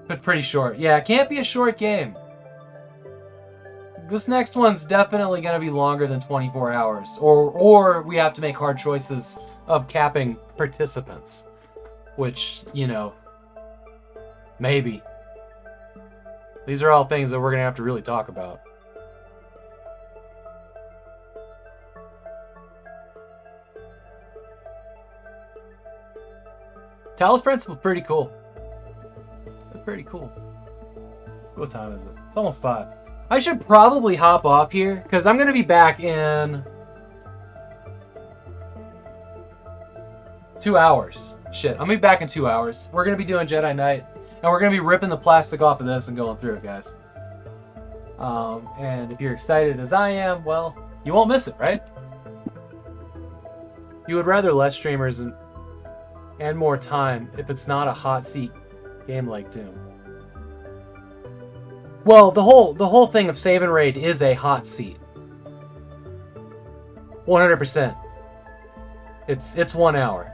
A: But pretty short. Yeah, it can't be a short game. This next one's definitely going to be longer than 24 hours. Or we have to make hard choices of capping participants. Which, you know, maybe. These are all things that we're going to have to really talk about. Talos Principle is pretty cool. It's pretty cool. What time is it? It's almost 5. I should probably hop off here, because I'm going to be back in 2 hours. Shit, I'm going to be back in 2 hours. We're going to be doing Jedi Knight, and we're going to be ripping the plastic off of this and going through it, guys. And if you're excited as I am, well, you won't miss it, right? You would rather less streamers and more time if it's not a hot seat game like Doom. Well, the whole thing of Save and Raid is a hot seat. 100%. It's 1 hour.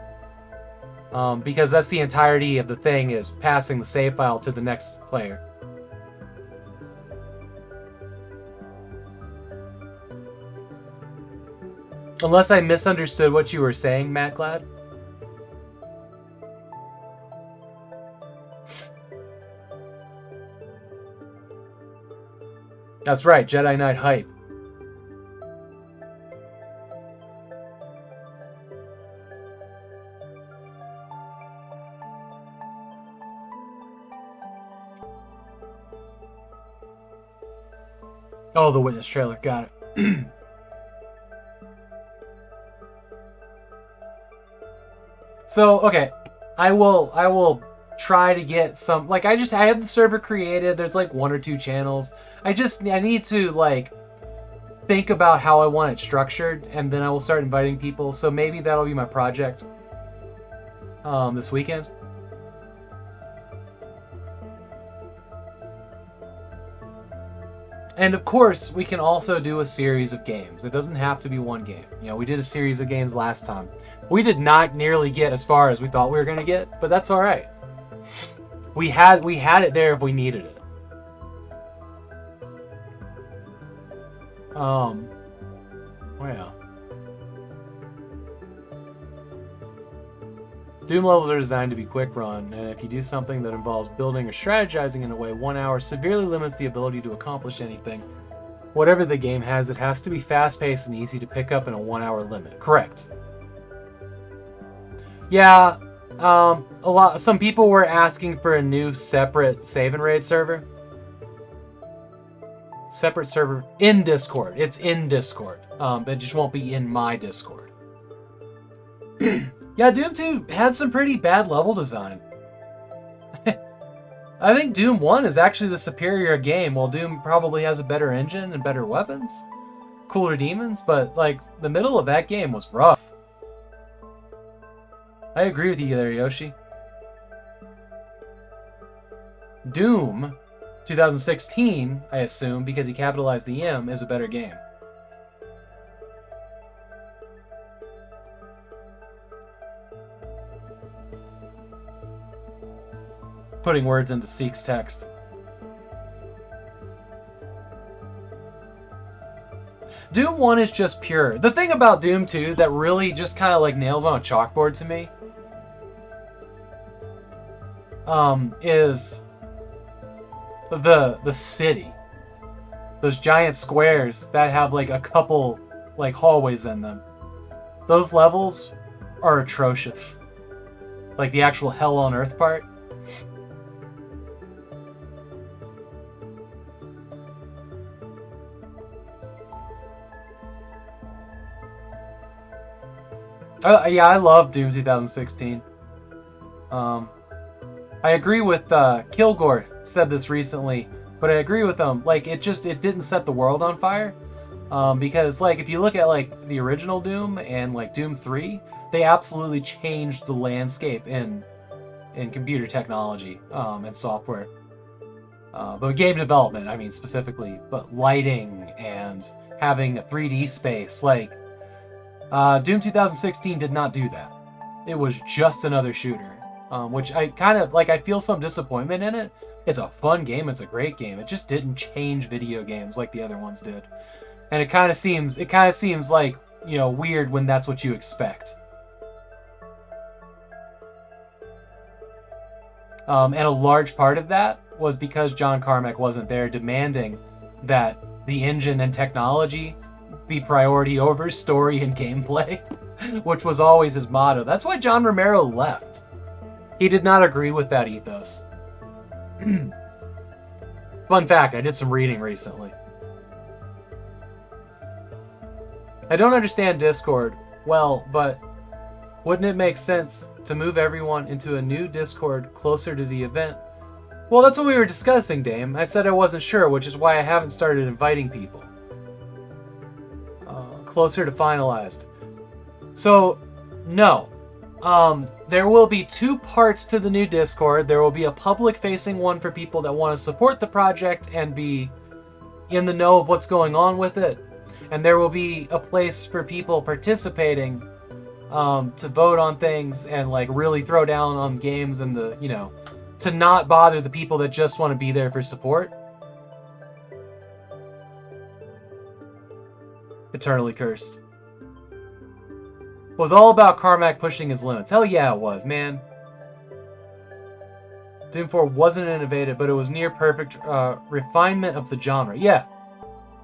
A: Because that's the entirety of the thing, is passing the save file to the next player. Unless I misunderstood what you were saying, Matt Glad. That's right, Jedi Knight hype. Oh, the Witness trailer, got it. So, okay, I will try to get some, like, I have the server created. There's like 1 or 2 channels. I need to like think about how I want it structured, and then I will start inviting people. So maybe that'll be my project this weekend. And of course, we can also do a series of games. It doesn't have to be one game. You know, we did a series of games last time. We did not nearly get as far as we thought we were going to get, but that's all right. We had it there if we needed it. Well. Doom levels are designed to be quick run, and if you do something that involves building or strategizing in a way, 1 hour severely limits the ability to accomplish anything. Whatever the game has, it has to be fast-paced and easy to pick up in a 1 hour limit. Correct. Yeah, some people were asking for a new separate Save and Raid server. Separate server in Discord. It's in Discord. It just won't be in my Discord. Yeah, Doom 2 had some pretty bad level design. I think Doom 1 is actually the superior game, while Doom probably has a better engine and better weapons. Cooler demons, but like the middle of that game was rough. I agree with you there, Yoshi. Doom 2016, I assume, because he capitalized the M, is a better game. Putting words into Seek's text. Doom 1 is just pure. The thing about Doom 2 that really just kind of like nails on a chalkboard to me is the city. Those giant squares that have like a couple like hallways in them. Those levels are atrocious. Like the actual Hell on Earth part. Yeah, I love Doom 2016. I agree with Kilgore said this recently, but I agree with him. Like it didn't set the world on fire, because like if you look at like the original Doom and like Doom 3, they absolutely changed the landscape in computer technology and software. But game development, I mean specifically, but lighting and having a 3D space, like Doom 2016 did not do that. It was just another shooter, which I kind of like. I feel some disappointment in it. It's a fun game. It's a great game. It just didn't change video games like the other ones did, and it kind of seems like, you know, weird when that's what you expect. And a large part of that was because John Carmack wasn't there, demanding that the engine and technology be priority over story and gameplay, which was always his motto. That's why John Romero left. He did not agree with that ethos. Fun fact, I did some reading recently. I don't understand Discord well, but wouldn't it make sense to move everyone into a new Discord closer to the event? Well, that's what we were discussing, Dame. I said I wasn't sure, which is why I haven't started inviting people. Closer to finalized. So, no. There will be 2 parts to the new Discord. There will be a public-facing one for people that want to support the project and be in the know of what's going on with it. And there will be a place for people participating to vote on things and like really throw down on games and the, you know, to not bother the people that just want to be there for support. Eternally Cursed. It was all about Carmack pushing his limits. Hell yeah, it was, man. Doom 4 wasn't innovative, but it was near perfect refinement of the genre. Yeah.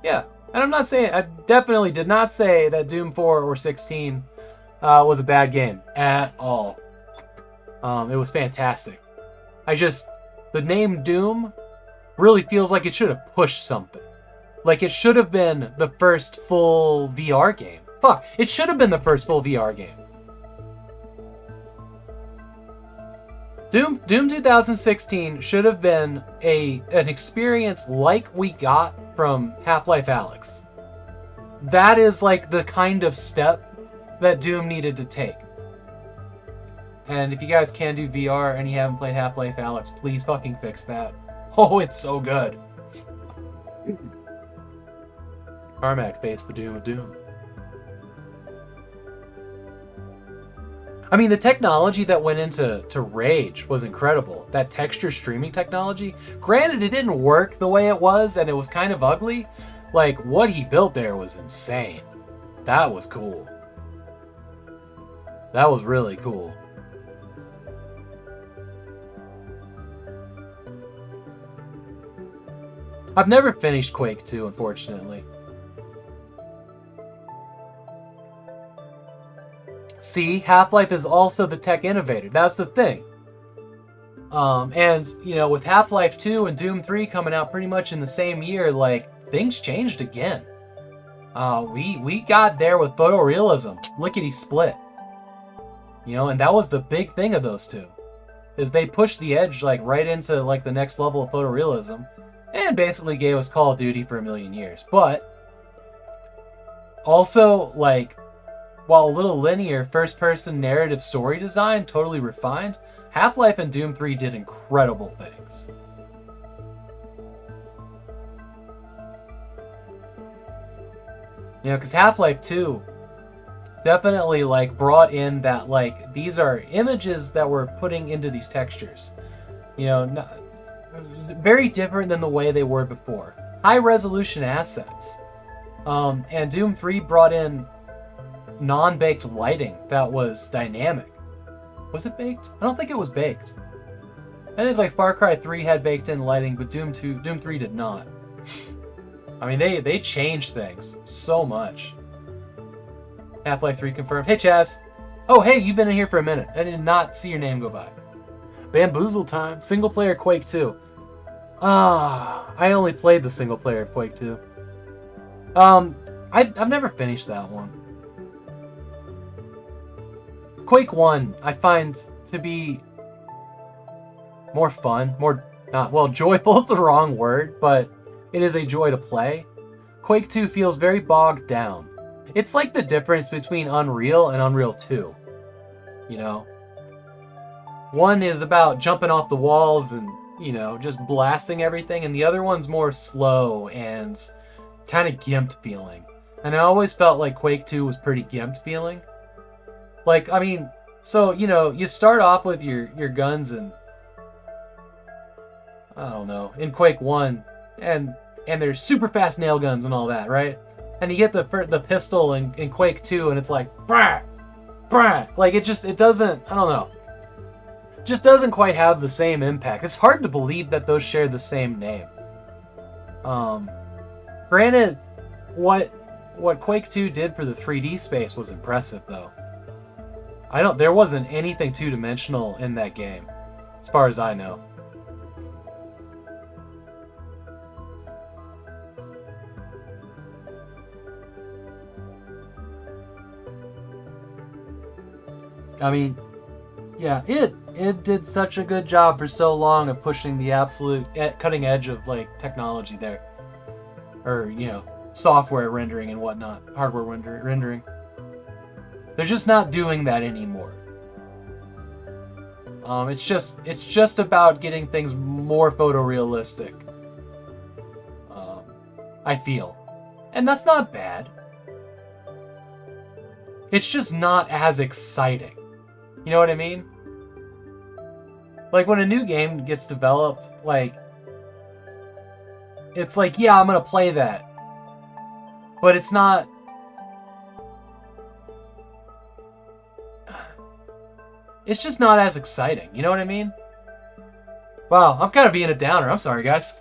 A: Yeah. And I'm not saying, I definitely did not say that Doom 4 or 16 was a bad game at all. It was fantastic. The name Doom really feels like it should have pushed something. Like it should have been the first full VR game. Fuck, it should have been the first full VR game. Doom 2016 should have been an experience like we got from Half-Life Alyx. That is like the kind of step that Doom needed to take. And if you guys can do VR and you haven't played Half-Life Alyx, please fucking fix that. Oh, it's so good. Carmack faced the doom of Doom. I mean, the technology that went into Rage was incredible. That texture streaming technology. Granted, it didn't work the way it was, and it was kind of ugly. Like, what he built there was insane. That was cool. That was really cool. I've never finished Quake 2, unfortunately. See, Half-Life is also the tech innovator. That's the thing. And, you know, with Half-Life 2 and Doom 3 coming out pretty much in the same year, like, things changed again. We got there with photorealism. Lickety-split. You know, and that was the big thing of those two. Is they pushed the edge, like, right into, like, the next level of photorealism. And basically gave us Call of Duty for a million years. But also, like, while a little linear, first-person narrative story design, totally refined, Half-Life and Doom 3 did incredible things. You know, because Half-Life 2 definitely, like, brought in that, like, these are images that we're putting into these textures. You know, very different than the way they were before. High-resolution assets. And Doom 3 brought in non-baked lighting that was dynamic. Was it baked? I don't think it was baked. I think like Far Cry 3 had baked-in lighting, but Doom 3 did not. I mean, they changed things so much. Half-Life 3 confirmed. Hey, Chaz. Oh, hey, you've been in here for a minute. I did not see your name go by. Bamboozle time. Single-player Quake 2. I only played the single-player Quake 2. I've never finished that one. Quake 1, I find to be more fun, joyful is the wrong word, but it is a joy to play. Quake 2 feels very bogged down. It's like the difference between Unreal and Unreal 2. You know? One is about jumping off the walls and, you know, just blasting everything, and the other one's more slow and kind of gimped feeling. And I always felt like Quake 2 was pretty gimped feeling. Like, I mean, so, you know, you start off with your guns and, I don't know, in Quake 1, and there's super fast nail guns and all that, right? And you get the pistol in Quake 2, and it's like, brah, brah. Like, it doesn't, I don't know. Just doesn't quite have the same impact. It's hard to believe that those share the same name. Granted, what Quake 2 did for the 3D space was impressive, though. There wasn't anything two-dimensional in that game, as far as I know. I mean, yeah, it did such a good job for so long of pushing the absolute cutting edge of, like, technology there. Or, you know, software rendering and whatnot, hardware rendering. They're just not doing that anymore. It's just about getting things more photorealistic. I feel. And that's not bad. It's just not as exciting. You know what I mean? Like, when a new game gets developed, like, it's like, yeah, I'm gonna play that. But it's not... It's just not as exciting. You know what I mean? Wow, I'm kind of being a downer. I'm sorry, guys.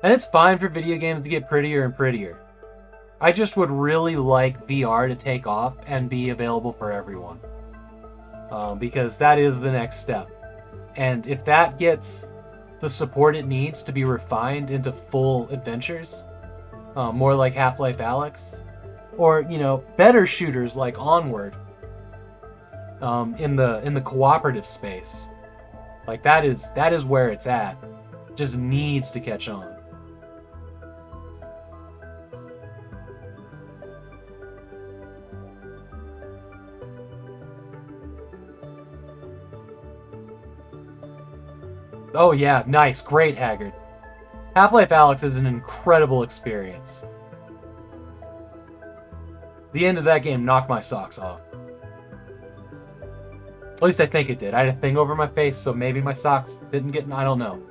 A: And it's fine for video games to get prettier and prettier. I just would really like VR to take off and be available for everyone. Because that is the next step. And if that gets the support it needs to be refined into full adventures, more like Half-Life Alyx, or, you know, better shooters like Onward, in the cooperative space, like that is where it's at. Just needs to catch on. Oh yeah, nice, great, Haggard. Half-Life Alyx is an incredible experience. The end of that game knocked my socks off. At least I think it did. I had a thing over my face, so maybe my socks didn't get... I don't know.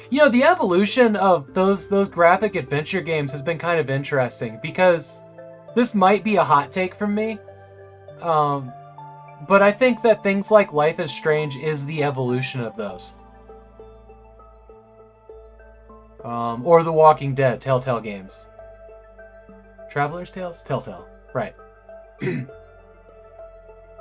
A: You know, the evolution of those graphic adventure games has been kind of interesting, because this might be a hot take from me, but I think that things like Life is Strange is the evolution of those. Or The Walking Dead, Telltale games. Traveler's Tales? Telltale. Right.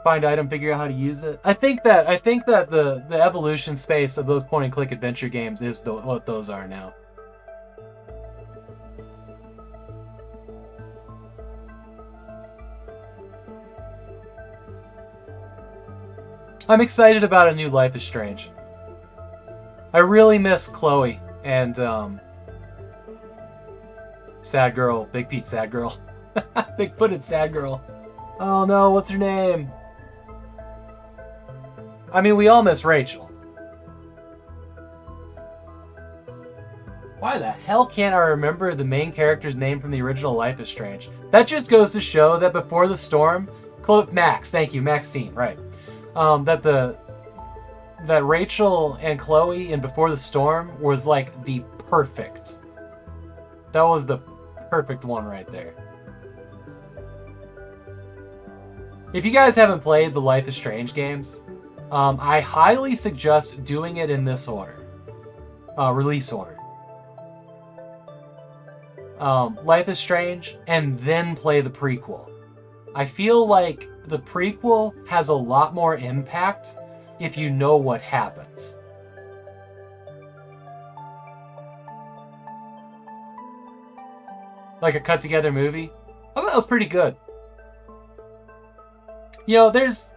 A: Find item, figure out how to use it. I think that the evolution space of those point-and-click adventure games is what those are now. I'm excited about a new Life is Strange. I really miss Chloe and Sad Girl, Big Pete Sad Girl. Big-footed Sad Girl. Oh no, what's her name? I mean, we all miss Rachel. Why the hell can't I remember the main character's name from the original Life is Strange? That just goes to show that before the storm, Max, thank you, Maxine, right? That Rachel and Chloe in Before the Storm was like the perfect. That was the perfect one right there. If you guys haven't played the Life is Strange games, I highly suggest doing it in this order. Release order. Life is Strange, and then play the prequel. I feel like the prequel has a lot more impact if you know what happens. Like a cut together movie. I thought that was pretty good. You know, it is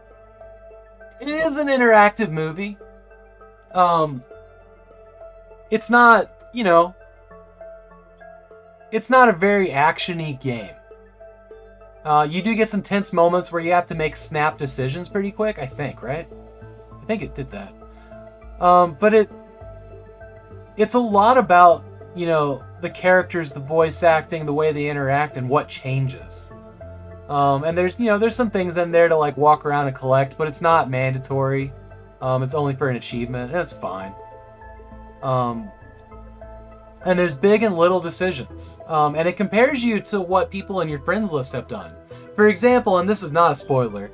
A: an interactive movie. It's not, you know, it's not a very action-y game. You do get some tense moments where you have to make snap decisions pretty quick, I think, right? I think it did that. But it's a lot about, you know, the characters, the voice acting, the way they interact, and what changes. And there's some things in there to like walk around and collect, but it's not mandatory. It's only for an achievement, and it's fine. And there's big and little decisions. And it compares you to what people in your friends list have done. For example, and this is not a spoiler,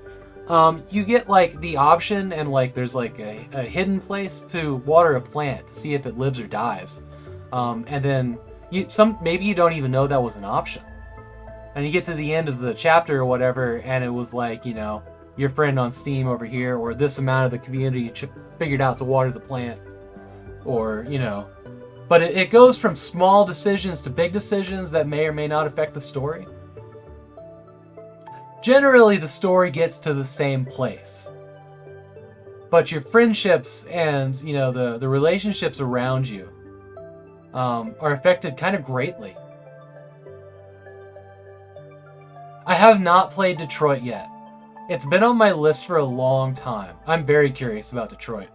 A: you get like the option and like there's like a hidden place to water a plant to see if it lives or dies. And then maybe you don't even know that was an option. And you get to the end of the chapter or whatever, and it was like, you know, your friend on Steam over here, or this amount of the community figured out to water the plant, or, you know. But it goes from small decisions to big decisions that may or may not affect the story. Generally, the story gets to the same place. But your friendships and, you know, the relationships around you are affected kind of greatly. I have not played Detroit yet. It's been on my list for a long time. I'm very curious about Detroit.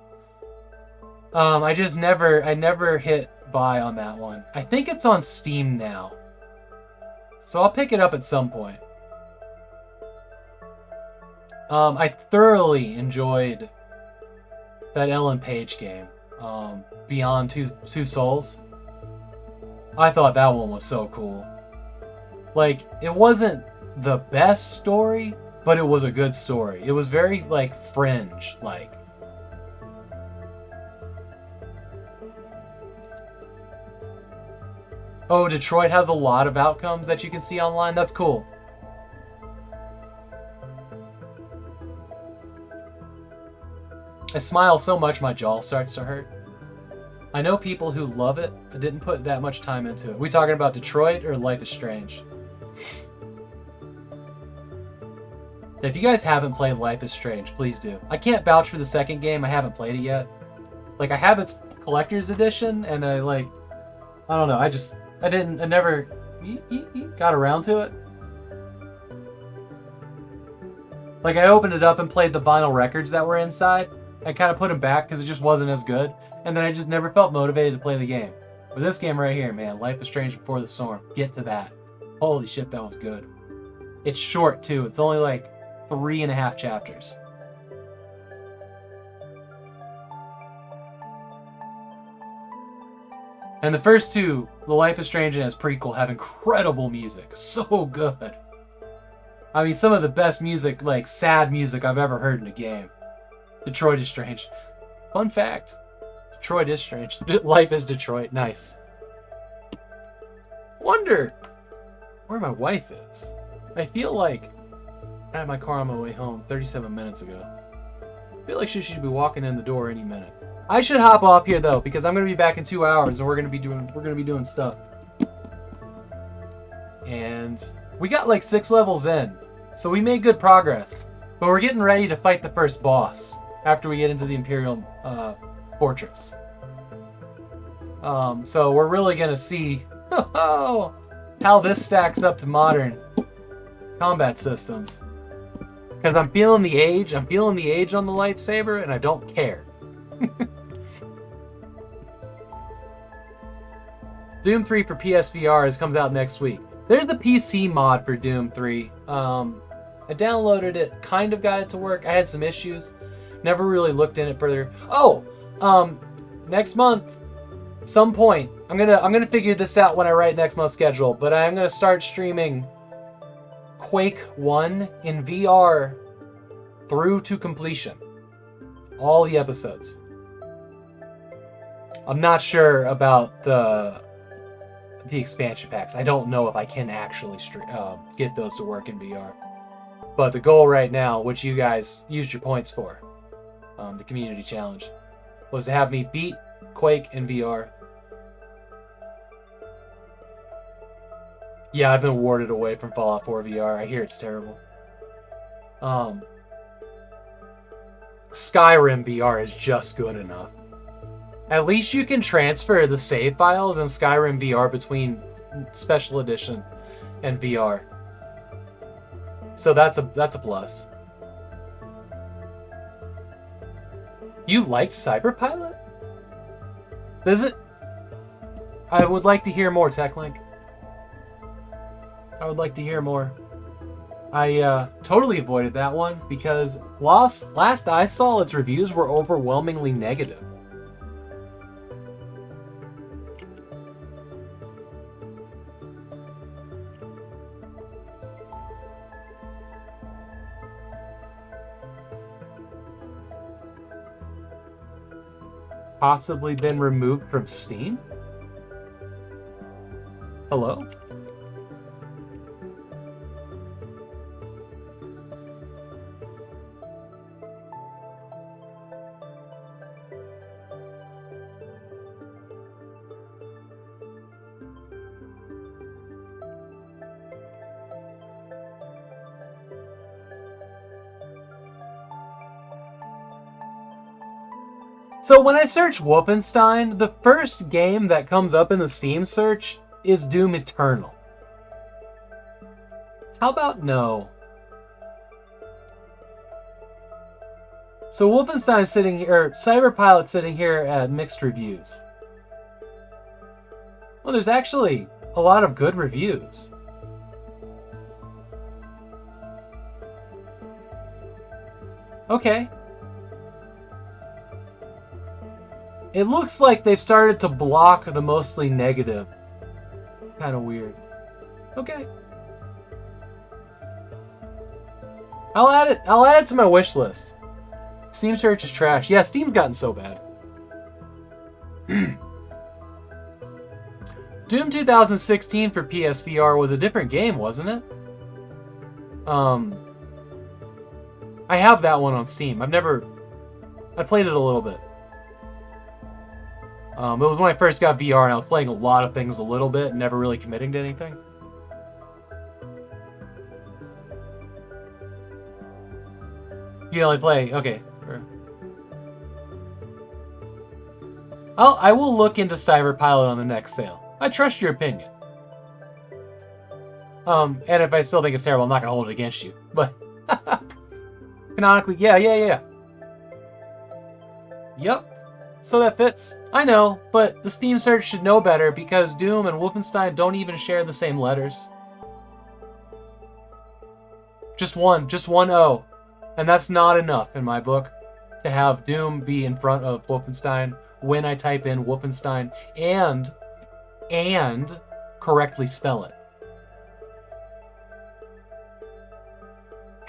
A: I never hit buy on that one. I think it's on Steam now. So I'll pick it up at some point. I thoroughly enjoyed that Ellen Page game, Beyond Two Souls. I thought that one was so cool. Like, it wasn't the best story, but it was a good story. It was very, like, Fringe-like. Oh, Detroit has a lot of outcomes that you can see online? That's cool. I smile so much my jaw starts to hurt. I know people who love it. I didn't put that much time into it. We talking about Detroit or Life is Strange? If you guys haven't played Life is Strange, please do. I can't vouch for the second game. I haven't played it yet. Like, I have its collector's edition, and I don't know. I never got around to it. Like, I opened it up and played the vinyl records that were inside. I kind of put them back because it just wasn't as good. And then I just never felt motivated to play the game. But this game right here, man, Life is Strange Before the Storm. Get to that. Holy shit, that was good. It's short, too. It's only like 3.5 chapters. And the first two, The Life is Strange and its prequel, have incredible music. So good. I mean, some of the best music, like sad music I've ever heard in a game. Detroit is Strange. Fun fact. Detroit is strange. Life is Detroit. Nice. Wonder where my wife is. I feel like I had my car on my way home 37 minutes ago. I feel like she should be walking in the door any minute. I should hop off here though, because I'm gonna be back in 2 hours and we're gonna be doing stuff. And we got like 6 levels in, so we made good progress. But we're getting ready to fight the first boss after we get into the Imperial Fortress. So we're really gonna see how this stacks up to modern combat systems. Because I'm feeling the age. I'm feeling the age on the lightsaber, and I don't care. Doom 3 for PSVR comes out next week. There's the PC mod for Doom 3. I downloaded it, kind of got it to work. I had some issues. Never really looked in it further. Oh, next month, some point, I'm gonna figure this out when I write next month's schedule, but I'm gonna start streaming Quake 1 in VR through to completion. All the episodes. I'm not sure about the expansion packs. I don't know if I can actually get those to work in VR. But the goal right now, which you guys used your points for, the community challenge, was to have me beat Quake in VR. Yeah, I've been warded away from Fallout 4 VR. I hear it's terrible. Skyrim VR is just good enough. At least you can transfer the save files in Skyrim VR between Special Edition and VR. So that's a plus. You liked Cyberpilot? Does it? I would like to hear more, TechLink. I would like to hear more. I totally avoided that one because last I saw, its reviews were overwhelmingly negative. Possibly been removed from Steam? Hello? So when I search Wolfenstein, the first game that comes up in the Steam search is Doom Eternal. How about no? So Wolfenstein sitting here, or Cyberpilot sitting here at mixed reviews. Well, there's actually a lot of good reviews. Okay. It looks like they've started to block the mostly negative. Kind of weird. Okay. I'll add it to my wish list. Steam search is trash. Yeah, Steam's gotten so bad. Doom 2016 for PSVR was a different game, wasn't it? I have that one on Steam. I played it a little bit. It was when I first got VR and I was playing a lot of things a little bit, never really committing to anything. You only play, okay. I will look into Cyberpilot on the next sale. I trust your opinion. And if I still think it's terrible, I'm not gonna hold it against you. But canonically, yeah. Yep. So that fits. I know, but the Steam search should know better because Doom and Wolfenstein don't even share the same letters. Just one O. And that's not enough in my book to have Doom be in front of Wolfenstein when I type in Wolfenstein and correctly spell it.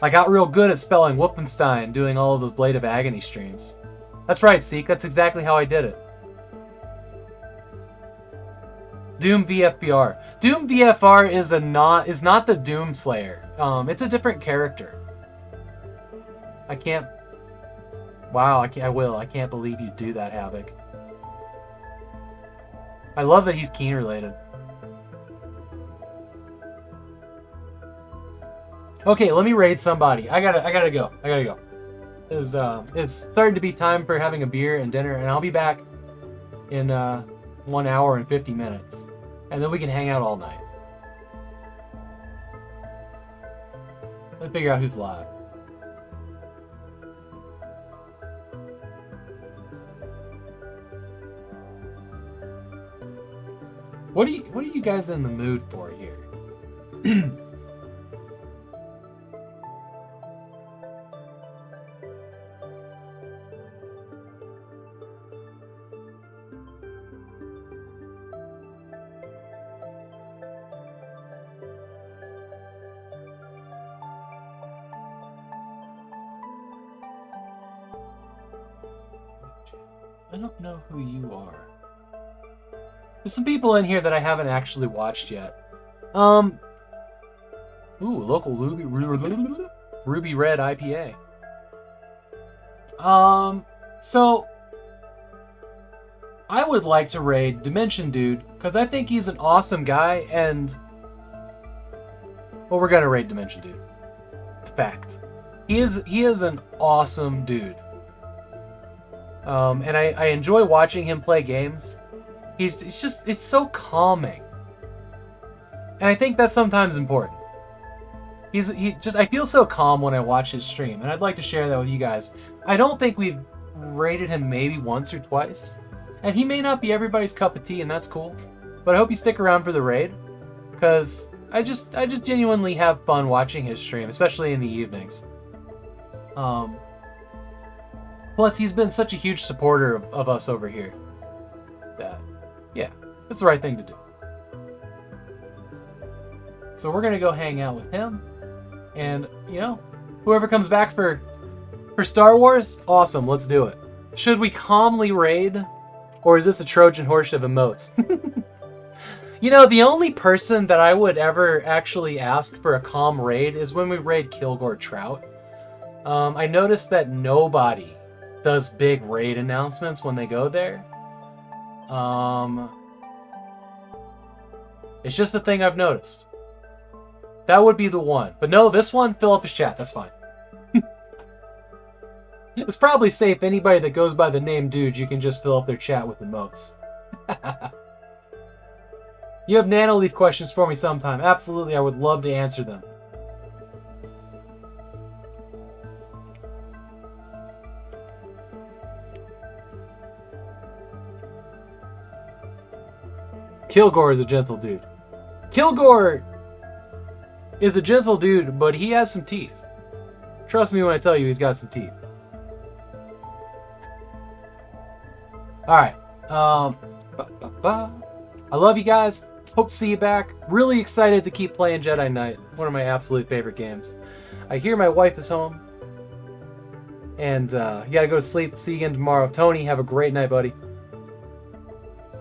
A: I got real good at spelling Wolfenstein doing all of those Blade of Agony streams. That's right, Seek. That's exactly how I did it. Doom VFR. Doom VFR is not the Doom Slayer. It's a different character. I can't. Wow, I will. I can't believe you do that, Havok. I love that he's Keen related. Okay, let me raid somebody. I gotta go. It's starting to be time for having a beer and dinner, and I'll be back in 1 hour and 50 minutes. And then we can hang out all night. Let's figure out who's live. What are you guys in the mood for here? I don't know who you are. There's some people in here that I haven't actually watched yet. Ooh, local Ruby Red IPA. So I would like to raid Dimension Dude because I think he's an awesome guy, and well, we're gonna raid Dimension Dude. It's a fact. He is an awesome dude. And I enjoy watching him play games. It's so calming. And I think that's sometimes important. I feel so calm when I watch his stream, and I'd like to share that with you guys. I don't think we've rated him maybe once or twice. And he may not be everybody's cup of tea, and that's cool. But I hope you stick around for the raid, because I just genuinely have fun watching his stream, especially in the evenings. Plus, he's been such a huge supporter of us over here that, yeah, it's the right thing to do. So we're gonna go hang out with him, and you know, whoever comes back for Star Wars, awesome, let's do it. Should we calmly raid, or is this a Trojan horse of emotes? You know, the only person that I would ever actually ask for a calm raid is when we raid Kilgore Trout. I noticed that nobody does big raid announcements when they go there. It's just a thing I've noticed. That would be the one. But no, this one, fill up his chat. That's fine. It's probably safe. Anybody that goes by the name Dude, you can just fill up their chat with emotes. You have Nanoleaf questions for me sometime. Absolutely, I would love to answer them. Kilgore is a gentle dude. Kilgore is a gentle dude, but he has some teeth. Trust me when I tell you he's got some teeth. Alright. I love you guys. Hope to see you back. Really excited to keep playing Jedi Knight. One of my absolute favorite games. I hear my wife is home. And you gotta go to sleep. See you again tomorrow. Tony, have a great night, buddy.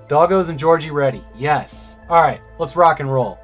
A: Doggos and Georgie ready. Yes. Alright, let's rock and roll.